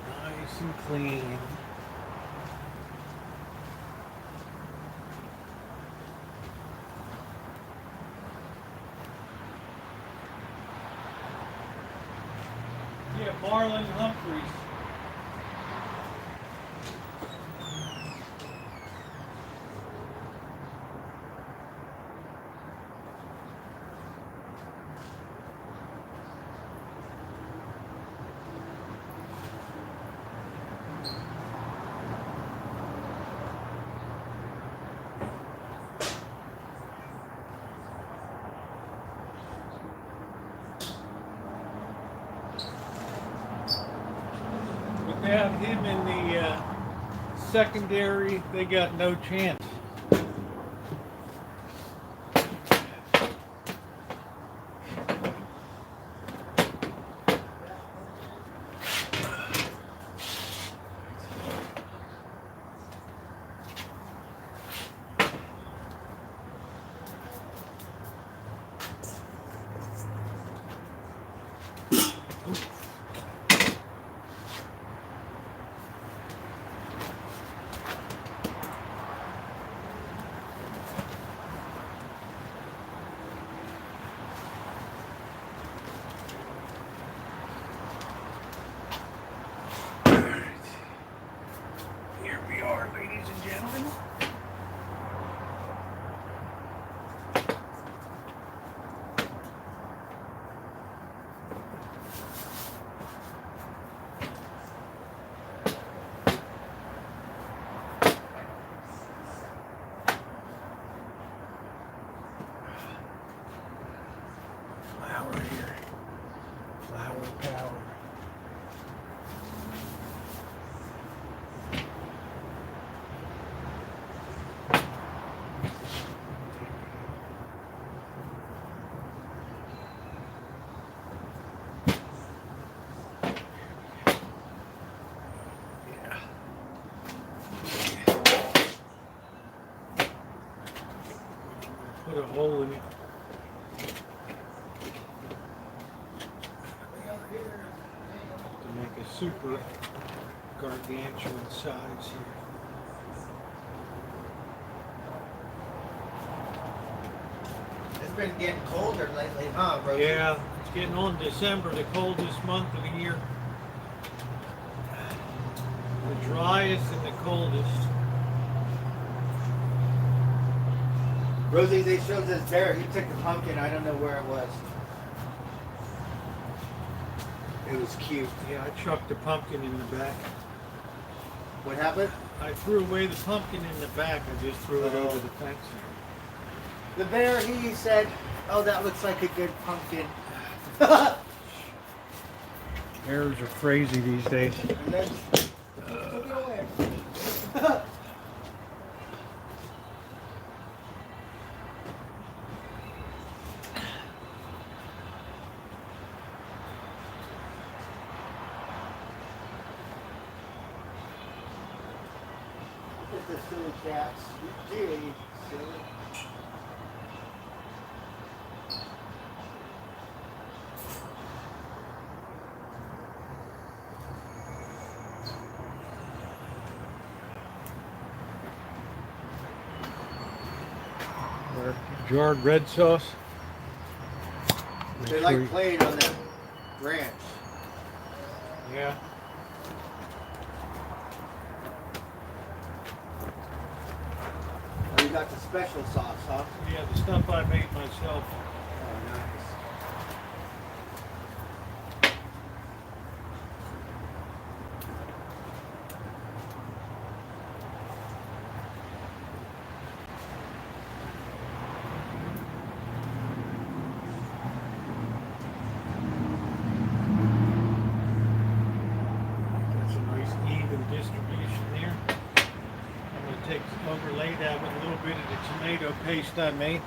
Nice and clean. Yeah, Marlon Humphreys. Without him in the secondary, they got no chance. put a hole in it. To make a super gargantuan size here. It's been getting colder lately, huh, Rosie? Yeah, it's getting on December, the coldest month of the year. The driest and the coldest. Rosie, they showed this bear. He took the pumpkin. I don't know where it was. It was cute. Yeah, I chucked the pumpkin in the back. What happened? I threw away the pumpkin in the back. I just threw it over the fence. The bear, he said, oh, that looks like a good pumpkin. Bears are crazy these days. And then, took it away. Look at the silly cats. Gee, silly. Our jarred red sauce. They like playing on that ranch. Yeah. Oh, you got the special sauce, huh? Yeah, the stuff I made myself. Oh, nice. That's a nice even distribution there. I'm going to overlay that with a little bit of the tomato paste I made.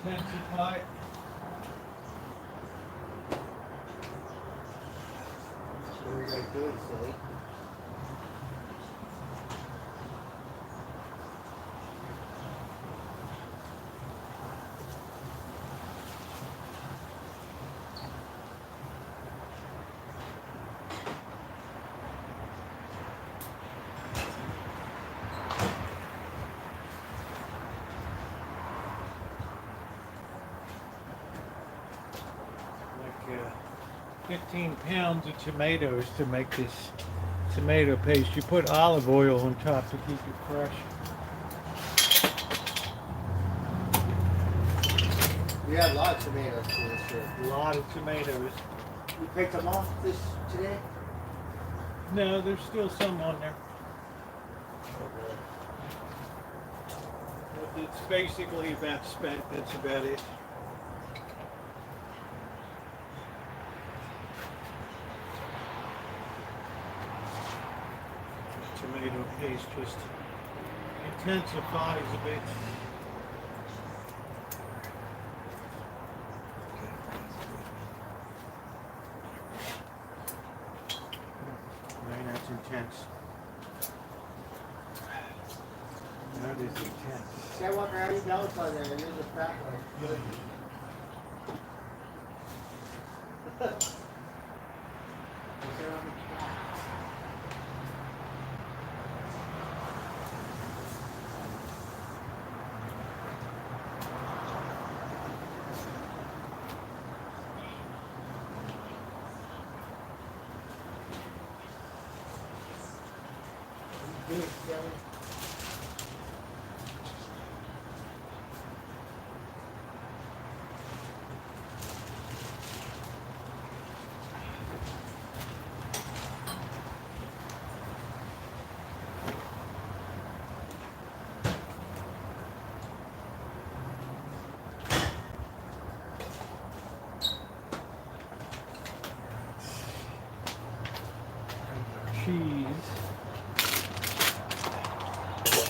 Intensify it. Very good, silly. Like 15 pounds of tomatoes to make this tomato paste. You put olive oil on top to keep it fresh. We had a lot of tomatoes for this year. A lot of tomatoes. You picked them off this today? No, there's still some on there. But it's basically about spent. That's about it. Tomato paste just intensifies a bit. Man, that's intense. That is intense. Skywalker, how do you balance on there? You're the fat one.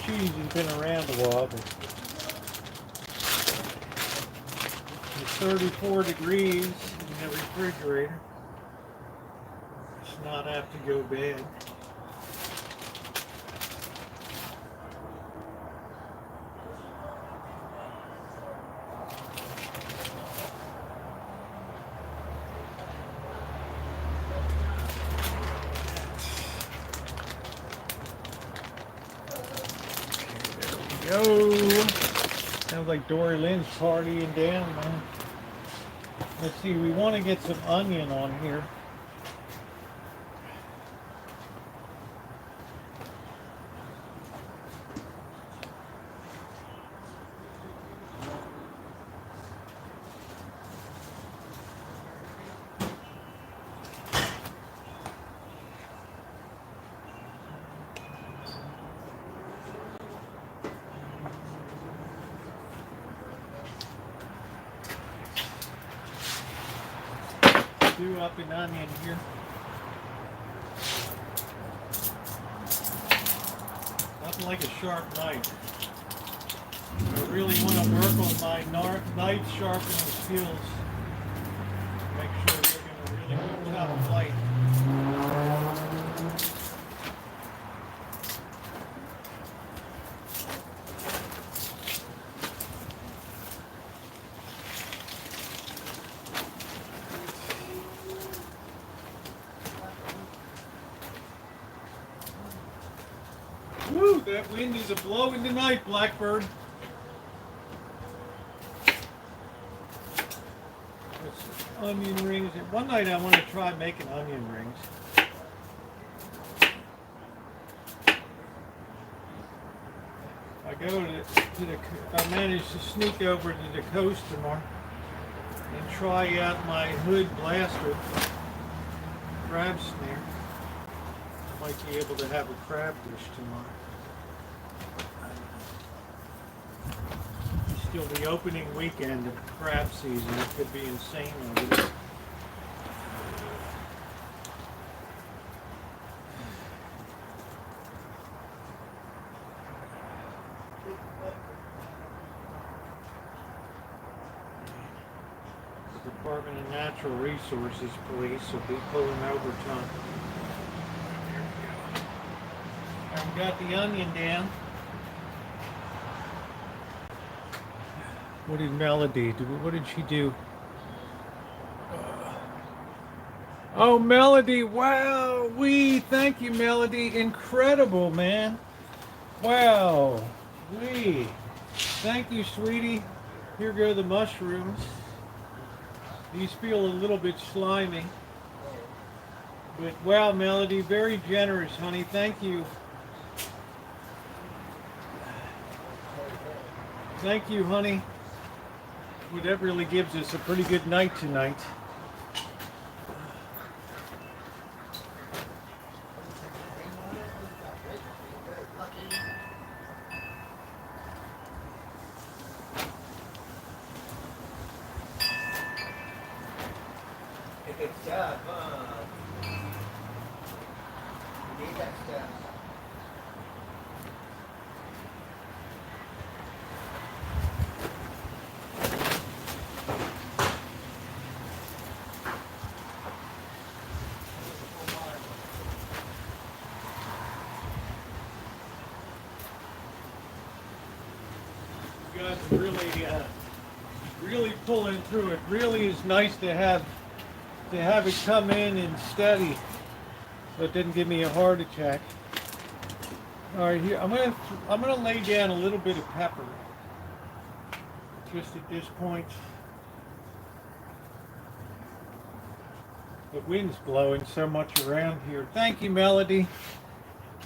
Cheese has been around a while, but it's 34 degrees in the refrigerator. It's not apt to go bad. Yo! Sounds like Dory Lynn's partying down, man. Let's see, we want to get some onion on here. Do up an onion here. Nothing like a sharp knife. I really want to work on my knife sharpening skills. Make sure we're going to really have a fight. Woo, that wind is a blowing tonight, Blackbird. Onion rings. One night I want to try making onion rings. I managed to sneak over to the coast tomorrow and try out my hood blaster crab snare. I might be able to have a crab dish tomorrow. It's still the opening weekend of crab season. It could be insane over there. The Department of Natural Resources Police will be pulling overtime. I've got the onion down. What did Melody do? What did she do? Oh, Melody, wow, thank you, Melody. Incredible, man. Wow, thank you, sweetie. Here go the mushrooms. These feel a little bit slimy. But wow, Melody, very generous, honey. Thank you. Thank you, honey. Well, that really gives us a pretty good night tonight. Good stuff, huh? You need that stuff. You guys are really pulling through. It really is nice to have it come in and steady, so it didn't give me a heart attack. All right, here I'm gonna lay down a little bit of pepper, just at this point. The wind's blowing so much around here. Thank you, Melody.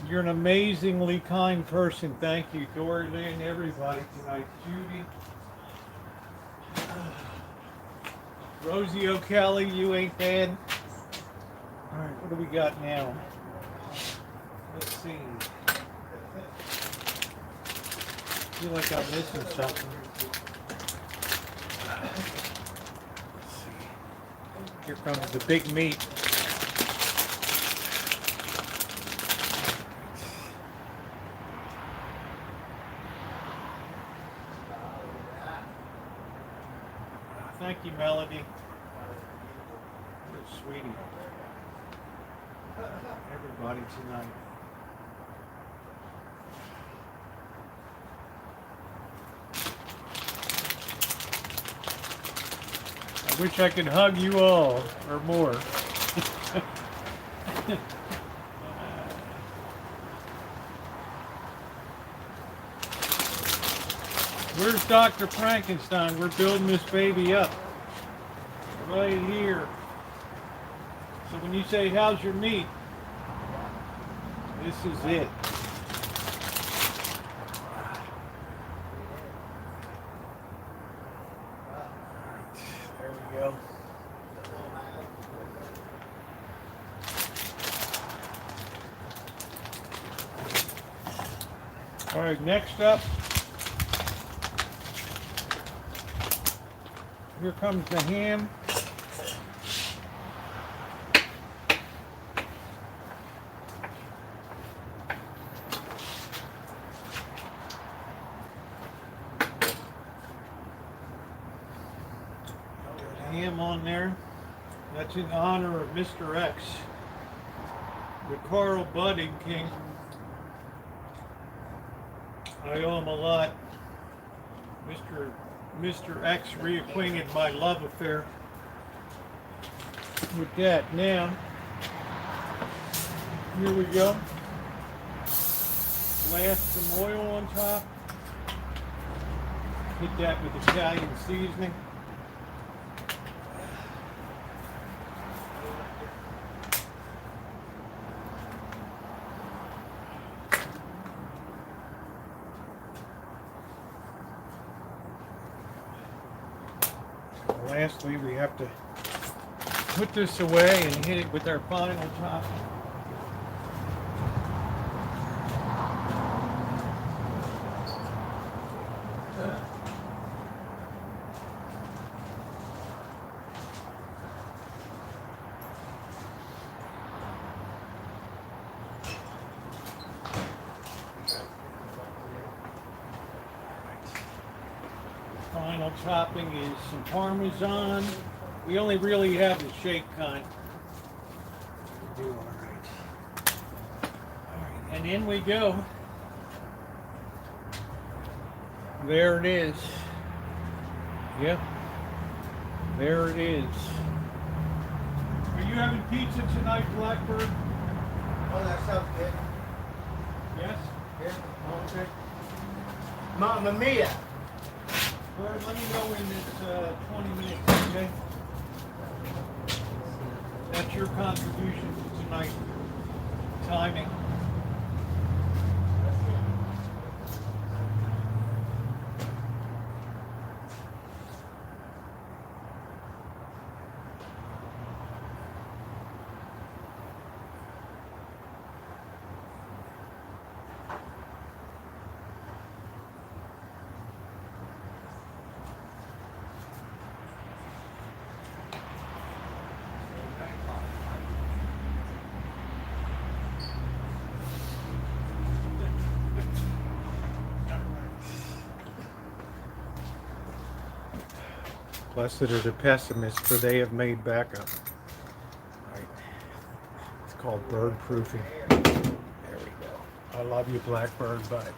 You're an amazingly kind person. Thank you, Dory Lynn, everybody tonight. Judy. Rosie O'Kelly, you ain't bad. All right, what do we got now? Let's see. I feel like I'm missing something. Let's see. Here comes the big meat. Thank you, Melody. You're a sweetie. Everybody tonight. I wish I could hug you all, or more. Where's Dr. Frankenstein? We're building this baby up. Right here. So when you say, how's your meat? This is it. There we go. All right, next up, here comes the ham. Ham on there. That's in honor of Mr. X, the Coral Budding King. I owe him a lot. Mr. X reacquainted my love affair with that. Now, here we go. Blast some oil on top. Hit that with Italian seasoning. Lastly, we have to put this away and hit it with our final top. Final topping is some Parmesan. We only really have the shake kind. Do all right. All right, and in we go. There it is. Yep. There it is. Are you having pizza tonight, Blackbird? Oh, that sounds good. Yes? Yeah. Okay. Mamma mia. Bird, let me know in this 20 minutes, okay? That's your contribution to tonight. Timing. Blessed are the pessimists, for they have made backup. Right. It's called bird proofing. There we go. I love you, Blackbird, but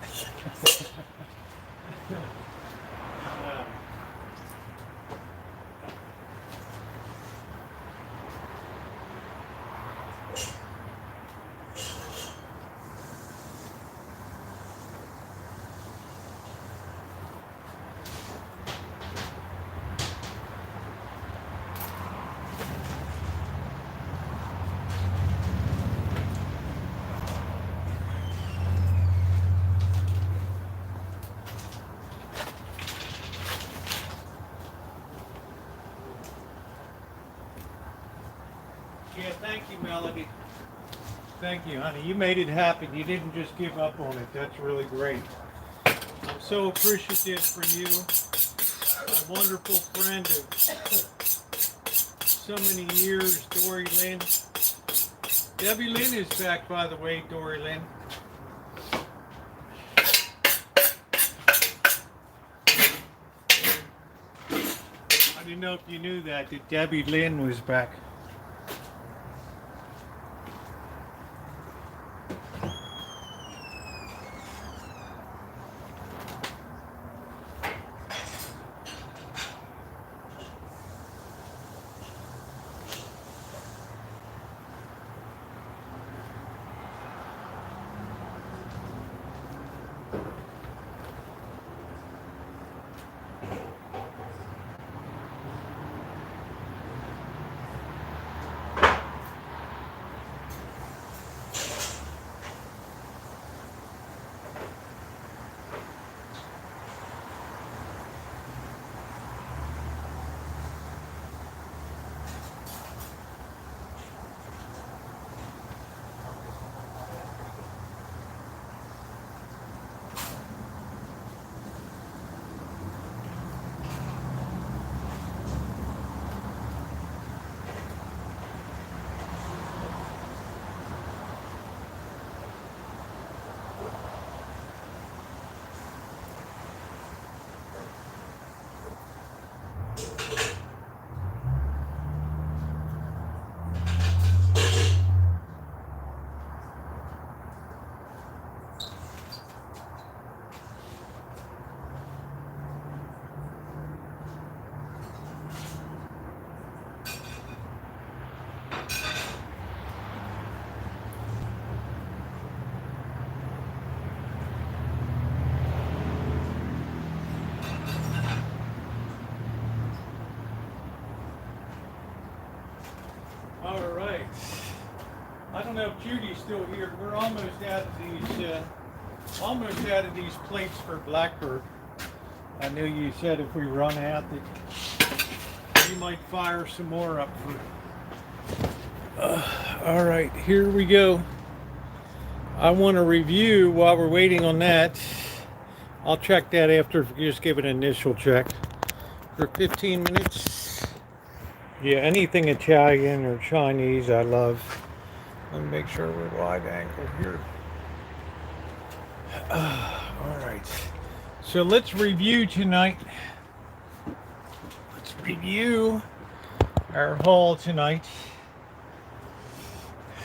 yeah, thank you, Melody. Thank you, honey. You made it happen. You didn't just give up on it. That's really great. I'm so appreciative for you, my wonderful friend of so many years, Dory Lynn. Debbie Lynn is back, by the way, Dory Lynn. I didn't know if you knew that Debbie Lynn was back. don't know if Judy's still here. We're almost out of these plates for blackbird. I knew you said if we run out that you might fire some more up for. All right, here we go. I want to review while we're waiting on that. I'll check that after. Just give it an initial check for 15 minutes. Yeah, anything Italian or Chinese I love. Let me make sure we're wide angle here. All right. So let's review tonight. Let's review our haul tonight.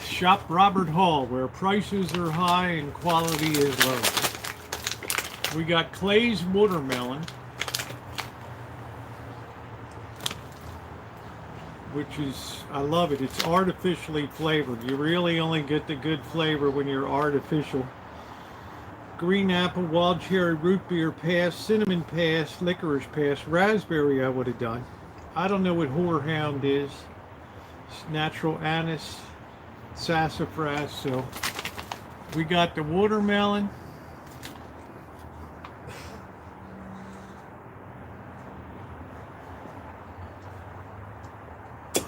Shop Robert Hall, where prices are high and quality is low. We got Clay's watermelon, which is, I love it. It's artificially flavored. You really only get the good flavor when you're artificial. Green apple, wild cherry, root beer pass, cinnamon pass, licorice pass, raspberry I would have done. I don't know what horehound is. It's natural anise, sassafras. So we got the watermelon.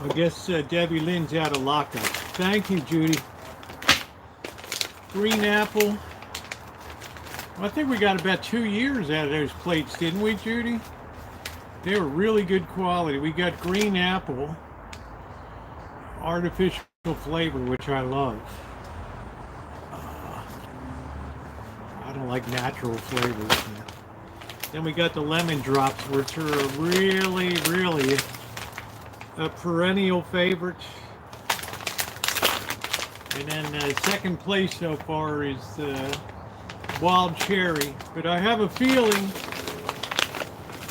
I guess Debbie Lynn's out of lockup. Thank you, Judy. Green apple. Well, I think we got about 2 years out of those plates, didn't we, Judy? They were really good quality. We got green apple, artificial flavor, which I love. I don't like natural flavors. Then we got the lemon drops, which are really, really a perennial favorite. And then second place so far is wild cherry, but I have a feeling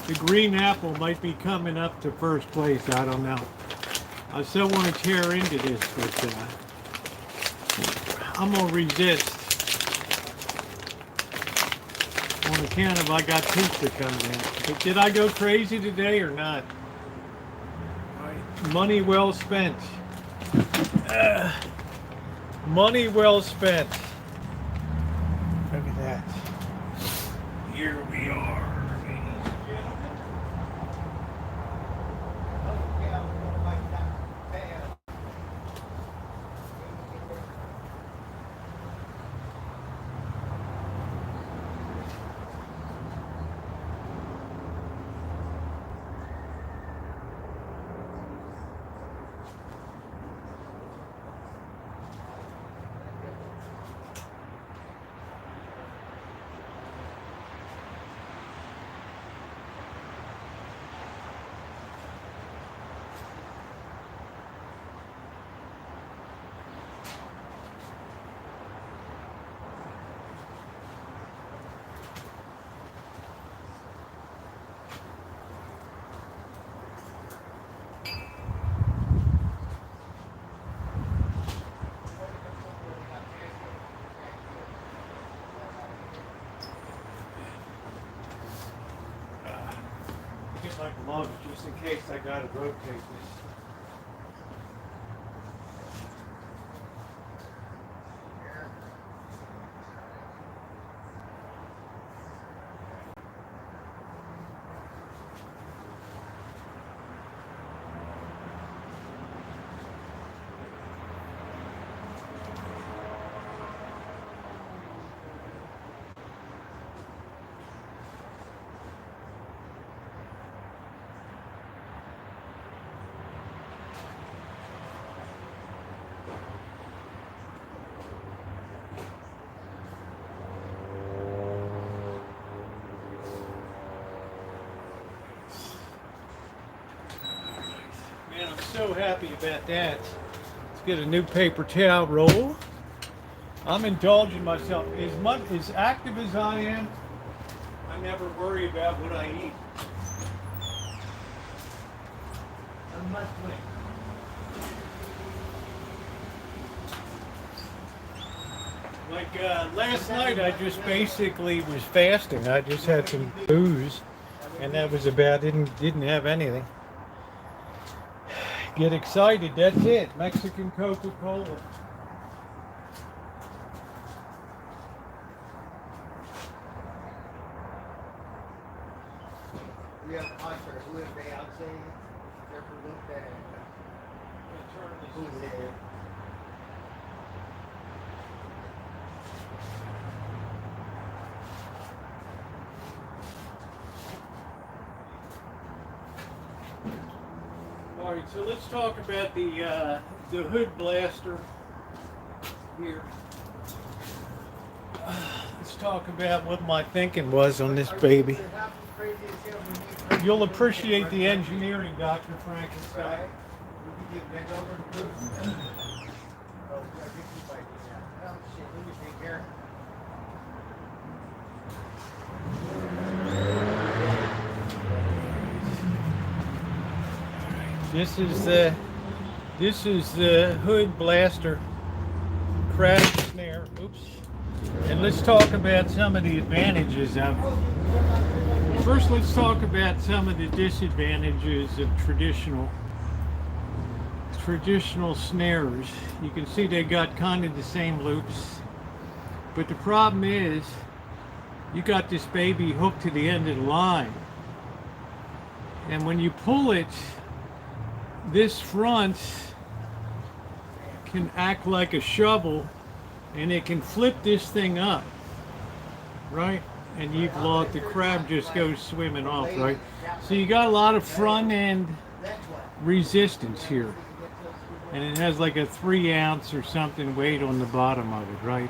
the green apple might be coming up to first place. I don't know. I still want to tear into this, but I'm gonna resist on account of I got pizza coming in. But did I go crazy today or not? Money well spent. Money well spent. Look at that. Here we are. My gloves just in case I gotta rotate this. So happy about that. Let's get a new paper towel roll. I'm indulging myself. As active as I am, I never worry about what I eat. I'm not playing. Like last night, I just basically was fasting. I just had some booze, and that was about it. Didn't have anything. Get excited, that's it. Mexican Coca-Cola. We have contractors who have they out saying never looked at who's there. All right, so let's talk about the hood blaster here. Let's talk about what my thinking was on this baby. You'll appreciate the engineering, Dr. Frankenstein. This is the hood blaster crab snare. Oops. And let's talk about some of the advantages of it. First, let's talk about some of the disadvantages of traditional snares. You can see they got kind of the same loops, but the problem is you got this baby hooked to the end of the line, and when you pull it, this front can act like a shovel and it can flip this thing up, right? And you've lost, the crab just goes swimming off, right? So you got a lot of front end resistance here. And it has like a 3 ounce or something weight on the bottom of it, right?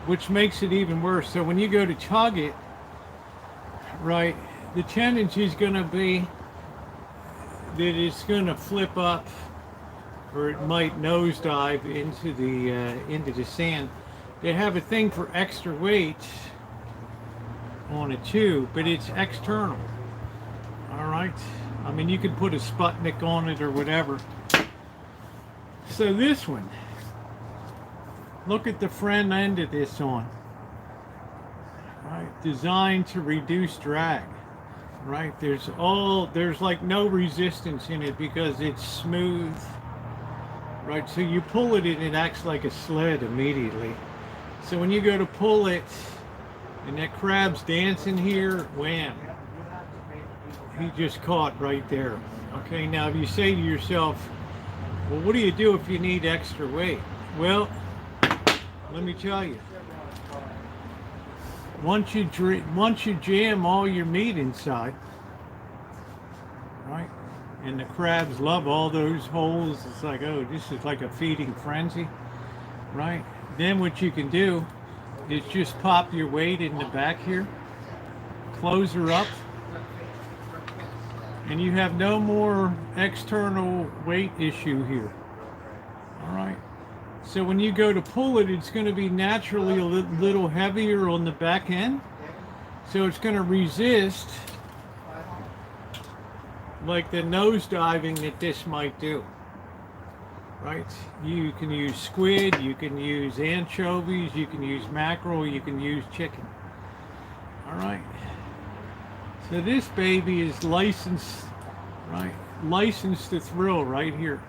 Which makes it even worse. So when you go to tug it, right, the tendency is going to be that it's going to flip up, or it might nosedive into the sand. They have a thing for extra weight on it too, but it's external. All right, I mean, you could put a Sputnik on it or whatever. So this one, look at the front end of this one. All right, designed to reduce drag. Right, there's like no resistance in it because it's smooth. Right, so you pull it and it acts like a sled immediately. So when you go to pull it and that crab's dancing here, wham, he just caught right there. Okay, now if you say to yourself, well, what do you do if you need extra weight? Well, let me tell you. Once you jam all your meat inside, right, and the crabs love all those holes, it's like, oh, this is like a feeding frenzy, right? Then what you can do is just pop your weight in the back here, close her up, and you have no more external weight issue here, all right? So when you go to pull it, it's going to be naturally a little heavier on the back end. So it's going to resist like the nose diving that this might do. Right? You can use squid, you can use anchovies, you can use mackerel, you can use chicken. All right. So this baby is licensed, right? Licensed to thrill right here.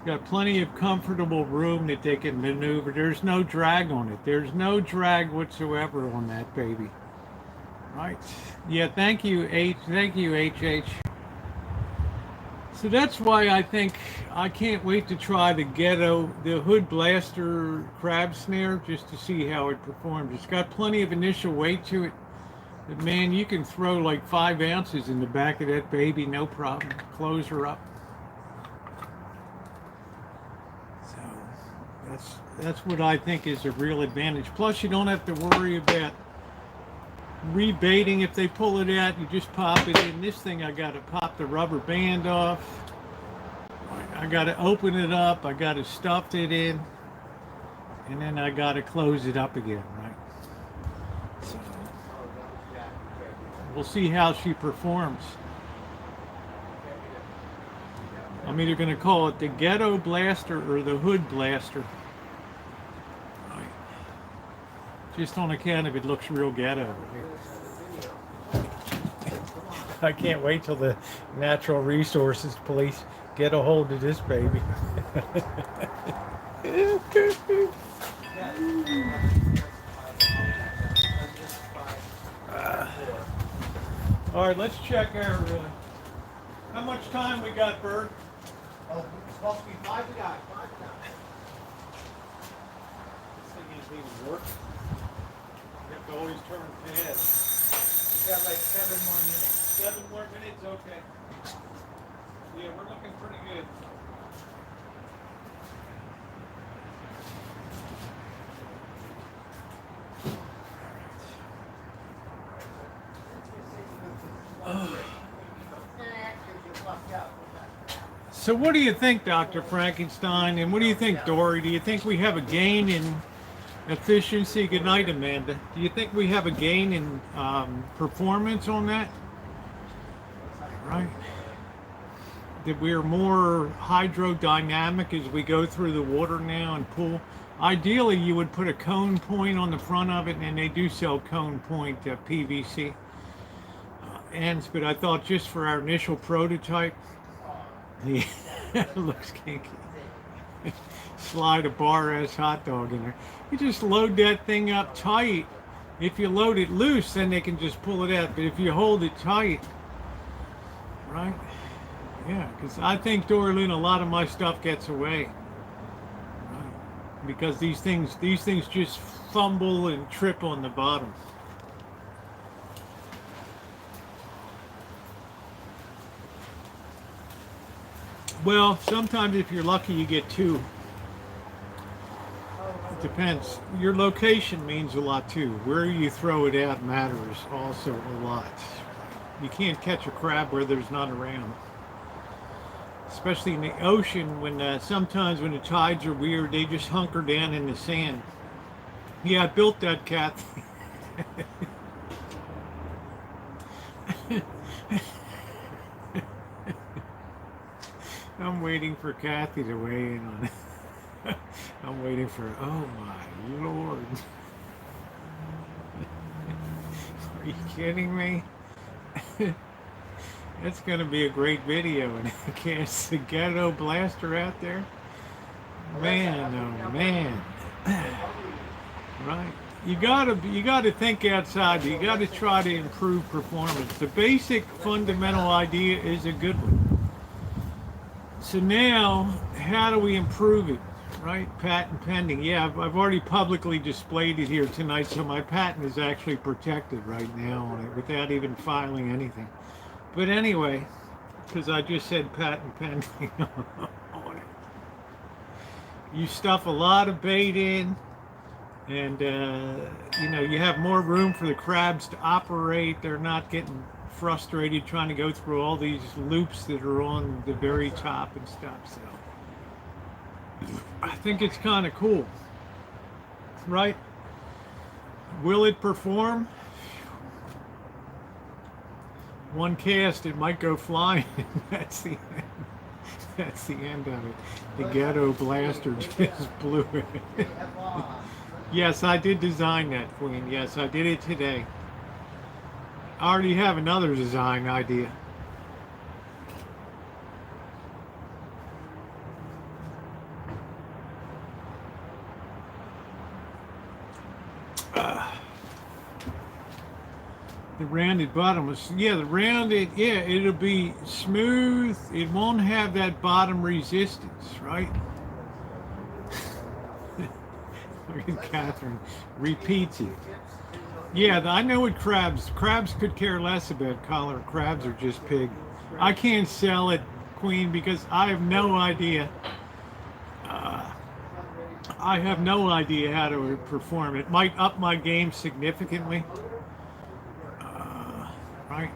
Got plenty of comfortable room that they can maneuver. There's no drag on it. There's no drag whatsoever on that baby. Right? Yeah, thank you, HH. So that's why I think I can't wait to try the hood blaster crab snare just to see how it performs. It's got plenty of initial weight to it. But man, you can throw like 5 ounces in the back of that baby, no problem. Close her up. That's what I think is a real advantage. Plus, you don't have to worry about rebaiting. If they pull it out, you just pop it in. This thing, I got to pop the rubber band off. I got to open it up. I got to stuff it in. And then I got to close it up again, right? So, we'll see how she performs. I'm either going to call it the ghetto blaster or the hood blaster. Just on account of it looks real ghetto. I can't wait till the Natural Resources Police get a hold of this baby. All right, let's check air really. How much time we got, Bert? Oh, it's supposed to be 5 to 9. 5 to 9. This thing isn't even working. You have to always turn pads. We got like 7 more minutes. 7 more minutes, okay. Yeah, we're looking pretty good. So what do you think, Dr. Frankenstein, and what do you think, Dory? Do you think we have a gain in efficiency? Good night, Amanda. Do you think we have a gain in performance on that? Right. That we're more hydrodynamic as we go through the water now and pull. Ideally, you would put a cone point on the front of it, and they do sell cone point PVC ends, but I thought just for our initial prototype, yeah, it looks kinky. Slide a bar-ass hot dog in there. You just load that thing up tight. If you load it loose, then they can just pull it out. But if you hold it tight, right? Yeah, because I think, Dorlin, a lot of my stuff gets away. Right? Because these things just fumble and trip on the bottom. Well, sometimes if you're lucky, you get 2. It depends. Your location means a lot too. Where you throw it out matters also a lot. You can't catch a crab where there's none around. Especially in the ocean, when sometimes when the tides are weird, they just hunker down in the sand. Yeah, I built that, Kathy. I'm waiting for Kathy to weigh in on it. I'm waiting for, oh my Lord. Are you kidding me? It's going to be a great video, and I can't see the ghetto blaster out there. Man, oh man. Right? You gotta think outside. You gotta try to improve performance. The basic fundamental idea is a good one. So now, how do we improve it, right? Patent pending. Yeah, I've already publicly displayed it here tonight, so my patent is actually protected right now on it without even filing anything. But anyway, because I just said patent pending on it. You stuff a lot of bait in, and you know, you have more room for the crabs to operate. They're not getting frustrated trying to go through all these loops that are on the very top and stuff. So I think it's kind of cool, right? Will it perform? One cast, it might go flying. That's the end. That's the end of it. The ghetto blaster just blew it. Yes, I did design that, Queen. Yes, I did it today. I already have another design idea. The rounded bottom was, yeah, the rounded, yeah, it'll be smooth. It won't have that bottom resistance, right? Look at Catherine repeats it. Yeah, I know what crabs could care less about color. Crabs are just pig. I can't sell it, Queen, because I have no idea. I have no idea how to perform. It might up my game significantly. Right?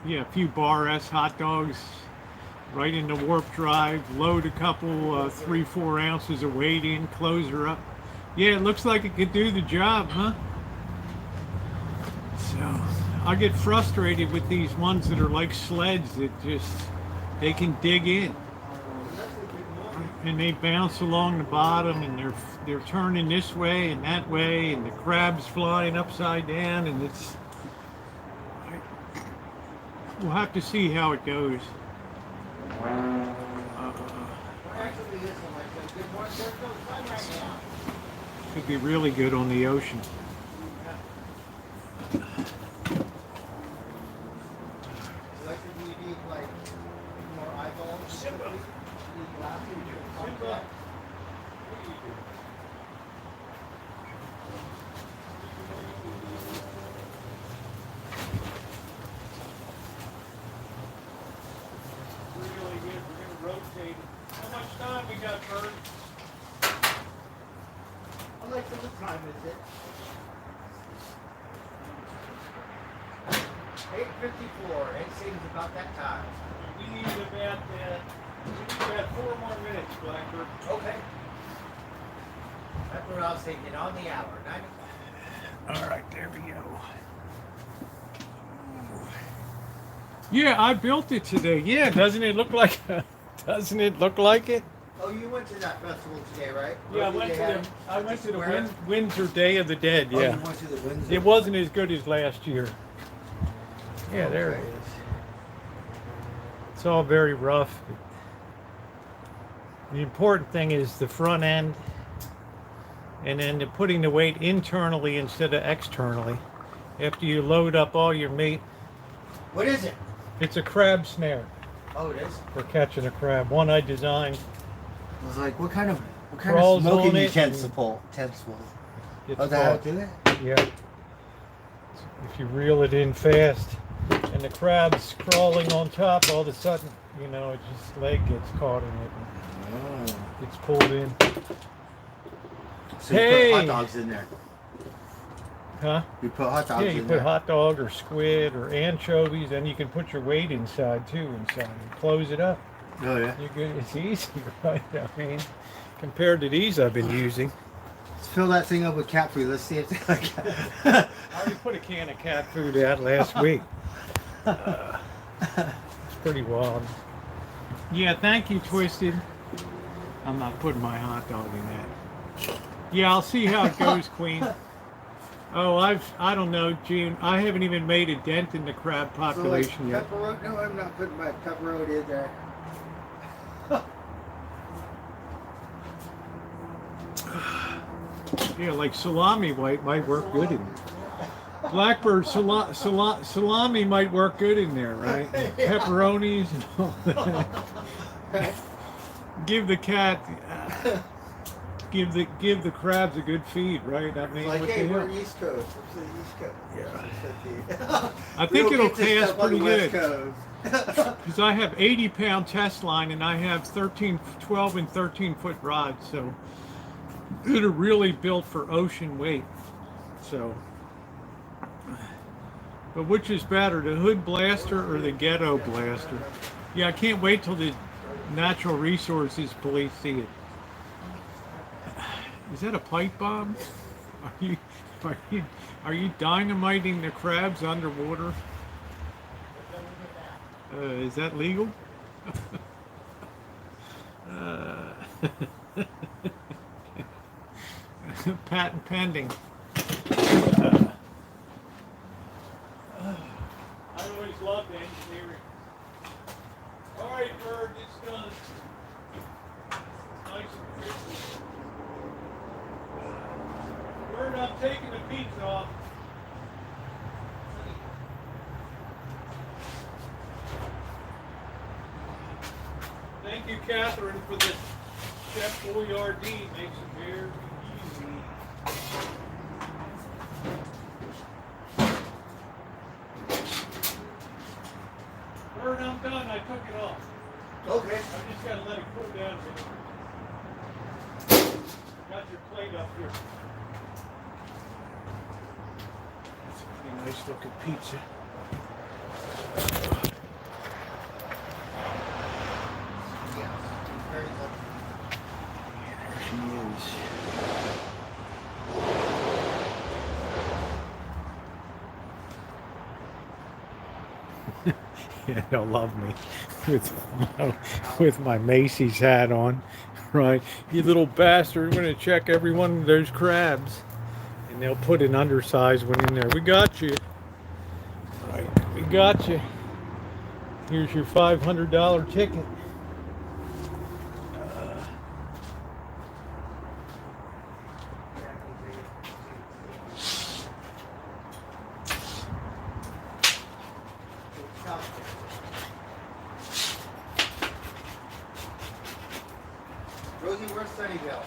Yeah, a few bar S hot dogs right in the warp drive, load a couple 3-4 ounces of weight in, close her up. Yeah, it looks like it could do the job, huh? So I get frustrated with these ones that are like sleds that just, they can dig in. And they bounce along the bottom, and they're turning this way and that way, and the crab's flying upside down, and it's, we'll have to see how it goes. Could be really good on the ocean. Really good. We're gonna rotate. How much time we got, Bert? I'd like to what time is it? 8:54. It seems about that time. We need about 4 more minutes, Blackbird. Okay. That's what I was thinking, on the hour, 9 o'clock. All right, there we go. Yeah, I built it today. Yeah, doesn't it look like? Doesn't it look like it? Oh, you went to that festival today, right? Yeah, I went to the Windsor Day of the Dead. Oh, Yeah, you went to the Windsor. it wasn't as good as last year. Yeah, there it Okay. is. It's all very rough. The important thing is the front end, and then putting the weight internally instead of externally. After you load up all your meat, What is it? it's a crab snare Oh, it is? for catching a crab. One I designed. I was like, what kind of Crawls smoking on it utensil? It's Oh, that how called- to do it? Yeah. If you reel it in fast and the crab's crawling on top, all of a sudden, you know, it just leg gets caught in it and gets pulled in. So you Hey! put hot dogs in there. Huh? You put hot dogs Yeah, in you there. put hot dog or squid or anchovies, and you can put your weight inside too, and close it up. Oh, yeah. You're good. It's easy, right? I mean, compared to these I've been using. Let's fill that thing up with cat food. Let's see if they like it. I already put a can of cat food out last week. It's pretty wild. Yeah, thank you, Twisted. I'm not putting my hot dog in that. Yeah, I'll see how it goes, Queen. Oh, I don't know, June. I haven't even made a dent in the crab population yet. Pepperoni? No, I'm not putting my pepperoni in there. Yeah, like salami might work good in there. Blackbird salami might work good in there, right? Pepperonis and all that. Give the cat, give the crabs a good feed, right? I mean, Like, what hey, the we're hell? East Coast. We're to the East Coast. Yeah. I We think don't it'll get this pass stuff on pretty the West good. Coast. Because I have 80-pound test line and I have 12 and 13-foot rods, so they're really built for ocean weight. So, but which is better, the hood blaster or the ghetto blaster? Yeah, I can't wait till the natural resources police see it. Is that a pipe bomb? Are you dynamiting the crabs underwater? Is that legal? Patent pending. I always loved engineering. All right, Bird, it's done. Nice and crispy. Bird, I'm taking the beats off. Thank you, Catherine, for the Chef Boyardee. Makes it very easy. Bird, I'm done. I took it off. Okay. I just got to let it cool down a bit. Got your plate up here. That's a pretty nice looking pizza. There she is. Yeah, they'll love me with my Macy's hat on, right? You little bastard, we're gonna check every one of those crabs, and they'll put an undersized one in there. We got you. Right, we got you. Here's your $500 ticket. Sunnyvale?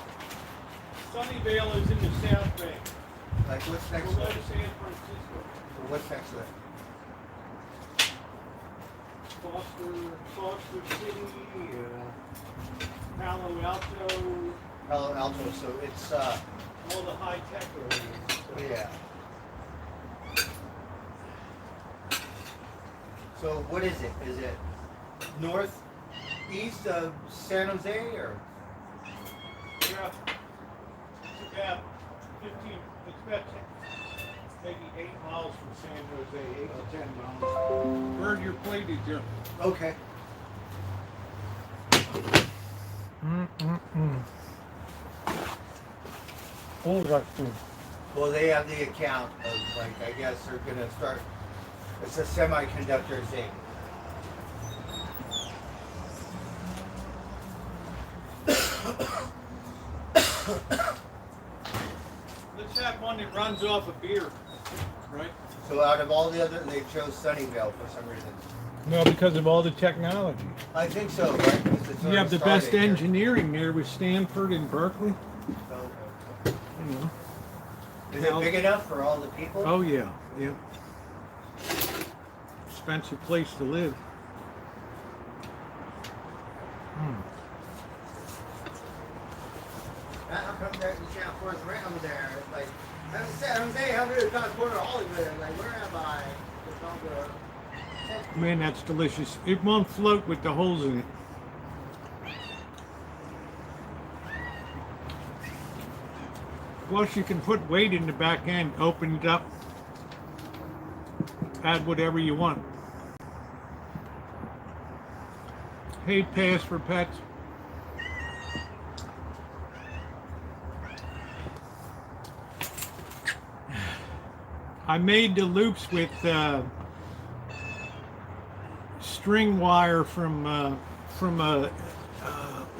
Sunnyvale is in the South Bay. Like what's next to Below it? San Francisco. Or what's next to it? Foster City, Palo Alto, Palo Alto, so it's all the high tech areas. yeah. So what is it? Is it northeast of San Jose or? Yeah, it's about 15, it's about 10, maybe 8 miles from San Jose, 8 to 10 miles. Bird, your plate is here. Okay. Oh, that's good. Well, they have the account of like I guess they're gonna start. It's a semiconductor thing. Let's have one that runs off a beer, right? So out of all the other, they chose Sunnyvale for some reason. No, because of all the technology. I think so, right? 'Cause it's You have the already best started here. engineering there with Stanford and Berkeley. Oh, You know. is it big enough for all the people? Oh yeah, yeah. Expensive place to live. How come that you can't afford rent over there? It's like, San Jose, how many times quarter of Hollywood? Like, where am I? It's all the- Man, that's delicious. It won't float with the holes in it. Plus, you can put weight in the back end, open it up, add whatever you want. Paid pass for pets. I made the loops with string wire from a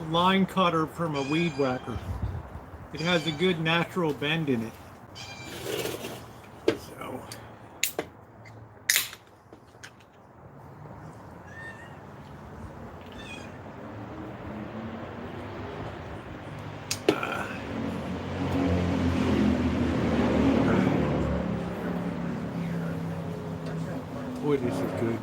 line cutter from a weed whacker. It has a good natural bend in it. So. Boy, this is good.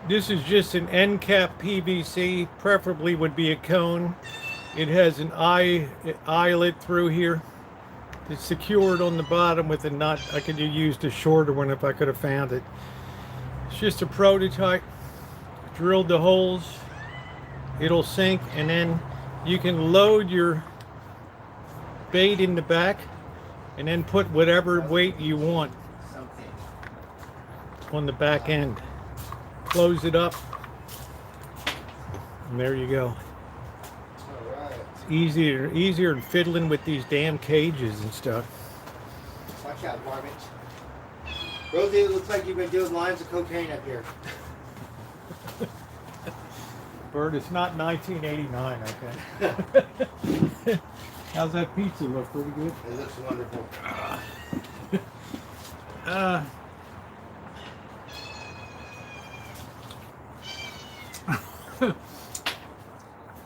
This is just an end cap PVC, preferably would be a cone. It has an eyelet through here. It's secured on the bottom with a nut. I could have used a shorter one if I could have found it. It's just a prototype. Drilled the holes. It'll sink, and then you can load your bait in the back and then put whatever weight you want on the back end. Close it up, and there you go. It's easier than fiddling with these damn cages and stuff. Watch out, varmint. Rosie, it looks like you've been doing lines of cocaine up here. Bird, it's not 1989, okay? How's that pizza look? Pretty good? It looks wonderful.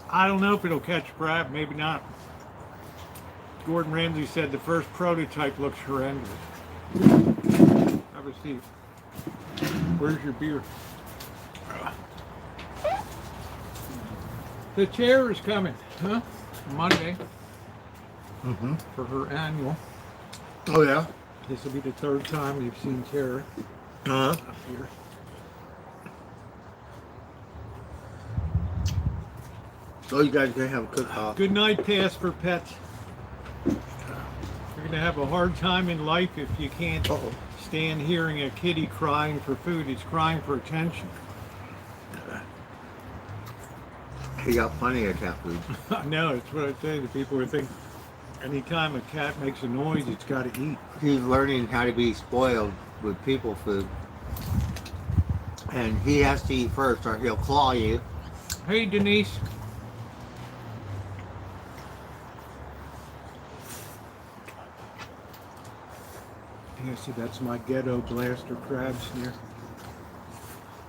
I don't know if it'll catch crab, maybe not. Gordon Ramsay said the first prototype looks horrendous. Have a seat. Where's your beer? The chair is coming, huh? Monday. Mm-hmm. For her annual. Oh, yeah? This will be the third time you've seen Tara Uh-huh. up here. So you guys are going to have a cook-off. Good night pass for pets. You're going to have a hard time in life if you can't stand hearing a kitty crying for food. It's crying for attention. He got plenty of cat food. I know, it's what I say to people who think anytime a cat makes a noise, it's got to eat. He's learning how to be spoiled with people food. And he has to eat first or he'll claw you. Hey, Denise. Yeah, see, that's my ghetto blaster crab snare.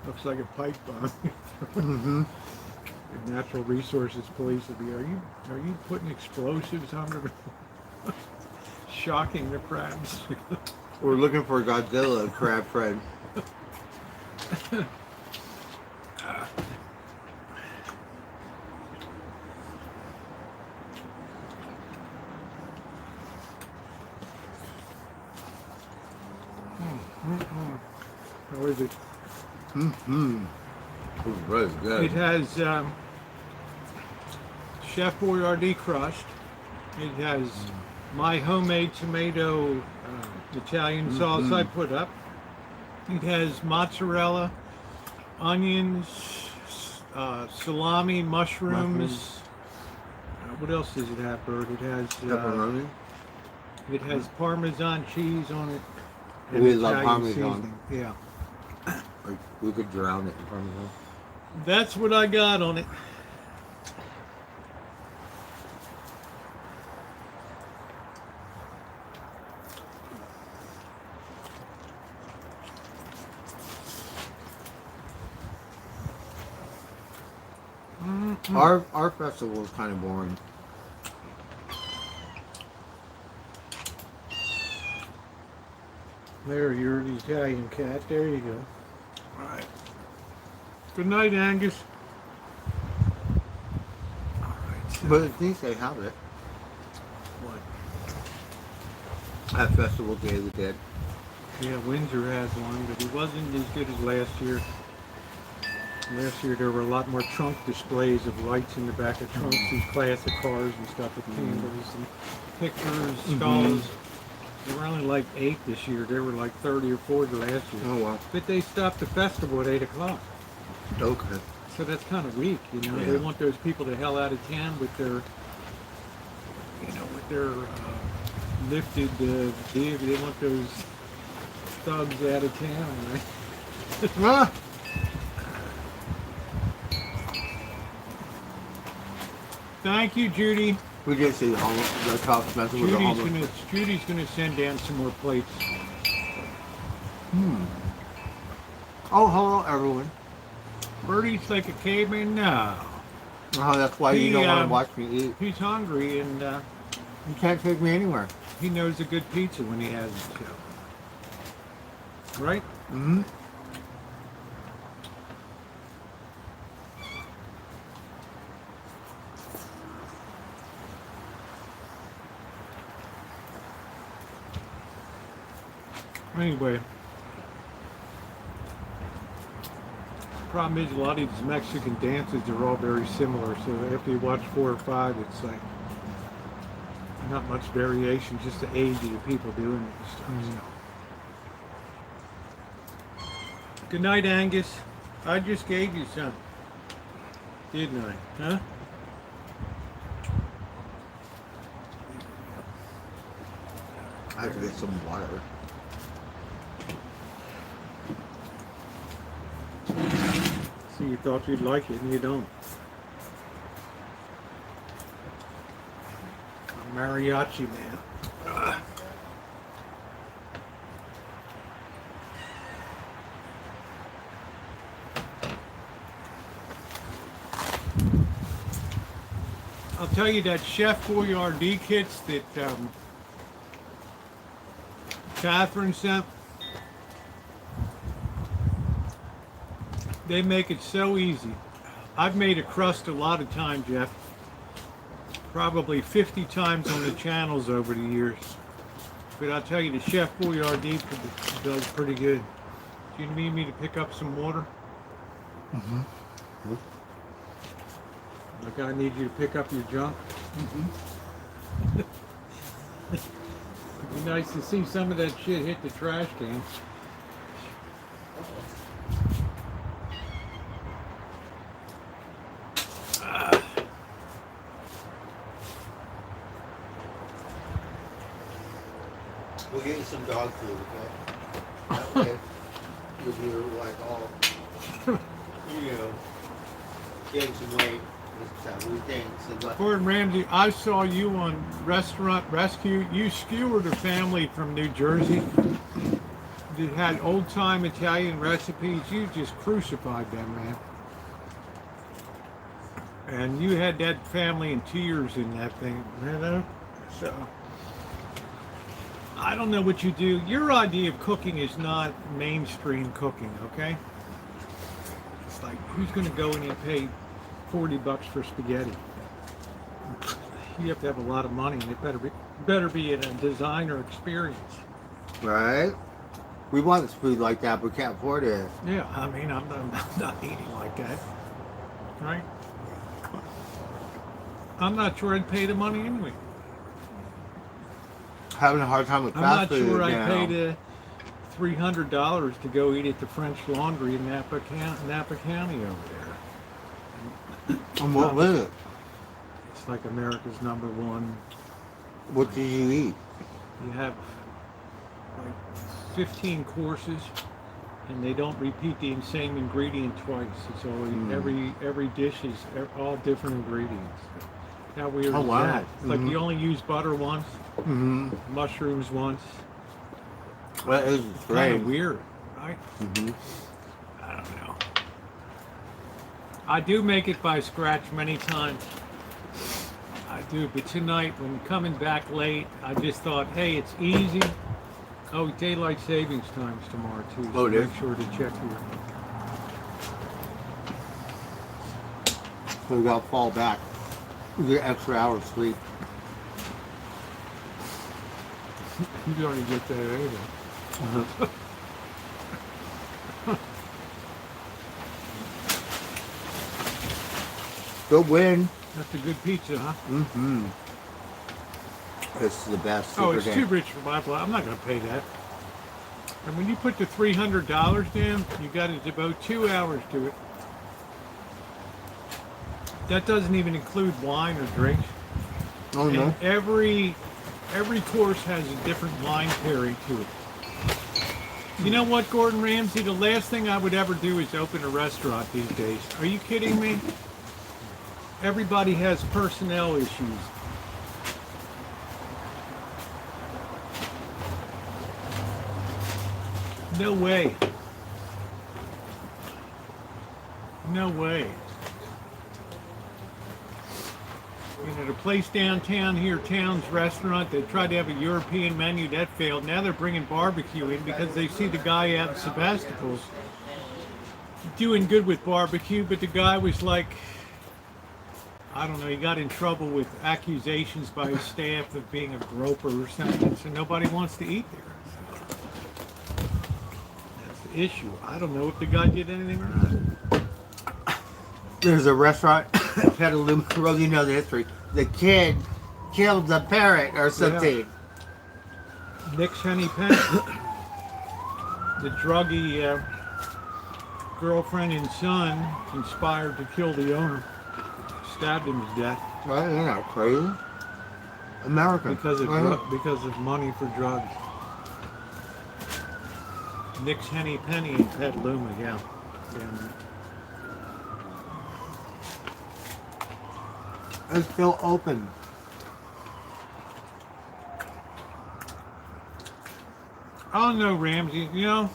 Looks like a pipe bomb. Mm-hmm. The Natural Resources Police will be, are you putting explosives on the shocking the crabs? We're looking for Godzilla, crab friend. How is it? Mm-hmm. It's really good. It has Chef Boyardee crushed. It has my homemade tomato Italian sauce I put up. It has mozzarella, onions, salami, mushrooms. What else does it have, Bert? It has Pepperoni. it has Parmesan cheese on it. and We love Italian Parmesan. seasoning. Yeah, Like, we could drown it in Parmesan. that's what I got on it. Our festival is kind of boring. There, you're the Italian cat. There you go. All right. Good night, Angus. All right. But at least they have it. What? At Festival Day of the Dead. Yeah, Windsor has one, but it wasn't as good as last year. Last year there were a lot more trunk displays of lights in the back of trunks, these classic cars and stuff with candles and pictures, skulls. There were only like 8 this year. There were like 30 or 40 last year. Oh, wow. But they stopped the festival at 8 o'clock. Okay. So that's kind of weak, you know. They Yeah. want those people the hell out of town with their, lifted dig. They want those thugs out of town, right? Ah! Thank you, Judy. We did see the top special with the homeless. Judy's gonna send down some more plates. Oh, hello, everyone. Birdie's like a caveman now. Oh, that's why you don't want to watch me eat. He's hungry and You can't take me anywhere. he knows a good pizza when he has it. So. Right? Mm-hmm. Anyway. Problem is, a lot of these Mexican dances are all very similar, so after you watch 4 or 5, it's like not much variation, just the age of the people doing it and stuff. So. Good night, Angus. I just gave you some, didn't I? Huh? I have to get some water. See, you thought you'd like it and you don't. A mariachi man. I'll tell you that Chef Boyardee kits that Catherine sent. They make it so easy. I've made a crust a lot of times, Jeff. Probably 50 times on the channels over the years. But I'll tell you, the Chef Boyardee does pretty good. Do you need me to pick up some water? Mm-hmm. Like I need you to pick up your junk? Mm-hmm. It'd be nice to see some of that shit hit the trash can. We'll get you some dog food, okay? That way you'll be like all You know, gain some weight. That's we think. So, Gordon Ramsay, I saw you on Restaurant Rescue. You skewered a family from New Jersey. You had old-time Italian recipes. You just crucified them, man. And you had that family in tears in that thing, you know? So, I don't know what you do. Your idea of cooking is not mainstream cooking, okay? It's like, who's going to go in and pay $40 for spaghetti? You have to have a lot of money, and it better be in a designer experience. right? We want this food like that, but we can't afford it. Yeah, I mean, I'm not eating like that, right? I'm not sure I'd pay the money anyway. Having a hard time with I'm fast not food sure I'd now. pay the $300 to go eat at the French Laundry in Napa County over there. And what was it? It's like America's #1. What did you eat? You have like 15 courses, and they don't repeat the same ingredient twice. It's always every dish is all different ingredients. How weird Oh, is wow. that? It's like you only use butter once, mushrooms once. Well, it was Kind great. of weird, right? I don't know. I do make it by scratch many times. I do, but tonight when coming back late, I just thought, hey, it's easy. Oh, daylight savings time's tomorrow too. So Oh, it is? make sure to check here. So we got to fall back. We get extra hour of sleep. You already get that anyway. Good win. That's a good pizza, huh? This is the best. Oh, Super it's Dan. too rich for my blood. I'm not going to pay that. And when you put the $300 down, you got to devote 2 hours to it. That doesn't even include wine or drinks. Oh, no. And every course has a different wine pairing to it. You know what, Gordon Ramsay? The last thing I would ever do is open a restaurant these days. Are you kidding me? Everybody has personnel issues. No way. No way. You know, the place downtown here, Town's Restaurant, they tried to have a European menu, that failed. Now they're bringing barbecue in because they see the guy out in Sebastopol's doing good with barbecue, but the guy was like, I don't know, he got in trouble with accusations by his staff of being a groper or something, so nobody wants to eat there. That's the issue. I don't know if the guy did anything or not. There's a restaurant, Petaluma, Rosie, you know the history. The kid killed the parrot or something. Nick's Henny Penny, the druggy girlfriend and son conspired to kill the owner, stabbed him to death. Well, you're not crazy. American. Because of because of money for drugs. Nick's Henny Penny in Petaluma, yeah. It's still open. I don't know, Ramsey. You know,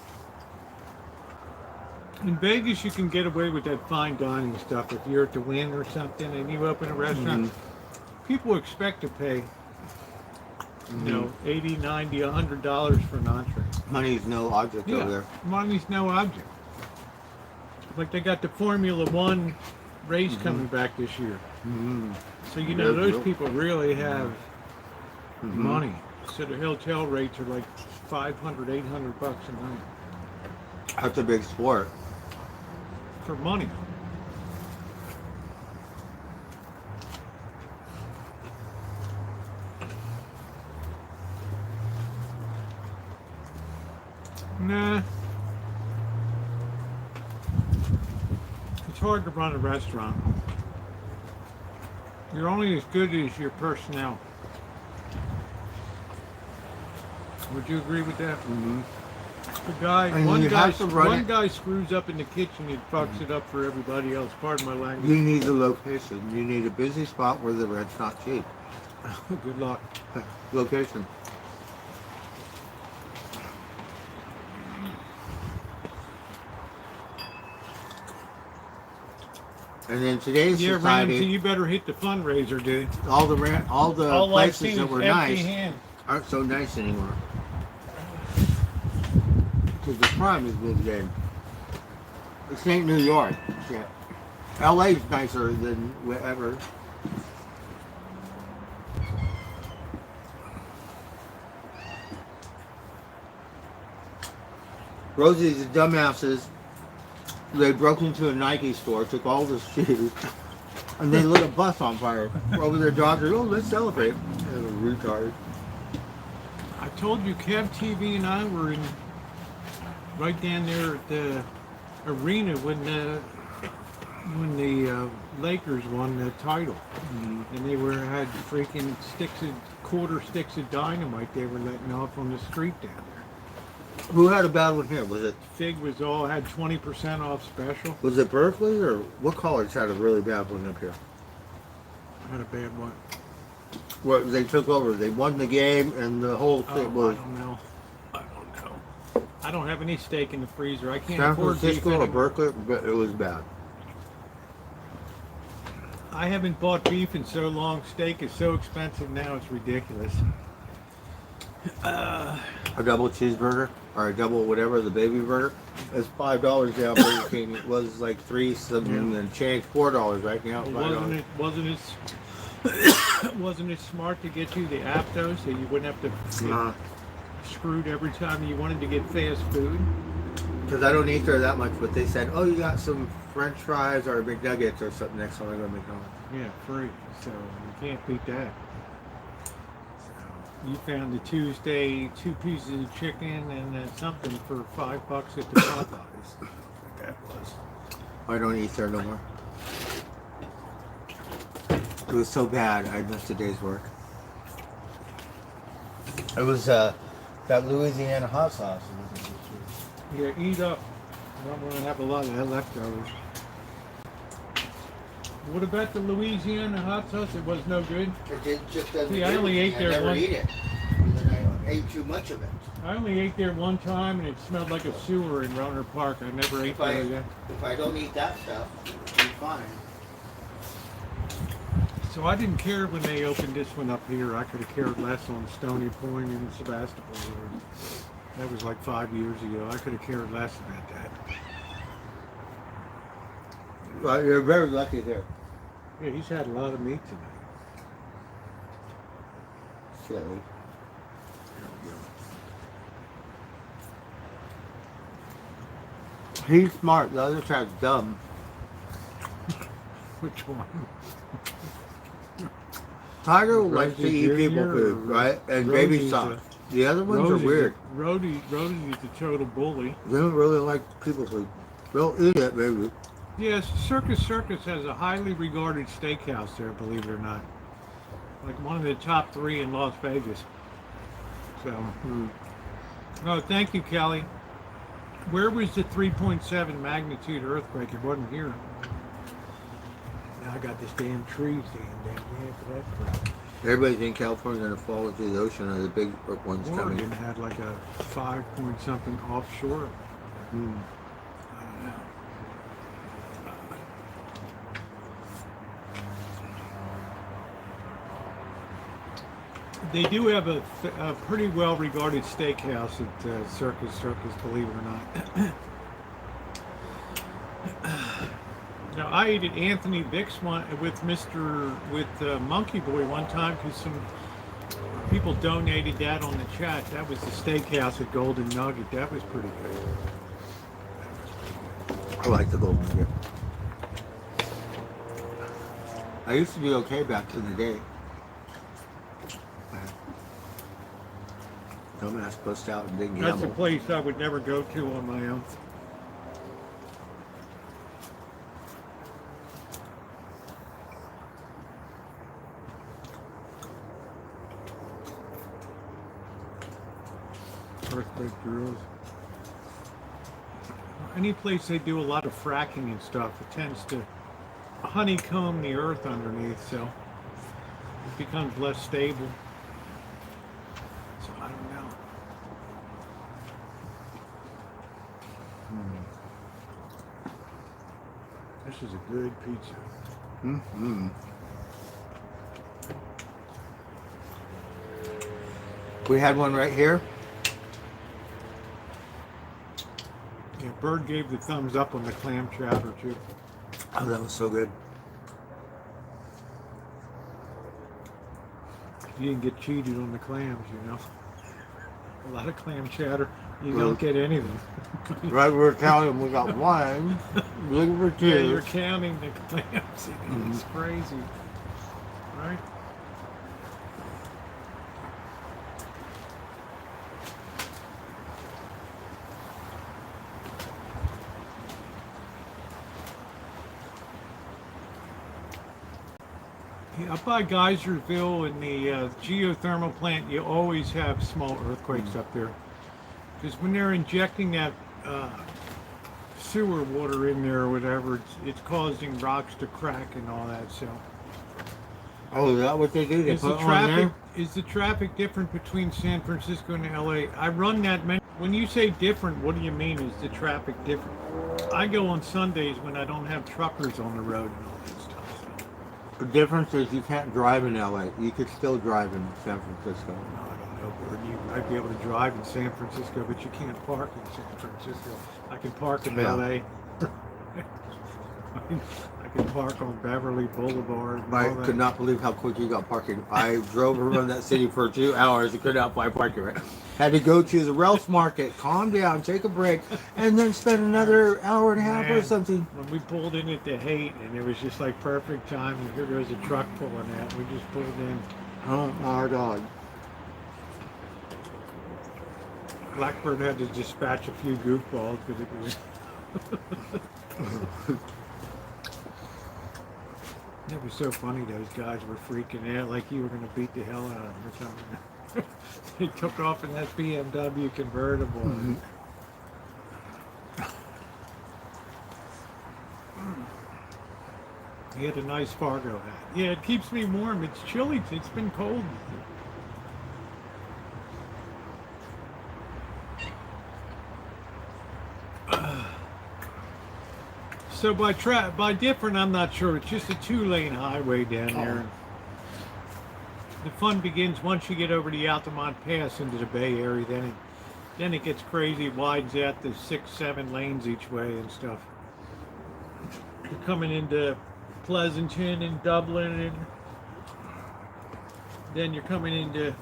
in Vegas you can get away with that fine dining stuff if you're at the Wynn or something and you open a restaurant. People expect to pay, you know, $80, $90, $100 for an entree. Money's no object over Yeah, there. money's no object. Like they got the Formula One race coming back this year. So you know those people really have money. So the hotel rates are like $500, $800 a night That's a big sport. for money. Nah. It's hard to run a restaurant. You're only as good as your personnel. Would you agree with that? The guy, And one you guy, have to run one it. guy screws up in the kitchen and fucks it up for everybody else. Pardon my language. You need the location. You need a busy spot where the rent's not cheap. Good luck. Location. And in today's Yeah, society, Ramsey, you better hit the fundraiser, dude. all the All I've places seen that is were empty nice hands. aren't so nice anymore. Because the crime has moved in. This ain't New York. Yeah. LA's nicer than whatever. Rosie's the dumbasses. They broke into a Nike store, took all the shoes, and they lit a bus on fire over their daughter. Oh, let's celebrate. Retard. I told you, Kev TV and I were in right down there at the arena when the Lakers won the title, and they had freaking quarter sticks of dynamite they were letting off on the street down there. Who had a bad one here? Was it Fig had 20% off special. Was it Berkeley or what college had a really bad one up here? Had a bad one. What they took over? They won the game and the whole thing was. I don't know. I don't have any steak in the freezer. I can't San afford beef Francisco or anymore. Berkeley, but it was bad. I haven't bought beef in so long. Steak is so expensive now; it's ridiculous. A double cheeseburger or a double whatever, the baby burger, is $5 down Burger King. It was like $3 something and change, $4 right now. Wasn't it smart to get you the app though, so you wouldn't have to get screwed every time you wanted to get fast food? Because I don't eat there that much, but they said, oh, you got some French fries or McNuggets or something next time I go to McDonald's. Yeah, free. So you can't beat that. You found the Tuesday 2 pieces of chicken and something for $5 at the Popeyes. That was. I don't eat there no more. It was so bad, I missed a day's work. It was that Louisiana hot sauce. Yeah, eat up. I don't want to have a lot of leftovers. What about the Louisiana hot sauce? It was no good. It just doesn't. See, I only ate there never once. eat it. I ate too much of it. I only ate there one time, and it smelled like a sewer in Runner Park. I never ate there again. If I don't eat that stuff, I'm fine. So I didn't care when they opened this one up here. I could have cared less on Stony Point and Sebastopol. That was like 5 years ago. I could have cared less about that. Well, you're very lucky there. Yeah, he's had a lot of meat tonight. Silly. He's smart. The other side's dumb. Which one? Tiger likes to eat people food, right? And baby Rosie's sauce. The other ones are weird. Rosie is the total bully. They don't really like people food. They'll eat it, baby. Yes, Circus has a highly regarded steakhouse there, believe it or not. Like one of the top 3 in Las Vegas. So, no, thank you, Kelly. Where was the 3.7 magnitude earthquake? It wasn't here. Now I got this damn tree standing down here for that crap. Everybody think California's gonna fall into the ocean or the big ones Oregon coming. had like a 5 point something offshore. I don't know. They do have a pretty well regarded steakhouse at Circus, believe it or not. Now I ate at Anthony Vick's one with Monkey Boy one time because some people donated that on the chat. That was the steakhouse at Golden Nugget. That was pretty good. I like the Golden Nugget. I used to be okay back in the day. Dumbass bust out and didn't That's a gamble. place I would never go to on my own. Earthquake drills. any place they do a lot of fracking and stuff, it tends to honeycomb the earth underneath, so it becomes less stable. So I don't know. This is a good pizza. Mm-hmm. We had one right here. Yeah, Bird gave the thumbs up on the clam chowder too. Oh, that was so good. You didn't get cheated on the clams, you know. A lot of clam chowder, you Well, don't get anything. Right, we were counting. We got one. Looking for two. Yeah, you're counting the clams. It's crazy, right? Yeah, up by Geyserville in the geothermal plant, you always have small earthquakes up there. Because when they're injecting that sewer water in there or whatever, it's causing rocks to crack and all that. So, Oh, is that what they do? They put it on there? Is the traffic different between San Francisco and LA? I run that many. When you say different, what do you mean? Is the traffic different? I go on Sundays when I don't have truckers on the road and all that stuff. The difference is you can't drive in LA. You could still drive in San Francisco. No, I don't know, Bird. You might be able to drive in San Francisco, but you can't park in San Francisco. I can park in Yeah. LA. I can park on Beverly Boulevard. And I all that. could not believe how quick you got parking. I drove around that city for 2 hours and could not find parking. Right? Had to go to the Ralph's Market, calm down, take a break, and then spend another hour and a half or Man, something. when we pulled in at the Haight, and it was just like perfect time, and here goes a truck pulling out. We just pulled in. Oh my God. Blackbird had to dispatch a few goofballs because it was. It was so funny. Those guys were freaking out like you were going to beat the hell out of them or something. They took off in that BMW convertible. Mhm. He had a nice Fargo hat. Yeah, it keeps me warm. It's chilly. It's been cold. So by different, I'm not sure. It's just a 2-lane highway down there. The fun begins once you get over the Altamont Pass into the Bay Area. Then it gets crazy. It widens out to 6-7 lanes each way and stuff. You're coming into Pleasanton and Dublin, and then you're coming into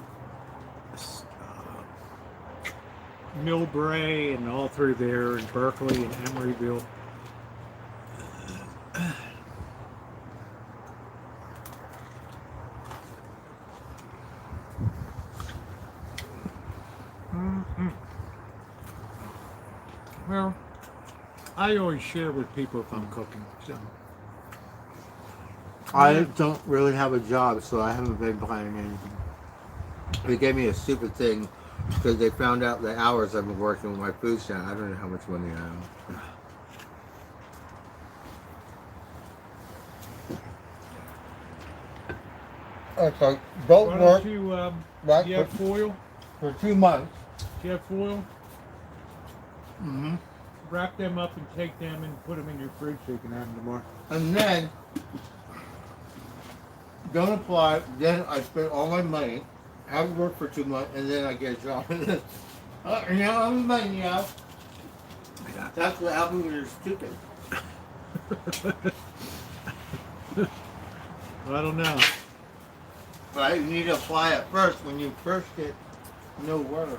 Millbrae and all through there, and Berkeley and Emeryville. Well, I always share with people if I'm cooking. So. I don't really have a job, so I haven't been buying anything. They gave me a stupid thing because they found out the hours I've been working with my food stamp. I don't know how much money I have. It's like boat Why work don't you, right, you have foil? for 2 months. Do you have foil? Mm-hmm. Wrap them up and take them and put them in your fridge so you can have them tomorrow. And then don't apply. Then I spend all my money, have to work for 2 months, and then I get a job. Now I'm money out. That's what happens when you're stupid. I don't know. Right? You need to apply it first. When you first get no word.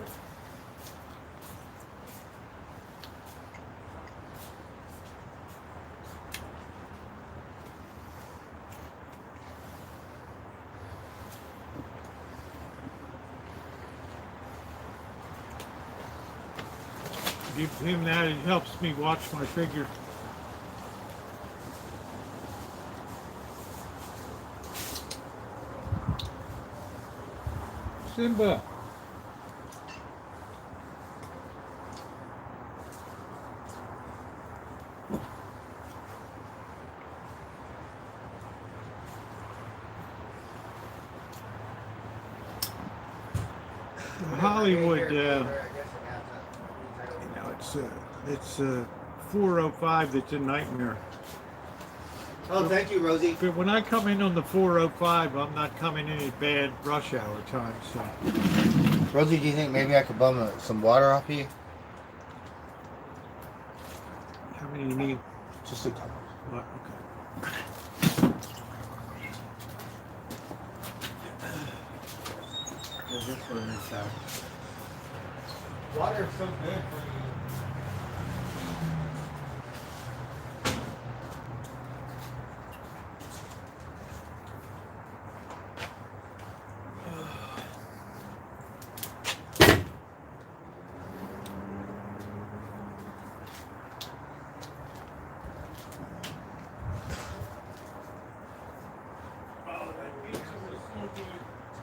Give him that. It helps me watch my figure. Simba. Hollywood, you know, it's 405 that's a nightmare. Oh, thank you, Rosie. But when I come in on the 405, I'm not coming in at bad rush hour time. So, Rosie, do you think maybe I could bum some water off you? how many you need? Just a couple. What? Okay. There's this one inside. Water is so good for you.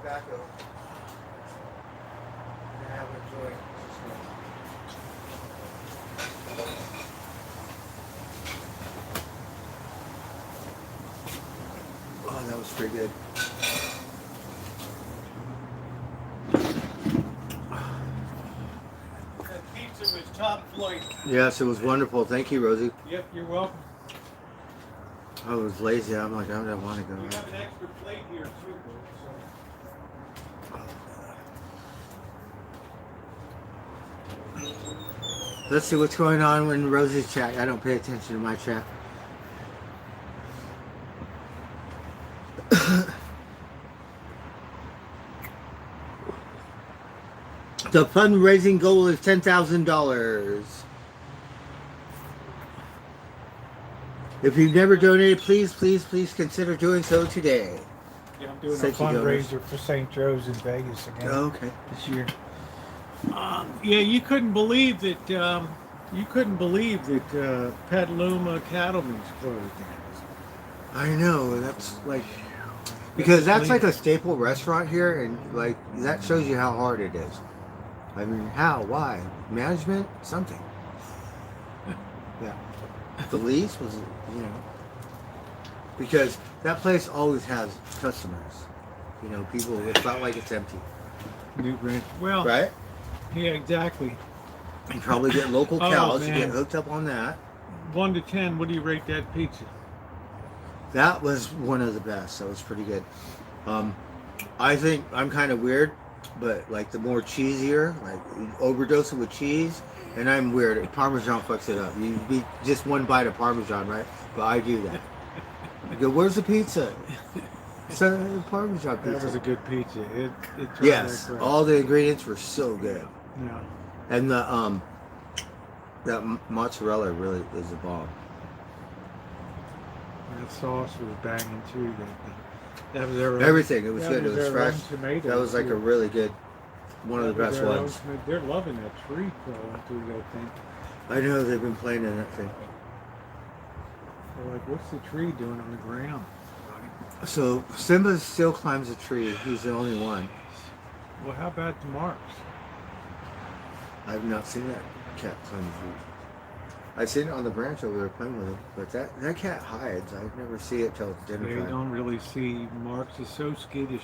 Tobacco. And have a joint. Oh, that was pretty good. That pizza was top flight. Yes, it was wonderful. Thank you, Rosie. Yep, you're welcome. I was lazy. I'm like, I don't want to go. We have an extra plate here too. Let's see what's going on in Rosie's chat. I don't pay attention to my chat. The fundraising goal is $10,000. If you've never donated, please consider doing so today. Yeah, I'm doing Thank a you, donors. fundraiser for St. Joe's in Vegas again Okay. this year. Yeah, you couldn't believe that. Petaluma Cattleman's closed down. I know, that's like, because that's like a staple restaurant here, and like that shows you how hard it is. I mean, how? Why? Management? Something. Yeah. The lease was, you know, because that place always has customers. You know, people. It's not like it's empty, New Ranch. Well, right? yeah, exactly. You probably get local Oh, cows. You man. get hooked up on that. 1 to 10, what do you rate that pizza? That was one of the best. That was pretty good. I think I'm kind of weird, but like the more cheesier, like overdose it with cheese, and I'm weird. Parmesan fucks it up. You be just one bite of Parmesan, right? But I do that. I go, where's the pizza? It's a Parmesan pizza. That was a good pizza. It turned Yes, out great. all the ingredients were so good, Yeah. and the that mozzarella really is a bomb. That sauce was banging too. That was their own, Everything, it was that good. It was their fresh. own tomato, That was like too. a really good, one of the That was best their own ones. tomato. They're loving that tree growing through that thing. I know they've been playing in that thing. They're like, what's the tree doing on the ground? So Simba still climbs a tree. He's the only one. Well, how about the marks? I've not seen that cat climb a tree. I've seen it on the branch over there playing with him, but that cat hides. I never see it till it's dinner They time. don't really see Marks is so skittish.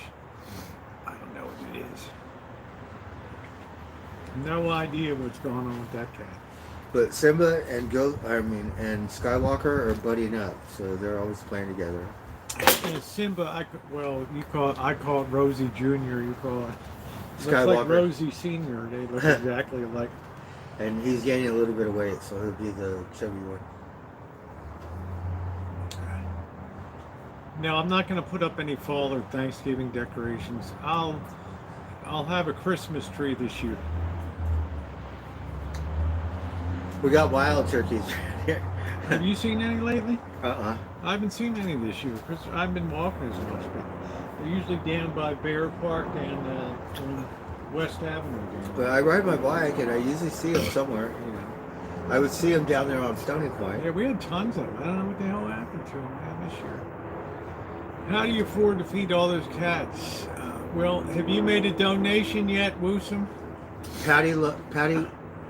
I don't know what it is. No idea what's going on with that cat. But Simba and and Skywalker are buddying up, so they're always playing together. And Simba, I call it Rosie Jr. You call it looks like Skywalker. Rosie Senior. They look exactly alike. And he's gaining a little bit of weight, so he'll be the chubby one. Now I'm not going to put up any fall or Thanksgiving decorations. I'll have a Christmas tree this year. We got wild turkeys. Have you seen any lately? Uh-uh. I haven't seen any this year because I've been walking as much. But they're usually down by Bear Park and on West Avenue. But I ride my bike and I usually see them somewhere, you know. I would see them down there on Stony Point. Yeah, we had tons of them. I don't know what the hell happened to them man, this year. How do you afford to feed all those cats? Well, have you made a donation yet, Woosum? Patty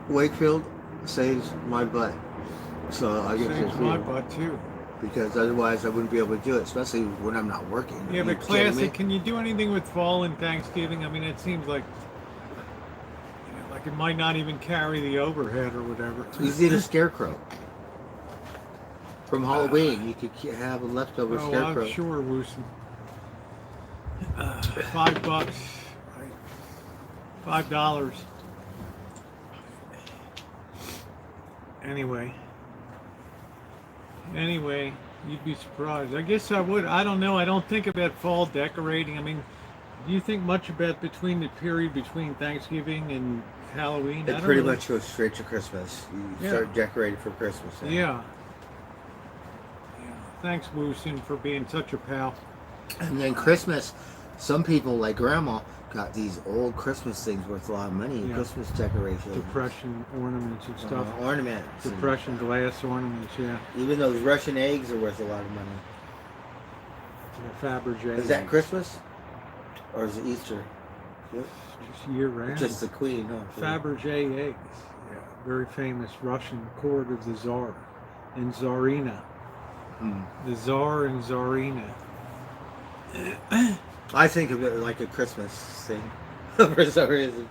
Wakefield saves my butt. So I get to Saves feed my them. butt too. Because otherwise I wouldn't be able to do it, especially when I'm not working. Yeah, Are you but kidding me? classic. Can you do anything with fall and Thanksgiving? I mean, it seems like it might not even carry the overhead or whatever. You need a scarecrow. From Halloween, you could have a leftover Oh, scarecrow. I'm sure, Woosen. $5. $5. Anyway, you'd be surprised. I guess I would. I don't know. I don't think about fall decorating. I mean, do you think much about between the period between Thanksgiving and Halloween? I It don't pretty really- much goes straight to Christmas. You Yeah. start decorating for Christmas. then. Yeah. Thanks, Woosen, for being such a pal. And then Christmas, some people like Grandma got these old Christmas things worth a lot of money. Yeah. Christmas decorations, Depression ornaments and stuff. ornaments. and- Depression glass ornaments, yeah. Even those Russian eggs are worth a lot of money. Fabergé. Is that Christmas? Or is it Easter? Just year round. Just the Queen, huh? Fabergé eggs. Yeah, very famous Russian court of the Tsar and Tsarina. The Tsar and Tsarina. I think of it like a Christmas thing for some reason.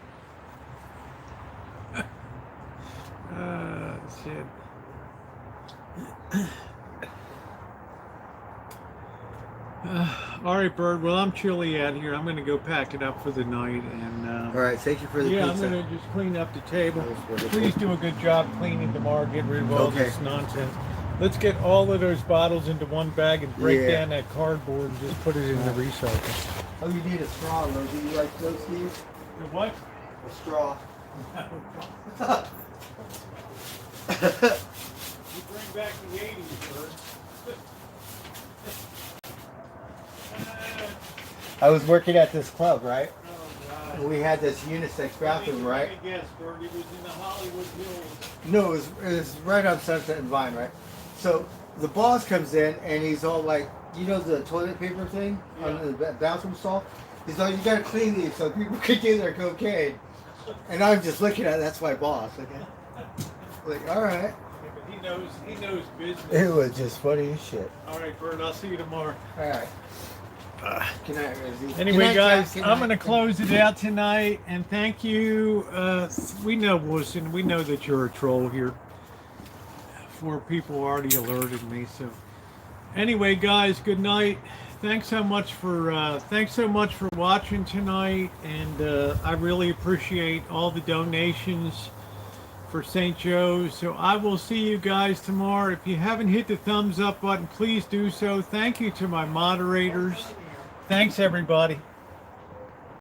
Shit. All right, Bird. Well, I'm chilly out here. I'm going to go pack it up for the night, and All right, thank you for the yeah, pizza. I'm going to just clean up the table. That was wonderful. Please do a good job cleaning tomorrow. Get rid of all Okay. this nonsense. Let's get all of those bottles into one bag and break Yeah. down that cardboard and just put it in the recycle. Oh, you need a straw, Rosie. You like those, Steve? The what? A straw. You bring back the 80s, Bird. I was working at this club, right? Oh, God. We had this unisex bathroom, right? Let me guess, Bird. It was in the Hollywood Hills. No, it was right on Sunset and Vine, right? So the boss comes in and he's all like, you know the toilet paper thing on the bathroom stall? He's like, you gotta clean these so people can get their cocaine. And I'm just looking at it, that's my boss. Okay? Like, all right. Yeah, but he knows business. It was just funny as shit. All right, Bird. I'll see you tomorrow. All right. Good night, Rosie. Anyway, Good night, guys, Jack. Good I'm night. going to close it out tonight, and thank you. We know, Wilson, we know that you're a troll here. 4 people already alerted me. So, anyway, guys, good night. Thanks so much for watching tonight, and I really appreciate all the donations for St. Joe's. So I will see you guys tomorrow. If you haven't hit the thumbs up button, please do so. Thank you to my moderators. Thanks, everybody.